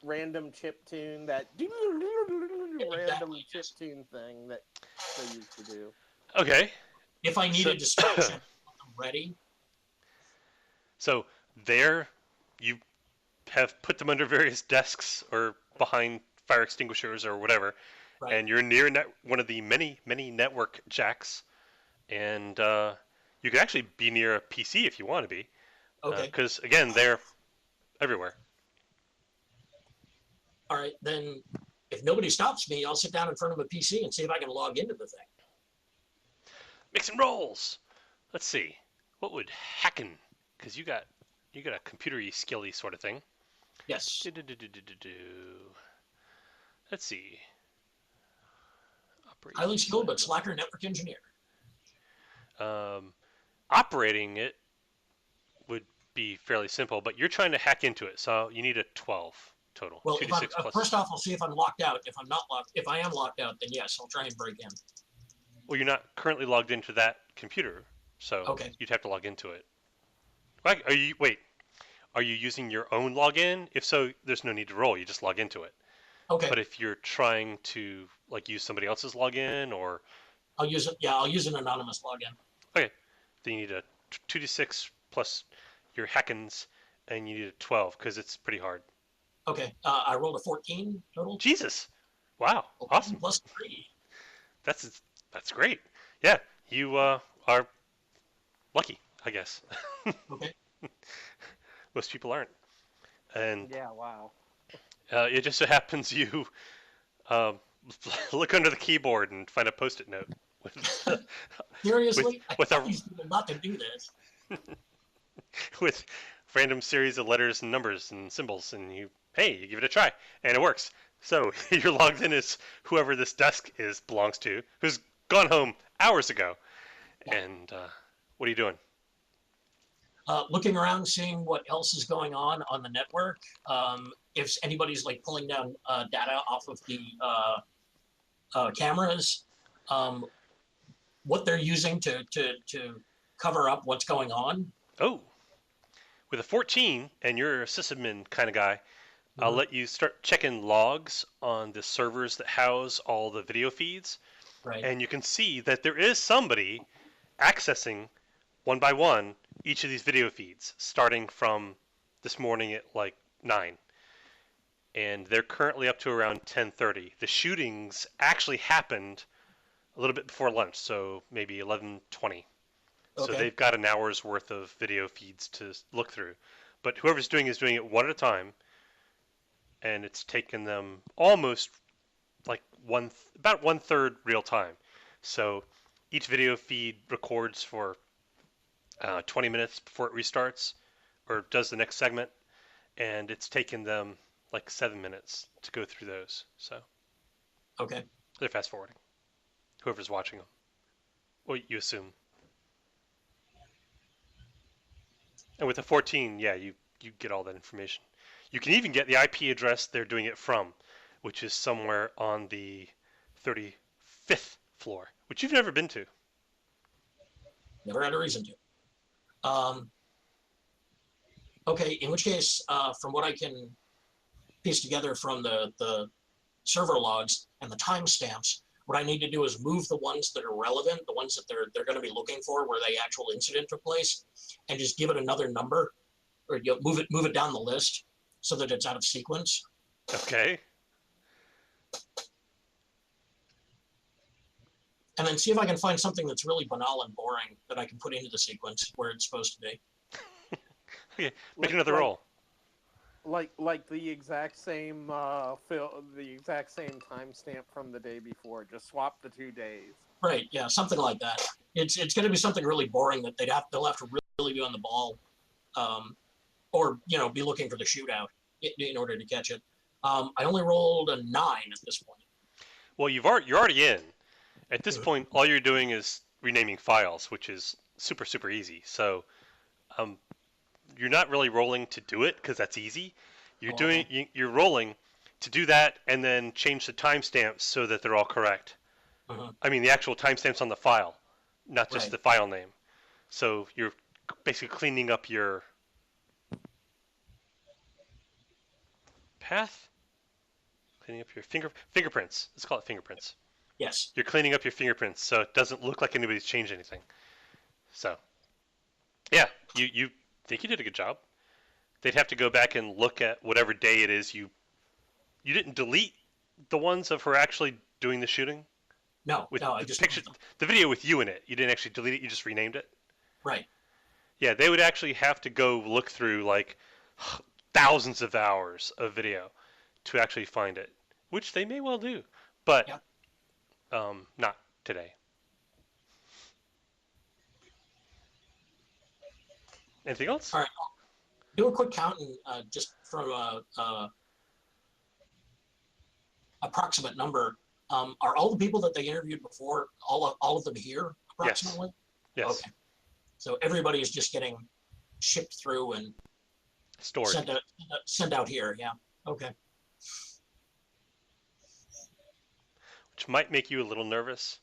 Random chip tune, that random chip tune thing that they used to do. Okay. If I need a distraction, I'm ready. So there, you have put them under various desks or behind fire extinguishers or whatever, Right. and you're near one of the many network jacks, and you can actually be near a PC if you want to be. Okay. Because again, they're everywhere. All right, then if nobody stops me, I'll sit down in front of a PC and see if I can log into the thing. Make some rolls. Let's see. What would hacking? Because you got a computer-y, skilly sort of thing. Yes. Let's see. Highly skilled, but slacker network engineer. Operating it would be fairly simple, but you're trying to hack into it, so you need a 12 total. Well, 2d6 plus. first off, I'll see if I'm locked out. If I'm not locked, if I am locked out, then yes, I'll try and break in. Well, you're not currently logged into that computer, so Okay. you'd have to log into it. Are you using your own login? If so, there's no need to roll. You just log into it. Okay. But if you're trying to use somebody else's login, or I'll use it. Yeah, I'll use an anonymous login. then you need a 2d6 plus your hackins, and you need a 12 because it's pretty hard. Okay. I rolled a 14 total. Jesus! Wow! Awesome. Plus 3. That's great. Yeah, you are lucky, I guess. Okay. Most people aren't. And Yeah, wow. it just so happens you look under the keyboard and find a Post-it note Seriously, with I a- tell these people not to do this. with random series of letters and numbers and symbols, and you give it a try, and it works. So you're logged in as whoever this desk belongs to, who's gone home hours ago. And what are you doing? Looking around, seeing what else is going on the network. If anybody's like pulling down data off of the cameras, what they're using to cover up what's going on. Oh, with a 14, and you're a sysadmin kind of guy, I'll Mhm. let you start checking logs on the servers that house all the video feeds, Right. and you can see that there is somebody accessing one by one each of these video feeds, starting from this morning at like 9. And they're currently up to around 10:30. The shootings actually happened a little bit before lunch, so maybe 11:20. So Okay. they've got an hour's worth of video feeds to look through. But whoever's doing is doing it one at a time, and it's taken them almost like about 1/3 real time. So each video feed records for 20 minutes before it restarts or does the next segment, and it's taken them like 7 minutes to go through those. So Okay. they're fast forwarding. Whoever's watching them. Well, you assume. And with the 14, yeah, you get all that information. You can even get the IP address they're doing it from, which is somewhere on the 35th floor, which you've never been to. Never had a reason to. Okay, in which case, from what I can piece together from the server logs and the timestamps, what I need to do is move the ones that are relevant, the ones that they're going to be looking for, where the actual incident took place, and just give it another number, or move it down the list so that it's out of sequence. Okay. And then see if I can find something that's really banal and boring that I can put into the sequence where it's supposed to be. Okay, make another roll. Like the exact same the exact same timestamp from the day before. Just swap the 2 days. Right, yeah, something like that. It's going to be something really boring that they'll have to really be on the ball, or be looking for the shootout in order to catch it. I only rolled a 9 at this point. Well, you're already in. At this point, all you're doing is renaming files, which is super, super easy. So you're not really rolling to do it because that's easy. You're rolling to do that and then change the timestamps so that they're all correct. I mean, the actual timestamps on the file, not just the file name. So you're basically cleaning up your path, cleaning up your fingerprints. Let's call it fingerprints. Yes. You're cleaning up your fingerprints so it doesn't look like anybody's changed anything. So, yeah, you think you did a good job. They'd have to go back and look at whatever day it is you didn't delete the ones of her actually doing the shooting? No, I just pictured the video with you in it. You didn't actually delete it, you just renamed it? Right. Yeah, they would actually have to go look through like thousands of hours of video to actually find it, which they may well do, but not today. Anything else? All right. Do a quick count and just from a approximate number. Are all the people that they interviewed before, all of them here approximately? Yes. Okay. So everybody is just getting shipped through and Stored. Sent out here. Yeah. Okay. Which might make you a little nervous.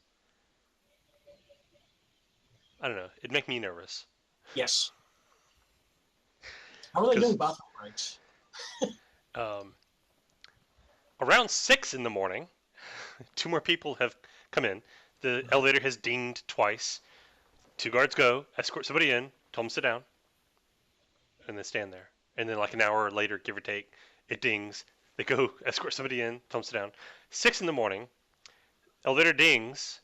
I don't know. It'd make me nervous. Yes. How are they doing bathroom breaks? Around 6 in the morning, 2 more people have come in. The elevator has dinged twice. 2 guards go, escort somebody in, tell them to sit down, and then stand there. And then like an hour later, give or take, it dings. They go, escort somebody in, tell them to sit down. 6 in the morning, elevator dings.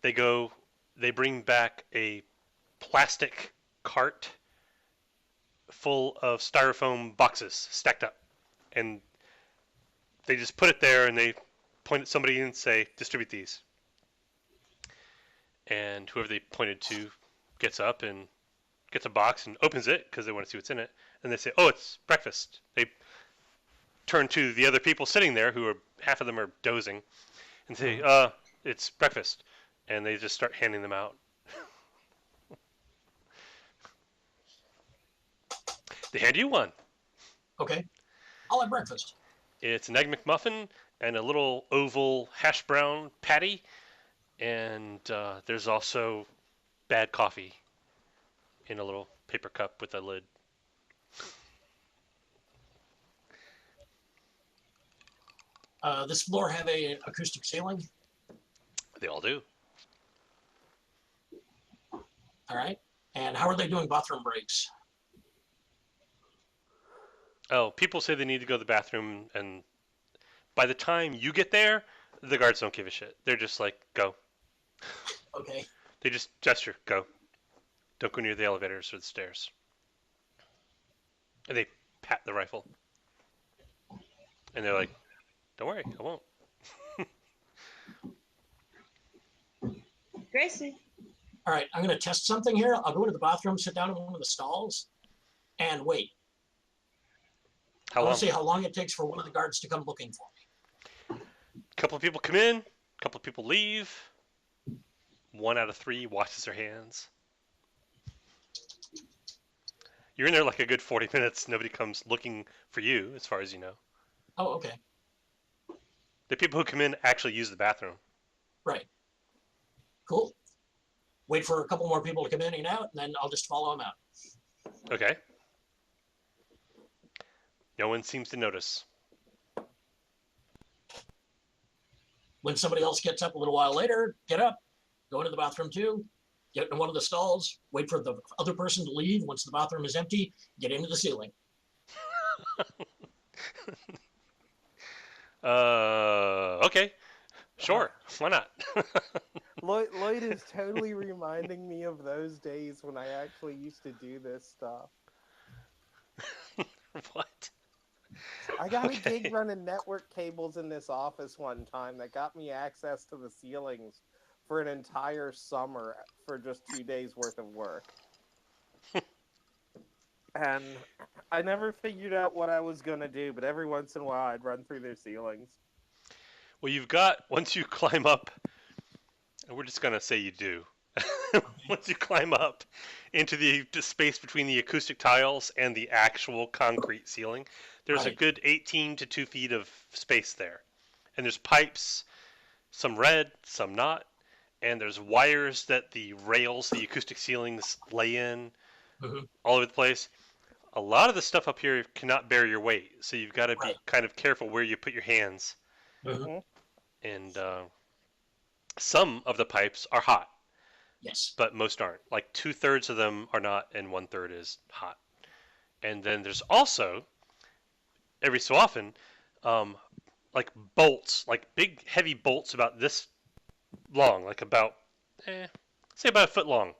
They go, they bring back a plastic cart full of styrofoam boxes stacked up. And they just put it there and they point at somebody and say, distribute these. And whoever they pointed to gets up and gets a box and opens it because they want to see what's in it. And they say, oh, it's breakfast. They turn to the other people sitting there who are, half of them are dozing, and say, it's breakfast. And they just start handing them out. They hand you one. Okay. I'll have breakfast. It's an Egg McMuffin and a little oval hash brown patty. And there's also bad coffee in a little paper cup with a lid. This floor have a acoustic ceiling? They all do. All right. And how are they doing bathroom breaks? Oh, people say they need to go to the bathroom, and by the time you get there, the guards don't give a shit. They're just like, go. Okay. They just gesture, go. Don't go near the elevators or the stairs. And they pat the rifle. And they're like, don't worry, I won't. Gracie. All right. I'm going to test something here. I'll go into the bathroom, sit down in one of the stalls, and wait. How I long? want to see how long it takes for one of the guards to come looking for me. A couple of people come in, a couple of people leave. 1 out of 3 washes their hands. You're in there like a good 40 minutes. Nobody comes looking for you, as far as you know. Oh, okay. The people who come in actually use the bathroom. Right. Cool. Wait for a couple more people to come in and out, and then I'll just follow them out. Okay. No one seems to notice. When somebody else gets up a little while later, get up, go into the bathroom too, get in one of the stalls, wait for the other person to leave. Once the bathroom is empty, get into the ceiling. Okay. Sure. Why not? Lloyd is totally reminding me of those days when I actually used to do this stuff. What? I got a Okay. gig running network cables in this office one time that got me access to the ceilings for an entire summer for just 2 days worth of work. And I never figured out what I was going to do, but every once in a while I'd run through their ceilings. Well, you've got, once you climb up, and we're just going to say you do. Once you climb up into the space between the acoustic tiles and the actual concrete ceiling, there's a Right. good 18 to 2 feet of space there. And there's pipes, some red, some not. And there's wires that the rails, the acoustic ceilings lay in Mhm. all over the place. A lot of the stuff up here cannot bear your weight. So you've got to be Right. kind of careful where you put your hands. Mhm. And some of the pipes are hot, Yes. but most aren't. Like 2/3 of them are not, and 1/3 is hot. And then there's also, every so often, like bolts, like big heavy bolts about this long, like about, say about a foot long,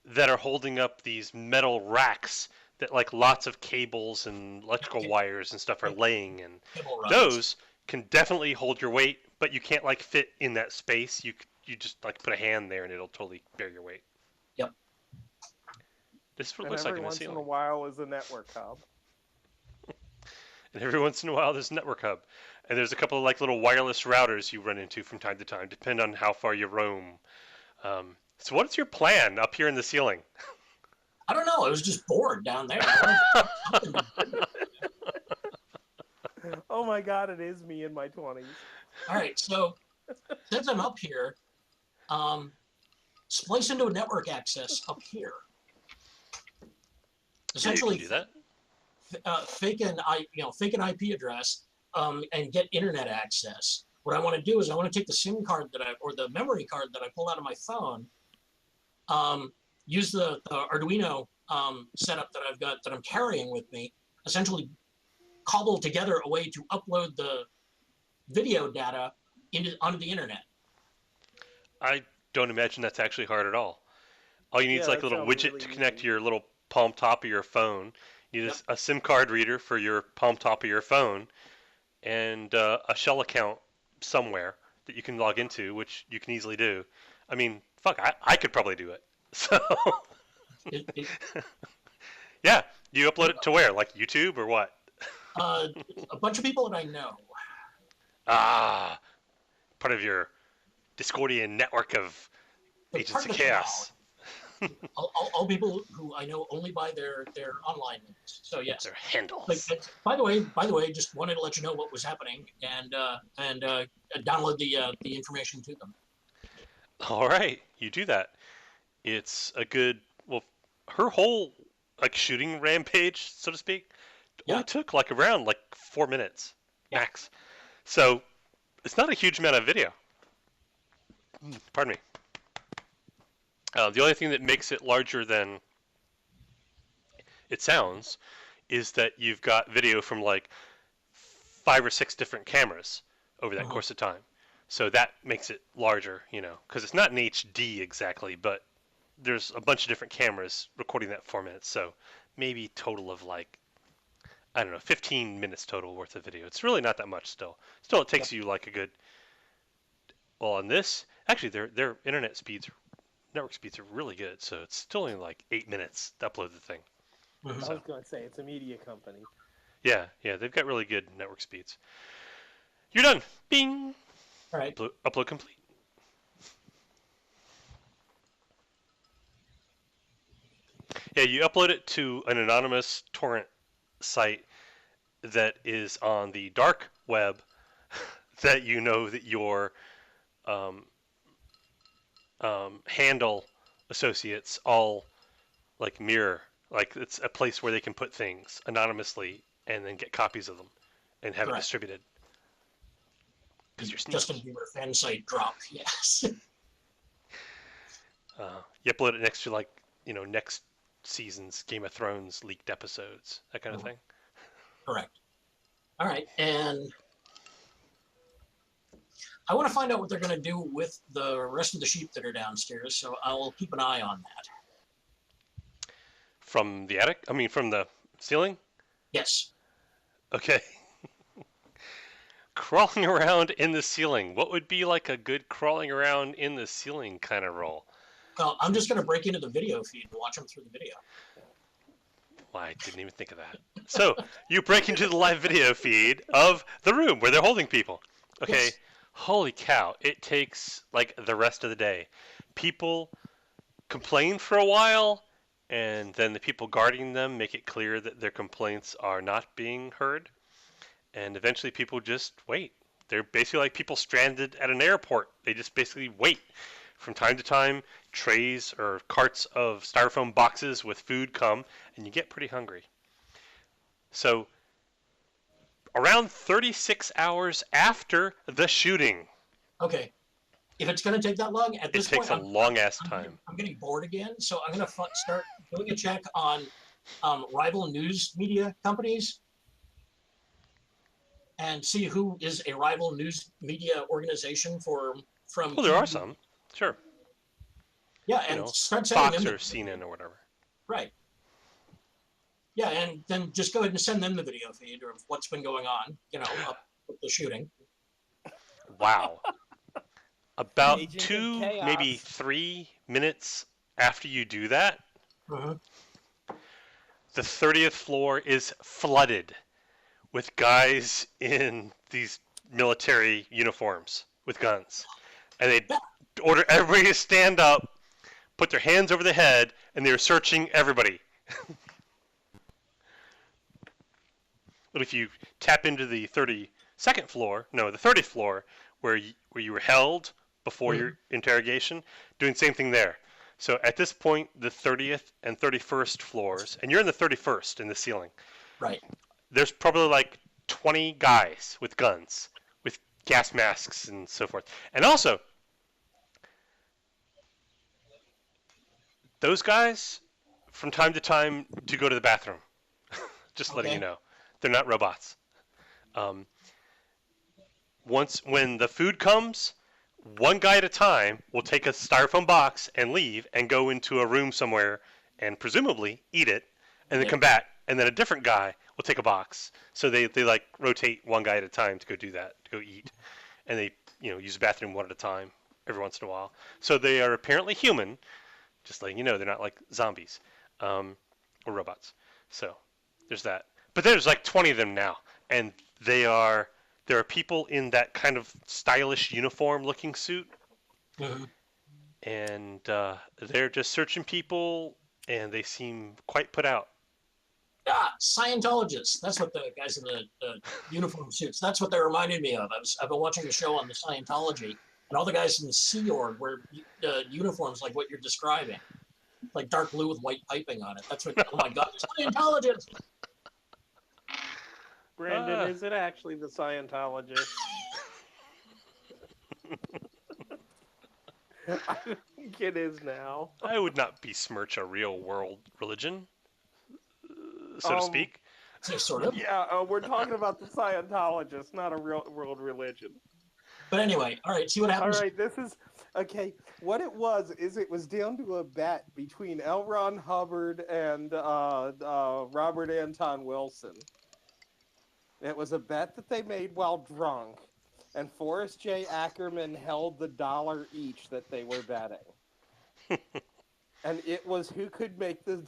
that are holding up these metal racks that like lots of cables and electrical wires and stuff are laying in. Cable runs. Those can definitely hold your weight, but you can't like fit in that space. You just like put a hand there and it'll totally bear your weight. Yep. This is what it And looks like every in the once in a ceiling. while is a network hub. And every once in a while there's a network hub. And there's a couple of like little wireless routers you run into from time to time, depending on how far you roam. So what's your plan up here in the ceiling? I don't know. I was just bored down there. Oh my god, it is me in my 20s. All right. So since I'm up here, splice into a network access up here. Essentially, you can do that. fake an IP address and get internet access. What I want to do is I want to take the SIM card or the memory card that I pulled out of my phone, use the Arduino setup that I've got that I'm carrying with me, essentially cobble together a way to upload the video data onto the internet. I don't imagine that's actually hard at all. All you need is Yeah, like a that little sounds widget really to connect easy. to your little palm top of your phone. You need Yep. a SIM card reader for your palm top of your phone, and a shell account somewhere that you can log into, which you can easily do. I mean, fuck, I could probably do it. So, It, yeah, you upload it to where? Like YouTube or what? a bunch of people that I know. Ah, part of your Discordian network of But Agents part of of the Chaos. all people who I know only by their online names. So yes. Their handles. But by the way, just wanted to let you know what was happening and download the information to them. All right, you do that. It's a good, well, her whole like shooting rampage, so to speak, Yeah. only took like around like 4 minutes Yeah. max. So it's not a huge amount of video. Pardon me. The only thing that makes it larger than it sounds is that you've got video from like 5 or 6 different cameras over that course of time. So that makes it larger, because it's not in HD exactly, but there's a bunch of different cameras recording that 4 minutes. So maybe total of like, I don't know, 15 minutes total worth of video. It's really not that much still. Still, it takes you like a good, well, on this, actually their internet speeds, network speeds are really good. So it's still only like 8 minutes to upload the thing. I was going to say, it's a media company. Yeah, they've got really good network speeds. You're done. Bing. All right. Upload complete. Yeah, you upload it to an anonymous torrent site that is on the dark web that you know that your handle associates all like mirror. Like it's a place where they can put things anonymously and then get copies of them and have it distributed. Because you're sneaky. Justin Bieber fan site drop, yes. You upload it next to like, next season's Game of Thrones leaked episodes, that kind of thing. Correct. All right, and I want to find out what they're going to do with the rest of the sheep that are downstairs, so I'll keep an eye on that. From the attic? I mean, from the ceiling? Yes. Okay. Crawling around in the ceiling. What would be like a good crawling around in the ceiling kind of role? Well, I'm just going to break into the video feed and watch them through the video. Well, I didn't even think of that. So, you break into the live video feed of the room where they're holding people. Okay. Yes. Holy cow. It takes like the rest of the day. People complain for a while, and then the people guarding them make it clear that their complaints are not being heard. And eventually people just wait. They're basically like people stranded at an airport. They just basically wait. From time to time, trays or carts of styrofoam boxes with food come, and you get pretty hungry. So, around 36 hours after the shooting. Okay. If it's going to take that long, at this point, it takes a long-ass time. I'm getting bored again, so I'm going to start doing a check on rival news media companies and see who is a rival news media organization from. Well, there are some, sure. Yeah, and start sending Fox them or CNN or whatever. Right. Yeah, and then just go ahead and send them the video feed of what's been going on, up with the shooting. Wow. About 2, maybe 3 minutes after you do that, the 30th floor is flooded with guys in these military uniforms with guns. And they order everybody to stand up, put their hands over the head, and they're searching everybody. But if you tap into the 30th floor, where you were held before your interrogation, doing the same thing there. So at this point, the 30th and 31st floors, and you're in the 31st in the ceiling. Right. There's probably like 20 guys with guns, with gas masks and so forth. And also, those guys, from time to time, do go to the bathroom. Just letting you know. They're not robots. When the food comes, one guy at a time will take a styrofoam box and leave and go into a room somewhere and presumably eat it, and then come back, and then a different guy will take a box. So they like rotate one guy at a time to go do that, to go eat, and they use the bathroom one at a time every once in a while. So they are apparently human, just letting you know. They're not like zombies or robots. So there's that. But there's like 20 of them now, and there are people in that kind of stylish uniform-looking suit, and they're just searching people, and they seem quite put out. Ah, Scientologists. That's what the guys in the uniform suits. That's what they reminded me of. I've been watching the show on the Scientology, and all the guys in the Sea Org wear uniforms like what you're describing, like dark blue with white piping on it. That's what. Oh my God, Scientologists. Brandon, is it actually the Scientologist? I think it is now. I would not besmirch a real world religion, so to speak. So sort of. Yeah, we're talking about the Scientologists, not a real world religion. But anyway, all right, see what All happens. right, this is okay. What it was is it was down to a bet between L. Ron Hubbard and Robert Anton Wilson. It was a bet that they made while drunk, and Forrest J. Ackerman held the $1 each that they were betting. And it was who could make the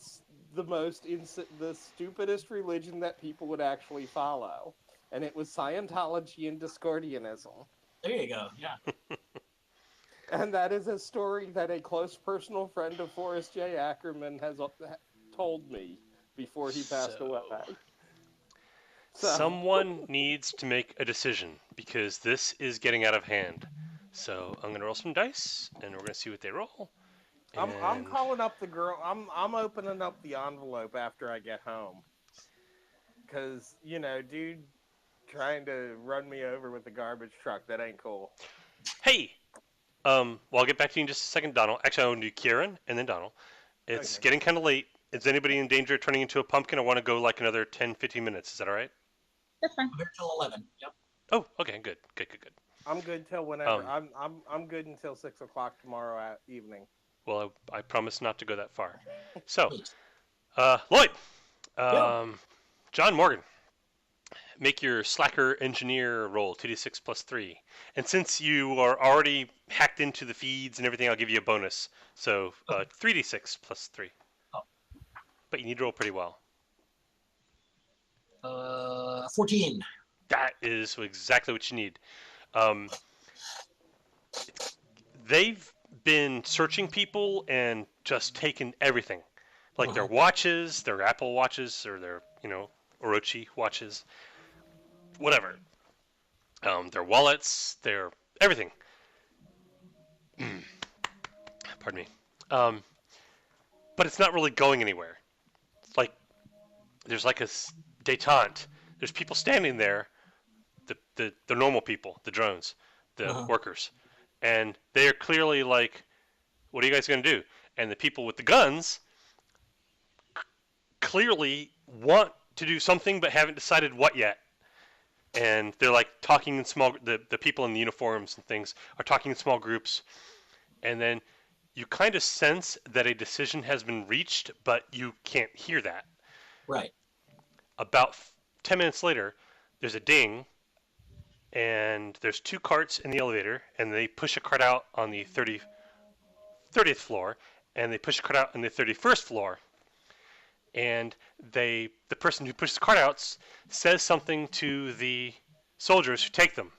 stupidest religion that people would actually follow. And it was Scientology and Discordianism. There you go. Yeah. And that is a story that a close personal friend of Forrest J. Ackerman has told me before he passed away. So, Someone needs to make a decision because this is getting out of hand. So I'm gonna roll some dice, and we're gonna see what they roll. I'm And- calling up the girl. I'm opening up the envelope after I get home. Cause dude, trying to run me over with the garbage truck, that ain't cool. Hey, well, I'll get back to you in just a second, Donald. Actually, I want to do Kieran and then Donald. It's Okay. getting kind of late. Is anybody in danger of turning into a pumpkin? I want to go like another 10, 15 minutes. Is that all right? That's fine. I'm here till 11. Yep. Oh, okay, good. I'm good till whenever. Um, I'm good until 6 o'clock tomorrow evening. Well, I promise not to go that far. So, Please. Lloyd, Yeah. John Morgan, make your slacker engineer roll 2d6 plus 3. And since you are already hacked into the feeds and everything, I'll give you a bonus. So 3d6 plus 3. Oh. But you need to roll pretty well. 14. That is exactly what you need. They've been searching people and just taken everything. Like their watches, their Apple watches, or their, Orochi watches. Whatever. Their wallets, their everything. Pardon me. But it's not really going anywhere. It's like there's like a detente. There's people standing there, the normal people, the drones, the workers, and they are clearly like, "What are you guys going to do?" And the people with the guns clearly want to do something but haven't decided what yet. And they're like talking in small. The people in the uniforms and things are talking in small groups, and then you kind of sense that a decision has been reached, but you can't hear that. Right. About 10 minutes later, there's a ding, and there's 2 carts in the elevator, and they push a cart out on the 30th floor, and they push a cart out on the 31st floor. And the person who pushes the cart out says something to the soldiers who take them,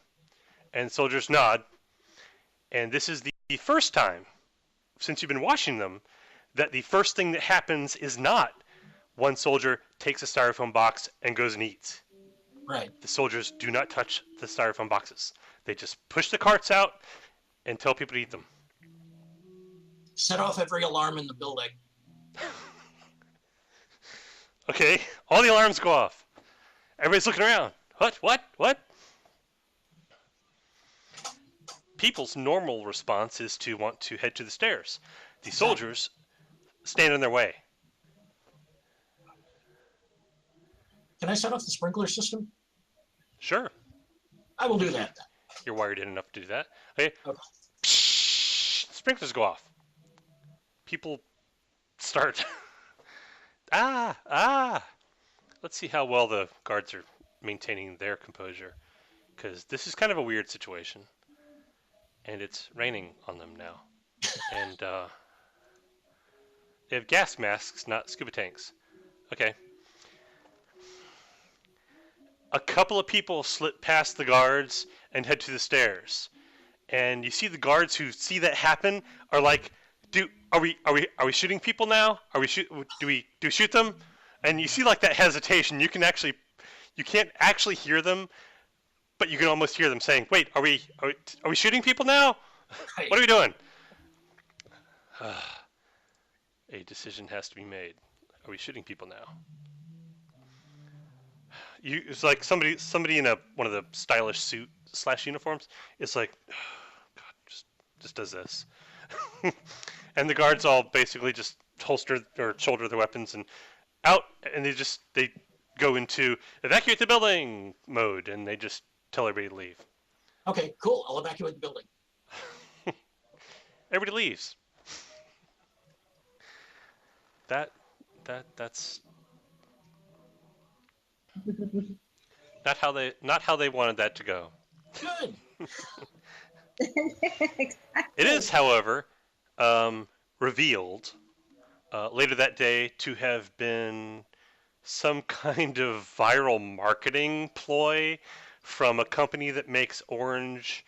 and soldiers nod. And this is the first time since you've been watching them that the first thing that happens is not one soldier takes a styrofoam box and goes and eats. Right. The soldiers do not touch the styrofoam boxes. They just push the carts out and tell people to eat them. Set off every alarm in the building. Okay, all the alarms go off. Everybody's looking around. What? People's normal response is to want to head to the stairs. The soldiers stand in their way. Can I set off the sprinkler system? Sure, I will do that then. you're wired in enough to do that. Okay. Okay. Sprinklers go off. People start. Let's see how well the guards are maintaining their composure, because this is kind of a weird situation, and it's raining on them now, and they have gas masks, not scuba tanks. Okay. A couple of people slip past the guards and head to the stairs, and you see the guards who see that happen are like, Are we shooting people now? Do we shoot them? And you see like that hesitation. You can't actually hear them, but you can almost hear them saying, "Wait, are we shooting people now? Right. What are we doing?" A decision has to be made. Are we shooting people now? It's like somebody in one of the stylish suit / uniforms. It's like, God, just does this. And the guards all basically just holster or shoulder their weapons and out, and they go into evacuate the building mode, and they just tell everybody to leave. Okay, cool. I'll evacuate the building. Everybody leaves. That's not how they wanted that to go. Good. It is, however, revealed later that day to have been some kind of viral marketing ploy from a company that makes orange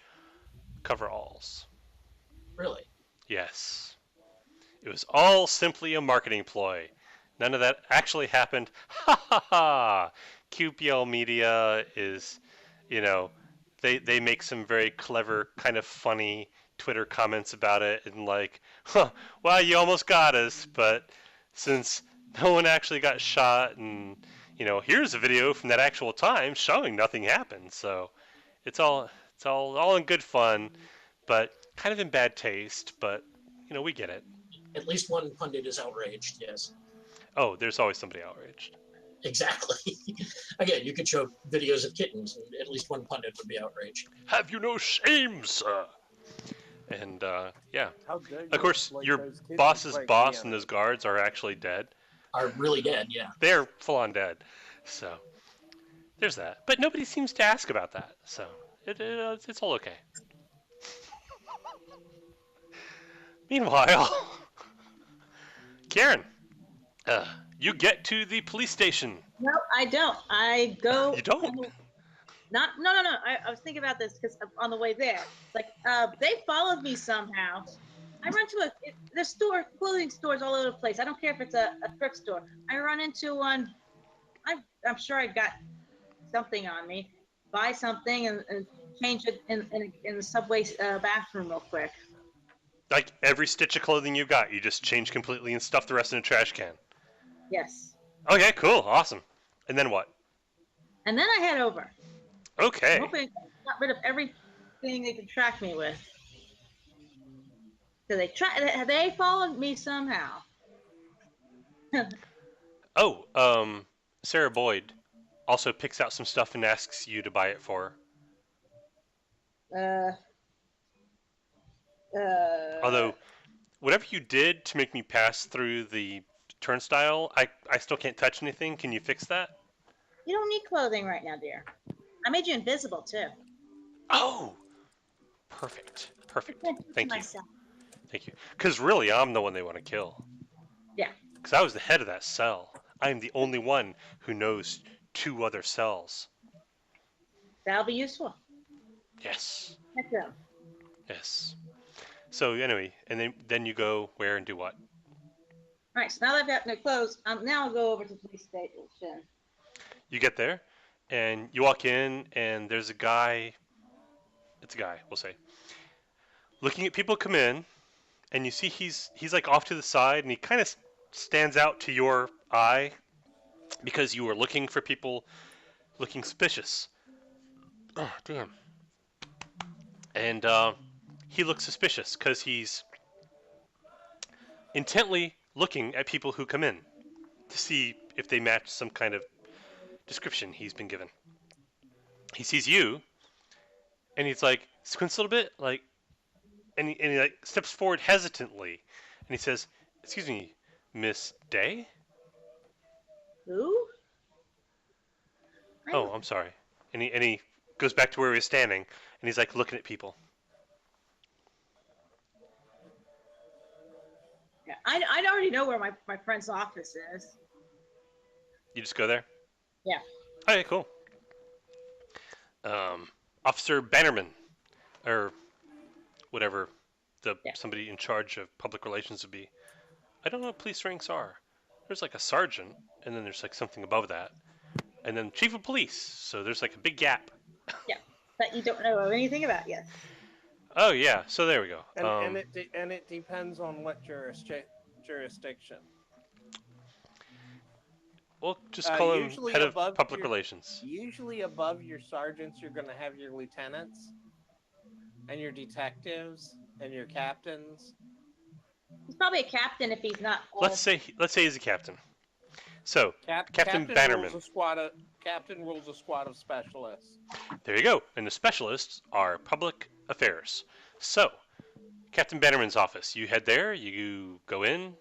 coveralls. Really? Yes. It was all simply a marketing ploy. None of that actually happened. Ha ha ha! QPL Media is, they make some very clever, kind of funny Twitter comments about it, and like, huh, well, you almost got us, but since no one actually got shot, and here's a video from that actual time showing nothing happened. So it's all in good fun, but kind of in bad taste. But we get it. At least one pundit is outraged, yes. Oh, there's always somebody outraged. Exactly. Again, you could show videos of kittens, and at least one pundit would be outraged. Have you no shame, sir? And yeah, How dare you of course, like your those kids boss's play boss piano. and those guards are actually dead. Are really dead, yeah. They're full on dead. So there's that. But nobody seems to ask about that. So it's all okay. Meanwhile, Karen, you get to the police station. No, I don't. I go. You don't? No. I was thinking about this because on the way there, it's like they followed me somehow. I run to there's clothing stores all over the place. I don't care if it's a thrift store. I run into one. I'm sure I got something on me. Buy something and change it in the subway bathroom real quick. Like every stitch of clothing you got, you just change completely and stuff the rest in a trash can. Yes. Okay, cool, awesome. And then what? And then I head over. Okay. I'm hoping I got rid of everything they could track me with. So they followed me somehow. Oh, Sarah Boyd also picks out some stuff and asks you to buy it for her. Although, whatever you did to make me pass through the turnstile, I still can't touch anything. Can you fix that? You don't need clothing right now, dear. I made you invisible too. Oh, perfect. Thank you. Myself. Thank you. Because really, I'm the one they want to kill. Yeah. Because I was the head of that cell. I am the only one who knows 2 other cells. That'll be useful. Yes. Heck yeah. Yes. So anyway, and then you go where and do what? All right. So now that I've got my clothes, now I'll go over to the police station. You get there, and you walk in, and there's a guy. It's a guy, we'll say, looking at people come in, and you see he's like off to the side, and he kind of stands out to your eye because you were looking for people looking suspicious. Oh, damn. And he looks suspicious because he's intently looking at people who come in to see if they match some kind of description he's been given. He sees you, and he's like squints a little bit, like, and he like steps forward hesitantly, and he says, "Excuse me, Miss Day?" Who? Oh, I'm sorry. And he goes back to where he was standing, and he's like looking at people. Yeah, I already know where my friend's office is. You just go there? Yeah. Okay, cool. Officer Bannerman, or whatever somebody in charge of public relations would be. I don't know what police ranks are. There's like a sergeant, and then there's like something above that, and then chief of police. So there's like a big gap. Yeah, that you don't know anything about. Yes. Oh yeah, so there we go. And it depends on what jurisdiction. We'll just call him usually head of above public your- relations. Usually above your sergeants, you're going to have your lieutenants and your detectives and your captains He's probably a captain if he's not. Let's say he's a captain. So, Captain Bannerman. Captain rules a squad of specialists. There you go. And the specialists are public affairs. So, Captain Bannerman's office. You head there. You go in.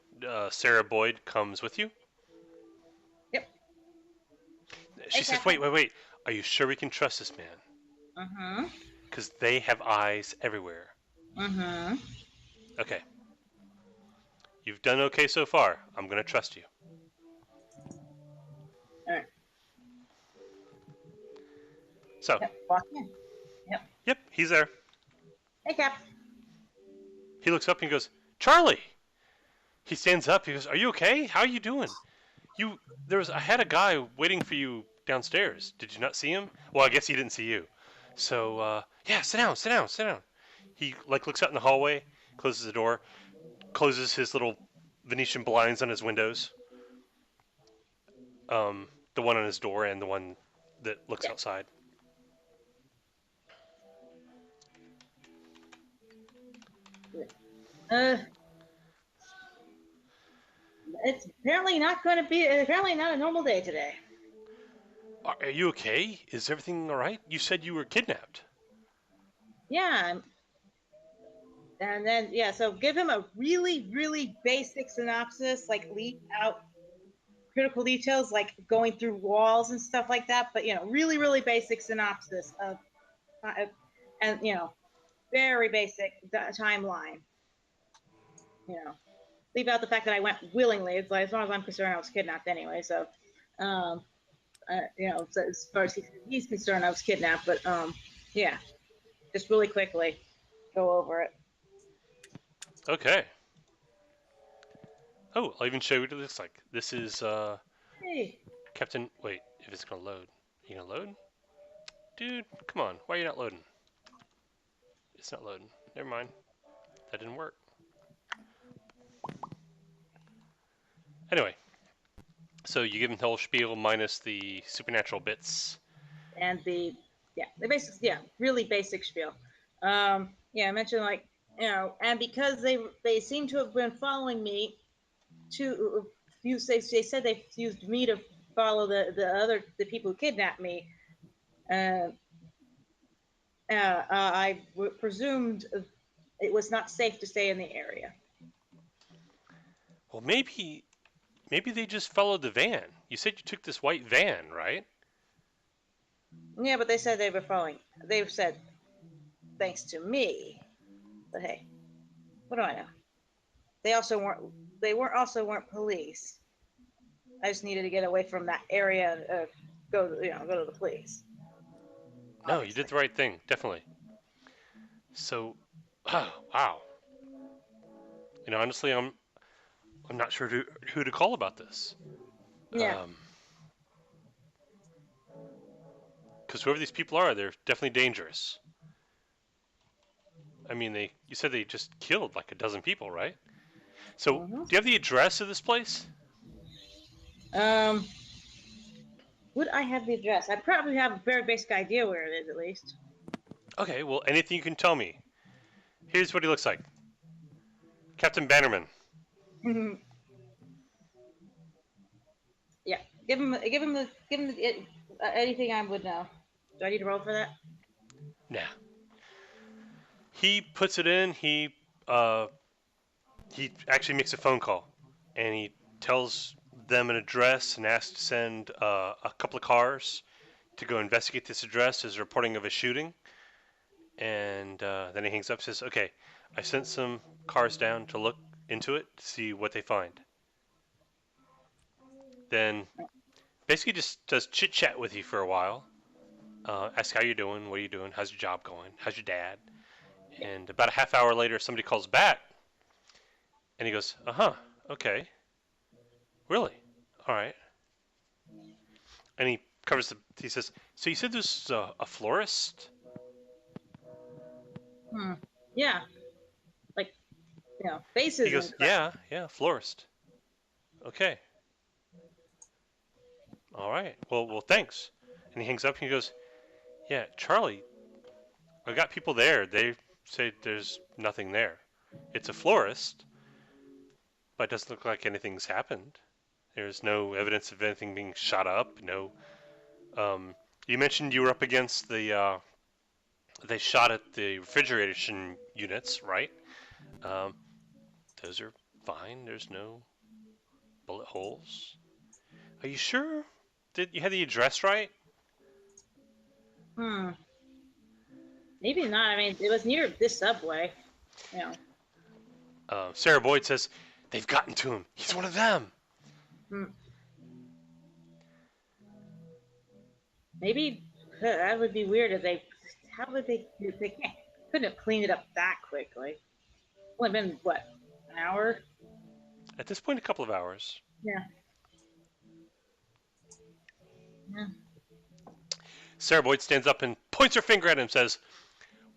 Sarah Boyd comes with you. Yep. She says, wait. Are you sure we can trust this man? Uh-huh. Because they have eyes everywhere. Uh-huh. Okay. You've done okay so far. I'm going to trust you. All right. So. Yep. Walk in. Yep, he's there. Hey, Cap. He looks up and he goes, Charlie! He stands up. He goes, are you okay? How are you doing? I had a guy waiting for you downstairs. Did you not see him? Well, I guess he didn't see you. So, yeah, sit down. He, looks out in the hallway, closes the door, closes his little Venetian blinds on his windows. The one on his door and the one that looks outside. It's apparently not a normal day today. Are you okay? Is everything all right? You said you were kidnapped. Yeah. And then, so give him a really, really basic synopsis, leave out critical details, like going through walls and stuff like that. But, really, really basic synopsis of, and, very basic timeline. Leave out the fact that I went willingly. It's like, as far as I'm concerned, I was kidnapped anyway. So, so as far as he's concerned, I was kidnapped. But, just really quickly go over it. Okay. Oh, I'll even show you what it looks like. This is, Hey. Captain... Wait, if it's going to load. You going to load? Dude, come on. Why are you not loading? It's not loading. Never mind. That didn't work. Anyway. So you give him the whole spiel minus the supernatural bits. And the basic, really basic spiel. I mentioned and because they seem to have been following me they said they used me to follow the people who kidnapped me. I presumed it was not safe to stay in the area. Well, maybe they just followed the van. You said you took this white van, right? Yeah, but they said they were following. They said thanks to me. But hey, what do I know? They weren't police. I just needed to get away from that area and go to the police. No, you did the right thing, definitely. So, wow. Honestly, I'm not sure who to call about this. Yeah. Because whoever these people are, they're definitely dangerous. I mean, you said they just killed like a dozen people, right? So, do you have the address of this place? Would I have the address? I probably have a very basic idea where it is, at least. Okay, well, anything you can tell me. Here's what he looks like. Captain Bannerman. Yeah, give him anything I would know. Do I need to roll for that? Nah. He puts it in. He actually makes a phone call, and he tells them an address and asks to send a couple of cars to go investigate this address as reporting of a shooting. And then he hangs up and says, okay, I sent some cars down to look into it to see what they find. Then basically just does chit chat with you for a while. Ask how you're doing, what are you doing, how's your job going, how's your dad? And about a half hour later, somebody calls back, and he goes, okay, really, all right. And he says, so you said this was a florist? Yeah. Faces. He goes, yeah, florist. Okay. All right. Well, thanks. And he hangs up and he goes, yeah, Charlie, I got people there. They say there's nothing there. It's a florist, but it doesn't look like anything's happened. There's no evidence of anything being shot up. No. You mentioned you were up against the. They shot at the refrigeration units, right? Those are fine. There's no bullet holes. Are you sure? Did you have the address right? Maybe not. I mean, it was near this subway. You know. Sarah Boyd says they've gotten to him. He's one of them. Maybe that would be weird if they. How would they couldn't have cleaned it up that quickly. Would have been what, an hour? At this point, a couple of hours. Yeah. Sarah Boyd stands up and points her finger at him and says,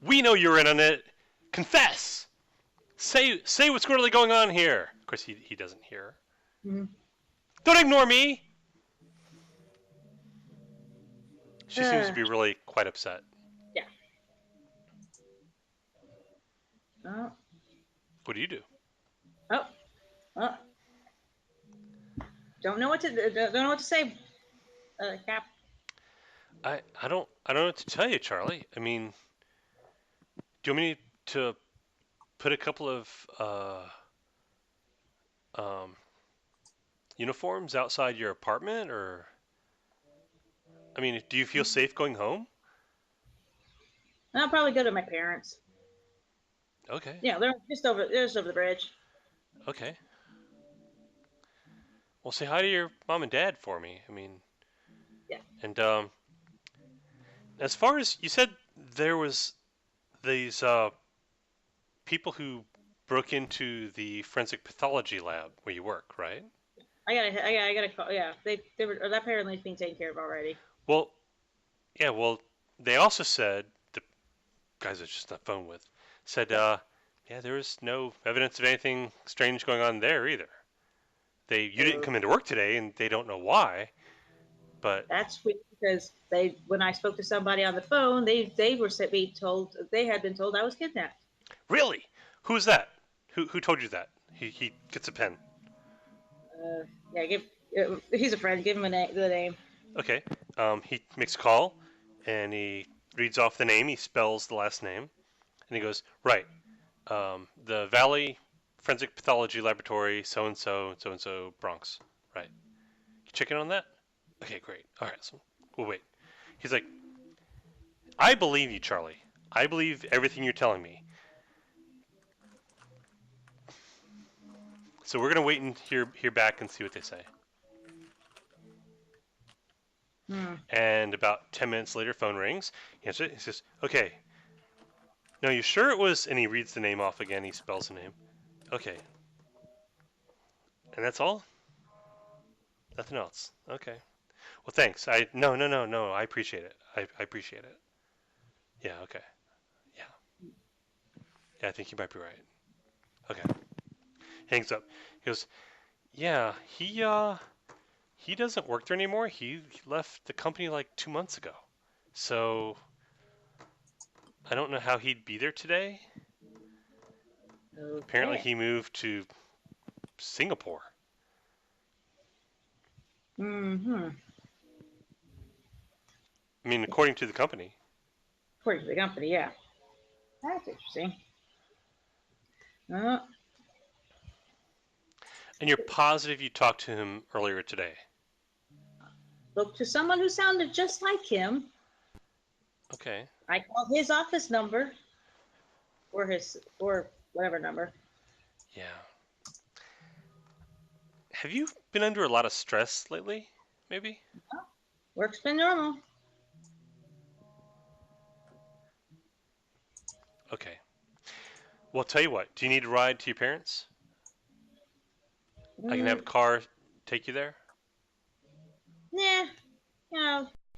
"We know you're in on it. Confess. Say what's really going on here." Of course, he doesn't hear. Don't ignore me. She seems to be really quite upset. Yeah. Oh. What do you do? Oh. Don't know what to say, Cap. I don't know what to tell you, Charlie. I mean, do you want me to put a couple of uniforms outside your apartment, or? I mean, do you feel safe going home? I'll probably go to my parents. Okay. Yeah, they're just over the bridge. Okay. Well, say hi to your mom and dad for me. I mean. Yeah. And as far as you said, there was these people who broke into the forensic pathology lab where you work, right? I gotta call. Yeah, they were apparently being taken care of already. Well, yeah. Well, they also said the guys I was just on the phone with said, yeah, there was no evidence of anything strange going on there either. You didn't come into work today, and they don't know why. But that's weird because when I spoke to somebody on the phone, they had been told I was kidnapped. Really? Who's that? Who told you that? He gets a pen. Yeah, he's a friend. Give him the name. Okay. He makes a call, and he reads off the name. He spells the last name, and he goes, right. The Valley Forensic Pathology Laboratory, so and so, Bronx. Right. You check in on that? Okay, great. All right, so we'll wait. He's like, I believe you, Charlie. I believe everything you're telling me. So we're gonna wait and hear back and see what they say. And about 10 minutes later, phone rings. He answers it. He says, "Okay. No, you sure it was?" And he reads the name off again. He spells the name. Okay. And that's all? Nothing else. Okay. Well, thanks. No. I appreciate it. I appreciate it. Yeah. Okay. Yeah. Yeah, I think you might be right. Okay. Hangs up. He goes, "Yeah, he doesn't work there anymore. He left the company like 2 months ago. So I don't know how he'd be there today. Okay. Apparently he moved to Singapore." Mm-hmm. I mean, according to the company. According to the company, yeah. That's interesting. And you're positive you talked to him earlier today? Spoke to someone who sounded just like him. Okay. I called his office number, or whatever number. Yeah. Have you been under a lot of stress lately, maybe? Work's been normal. Okay. Well, tell you what. Do you need a ride to your parents? I can have a car take you there. Yeah,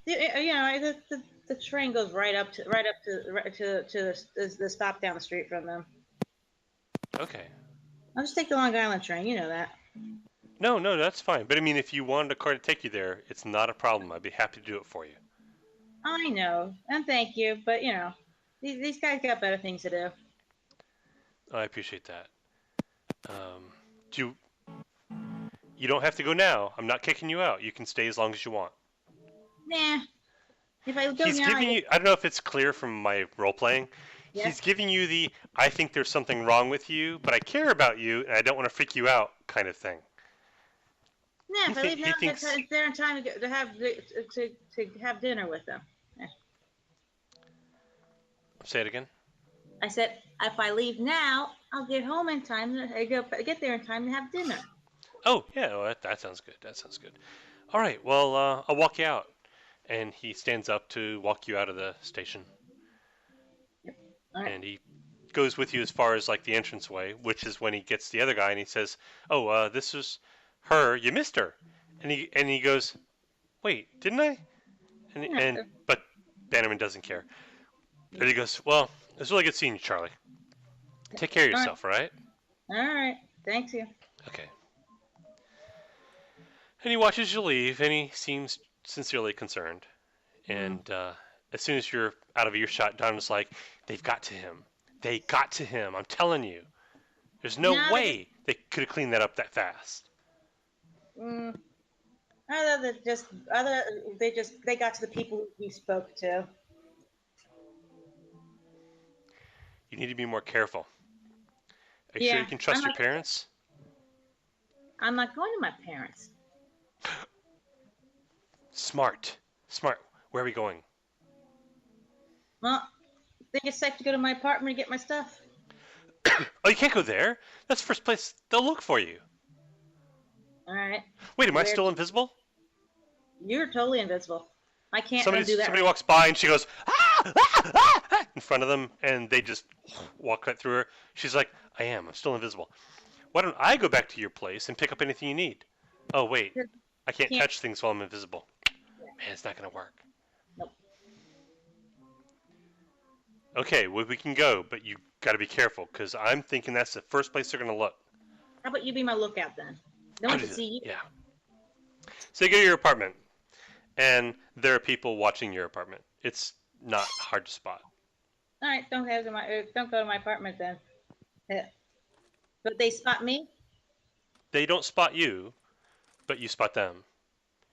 the train goes right up to the stop down the street from them. Okay. I'll just take the Long Island train. You know that. No, that's fine. But I mean, if you wanted a car to take you there, it's not a problem. I'd be happy to do it for you. I know, and thank you, but these guys got better things to do. I appreciate that. You don't have to go now. I'm not kicking you out. You can stay as long as you want. Nah. If I go He's now, giving you, I don't know if it's clear from my role playing. Yeah. He's giving you the, I think there's something wrong with you, but I care about you and I don't want to freak you out kind of thing. Nah, if I leave he now, thinks- it's there in time to have dinner with them. Say it again. I said, if I leave now, I'll get home in time. I get there in time to have dinner. Oh, yeah, well, that sounds good. That sounds good. All right, well, I'll walk you out. And he stands up to walk you out of the station. All right. And he goes with you as far as like the entranceway, which is when he gets the other guy and he says, "Oh, this is her. You missed her." And he goes, "Wait, didn't I?" But Bannerman doesn't care. And he goes, "Well, it's really good seeing you, Charlie. Take care of yourself, all right?" All right. Thanks you. Okay. And he watches you leave, and he seems sincerely concerned. And as soon as you're out of earshot, Donna's like, "They've got to him. They got to him. I'm telling you. There's no way they could have cleaned that up that fast." They got to the people he spoke to. You need to be more careful. Are you sure you can trust your parents? I'm not going to my parents. Smart. Where are we going? Well, I think it's safe to go to my apartment and get my stuff. Oh, you can't go there. That's the first place they'll look for you. All right. Wait, am I still invisible? You're totally invisible. I can't do that. Somebody walks by and she goes, "Ah, ah, ah, ah," in front of them, and they just walk right through her. She's like, I'm still invisible. Why don't I go back to your place and pick up anything you need? Oh, wait. I can't touch things while I'm invisible. Man, it's not going to work. Nope. Okay, well, we can go, but you got to be careful, because I'm thinking that's the first place they're going to look. How about you be my lookout then? No one can see you. Yeah. So you go to your apartment, and there are people watching your apartment. It's not hard to spot. All right, don't go to my apartment then. Yeah. But they spot me? They don't spot you, but you spot them.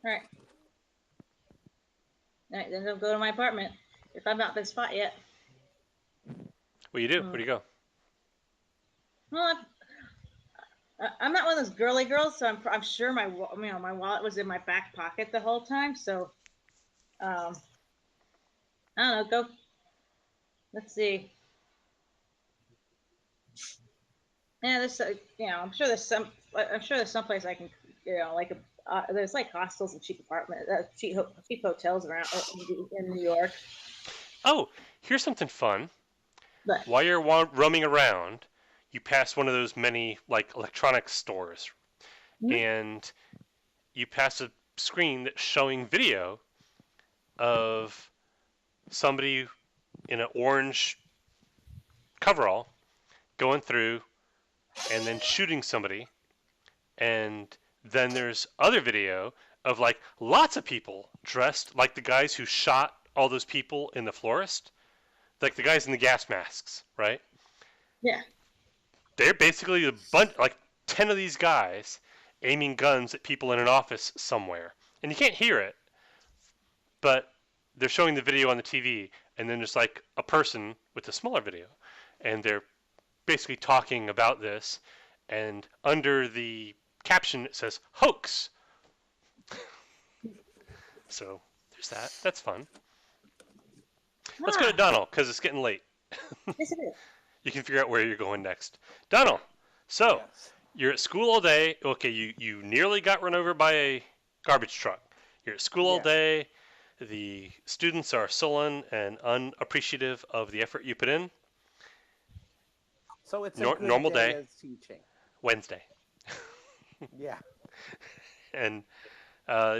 All right. All right, then don't go to my apartment if I've not been spot yet. What do you do? Where do you go? Well, I'm not one of those girly girls, so I'm sure my wallet was in my back pocket the whole time. So, I don't know. Go. Let's see. Yeah, I'm sure there's some place I can, there's like hostels and cheap cheap hotels around in New York. Oh, here's something fun. But, while you're roaming around, you pass one of those many like electronics stores, and you pass a screen that's showing video of somebody in an orange coverall going through and then shooting somebody, and then there's other video of like lots of people dressed like the guys who shot all those people in The Florist, like the guys in the gas masks, right? Yeah. They're basically a bunch, like 10 of these guys aiming guns at people in an office somewhere. And you can't hear it, but they're showing the video on the TV, and then there's like a person with a smaller video, and they're basically talking about this, and under the caption it says, "Hoax." So there's that. That's fun. Let's go to Donald, because it's getting late. Yes, it is. You can figure out where you're going next. Donald, so you're at school all day. Okay, you nearly got run over by a garbage truck. You're at school all day. The students are sullen and unappreciative of the effort you put in. So it's a good normal day. of teaching. Wednesday. Yeah. And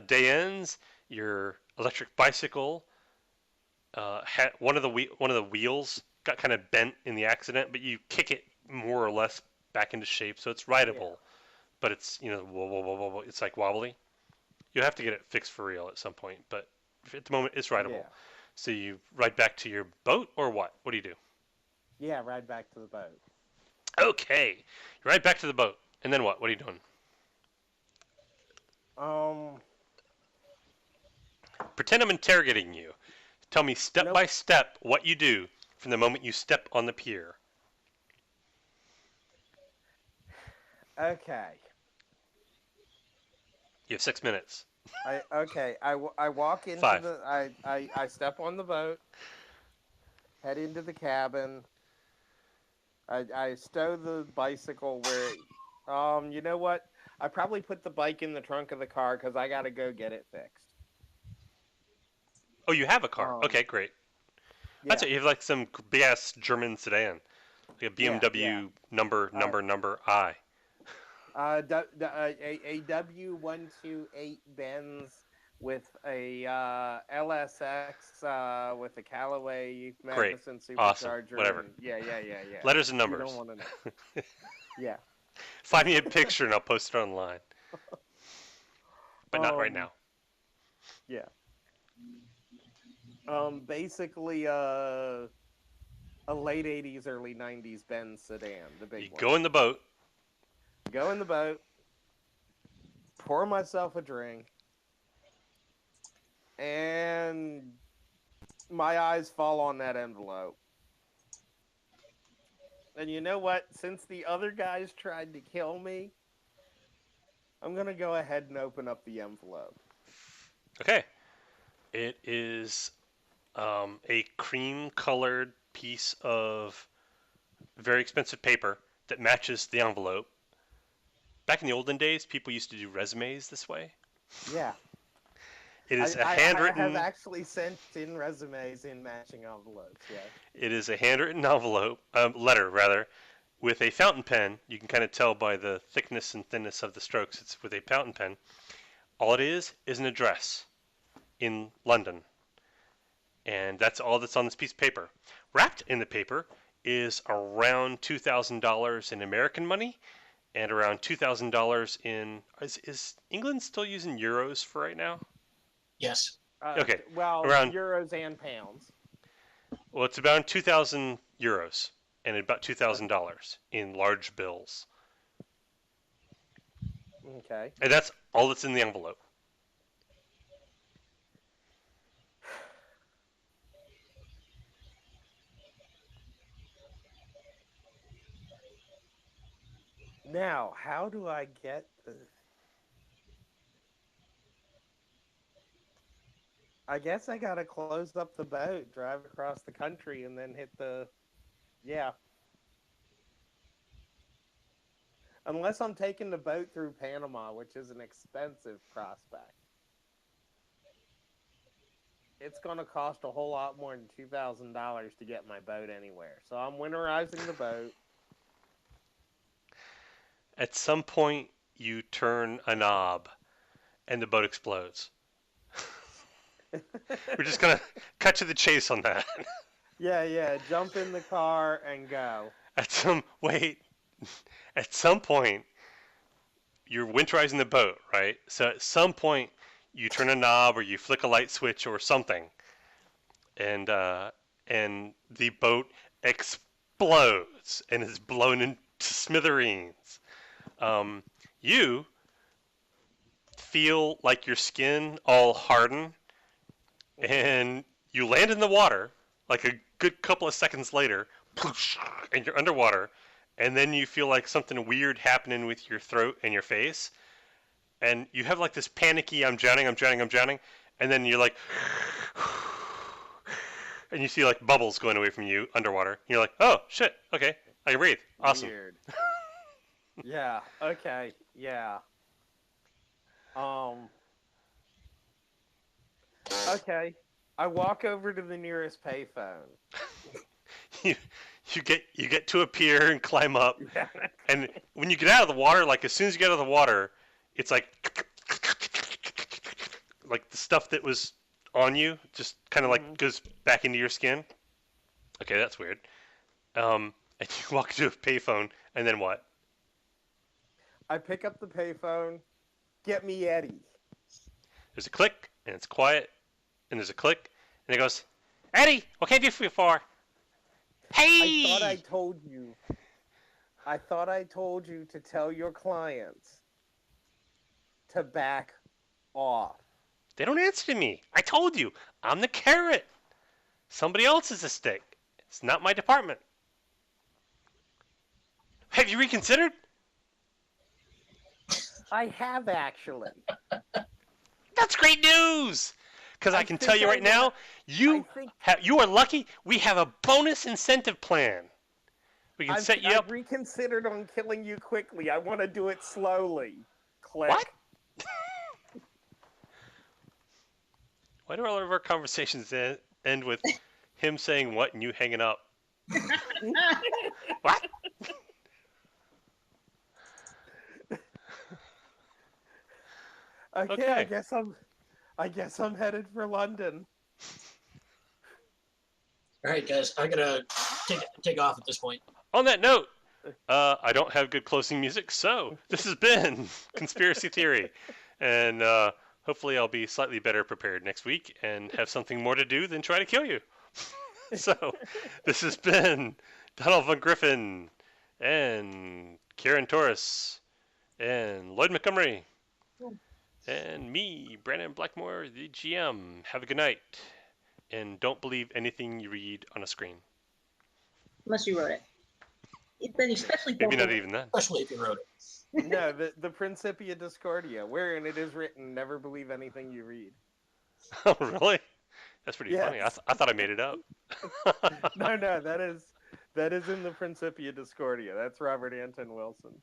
day ends. Your electric bicycle had one of the wheels got kind of bent in the accident, but you kick it more or less back into shape, so it's rideable. But it's it's like wobbly. You have to get it fixed for real at some point, but at the moment it's rideable. Yeah. So you ride back to your boat, or what? What do you do? Yeah, ride back to the boat. Okay, you ride back to the boat, and then what? What are you doing? Um, Pretend I'm interrogating you. Tell me step Nope. by step what you do from the moment you step on the pier. okay. You have 6 minutes. I walk into 5. the I step on the boat, head into the cabin. I stow the bicycle where you know what? I probably put the bike in the trunk of the car because I gotta go get it fixed. Oh, you have a car. Um, Okay, great. Yeah, That's it. You have like some big ass German sedan, like a Yeah, BMW number I. a W128 Benz with a LSX with a Callaway Great. Magnuson Awesome. supercharger. Whatever. And yeah. Letters and You numbers. don't want to know. Yeah. Find me a picture and I'll post it online. But not right Um, now. Yeah. Basically, a late '80s, early '90s Benz sedan, the big You one. go in the boat. Go in the boat, pour myself a drink, and my eyes fall on that envelope. And you know what? Since the other guys tried to kill me, I'm gonna go ahead and open up the envelope. Okay. It is a cream-colored piece of very expensive paper that matches the envelope. Back in the olden days, people used to do resumes this way. Yeah. It is I a handwritten. I have actually sent in resumes in matching envelopes. Yeah. It is a handwritten envelope, letter rather, with a fountain pen. You can kind of tell by the thickness and thinness of the strokes. It's with a fountain pen. All it is an address in London, and that's all that's on this piece of paper. Wrapped in the paper is around $2,000 in American money, and around $2,000 in. Is England still using euros for right now? Yes. Okay, Well, around- euros and pounds. Well, it's about 2,000 euros and about $2,000 in large bills. Okay. And that's all that's in the envelope. Now, how do I get the... I guess I gotta close up the boat, drive across the country, and then hit the... Yeah. Unless I'm taking the boat through Panama, which is an expensive prospect. It's gonna cost a whole lot more than $2,000 to get my boat anywhere. So I'm winterizing the boat. At some point, you turn a knob and the boat explodes. We're just going to cut to the chase on that. Yeah. Jump in the car and go. At some point, you're winterizing the boat, right? So at some point, you turn a knob or you flick a light switch or something, and the boat explodes and is blown into smithereens. You feel like your skin all harden, and you land in the water like a good couple of seconds later, and you're underwater, and then you feel like something weird happening with your throat and your face, and you have like this panicky, I'm drowning, and then you're like, and you see like bubbles going away from you underwater, and you're like, oh shit, okay, I can breathe, awesome. Weird. Yeah, okay, yeah. Okay. I walk over to the nearest payphone. You get to a pier and climb up, Yeah. and when you get out of the water, like as soon as you get out of the water, it's like the stuff that was on you just kind of like goes back into your skin. Okay, that's weird. And you walk to a payphone, and then what? I pick up the payphone. Get me Eddie. There's a click, and it's quiet, and there's a click, and it goes, Eddie, what can I do for you for? Hey! I thought I told you to tell your clients to back off. They don't answer to me. I told you, I'm the carrot. Somebody else is the stick. It's not my department. Have you reconsidered? I have actually. That's great news. Because I can tell you right now, you are lucky. We have a bonus incentive plan. We can set you up. I've reconsidered on killing you quickly. I want to do it slowly. Click. What? Why do all of our conversations end with him saying what and you hanging up? What? Okay, I guess I'm headed for London. All right, guys, I gotta take off at this point. On that note, I don't have good closing music, so this has been Conspiracy Theory, and hopefully I'll be slightly better prepared next week and have something more to do than try to kill you. So this has been Donald Von Griffin and Kieran Torres and Lloyd Montgomery. And me, Brandon Blackmore, the GM. Have a good night. And don't believe anything you read on a screen. Unless you wrote it. Then especially don't Maybe not even that. Especially if you wrote it. No, the Principia Discordia, wherein it is written, never believe anything you read. Oh, really? That's pretty Yes. funny. I thought I made it up. No, that is in the Principia Discordia. That's Robert Anton Wilson.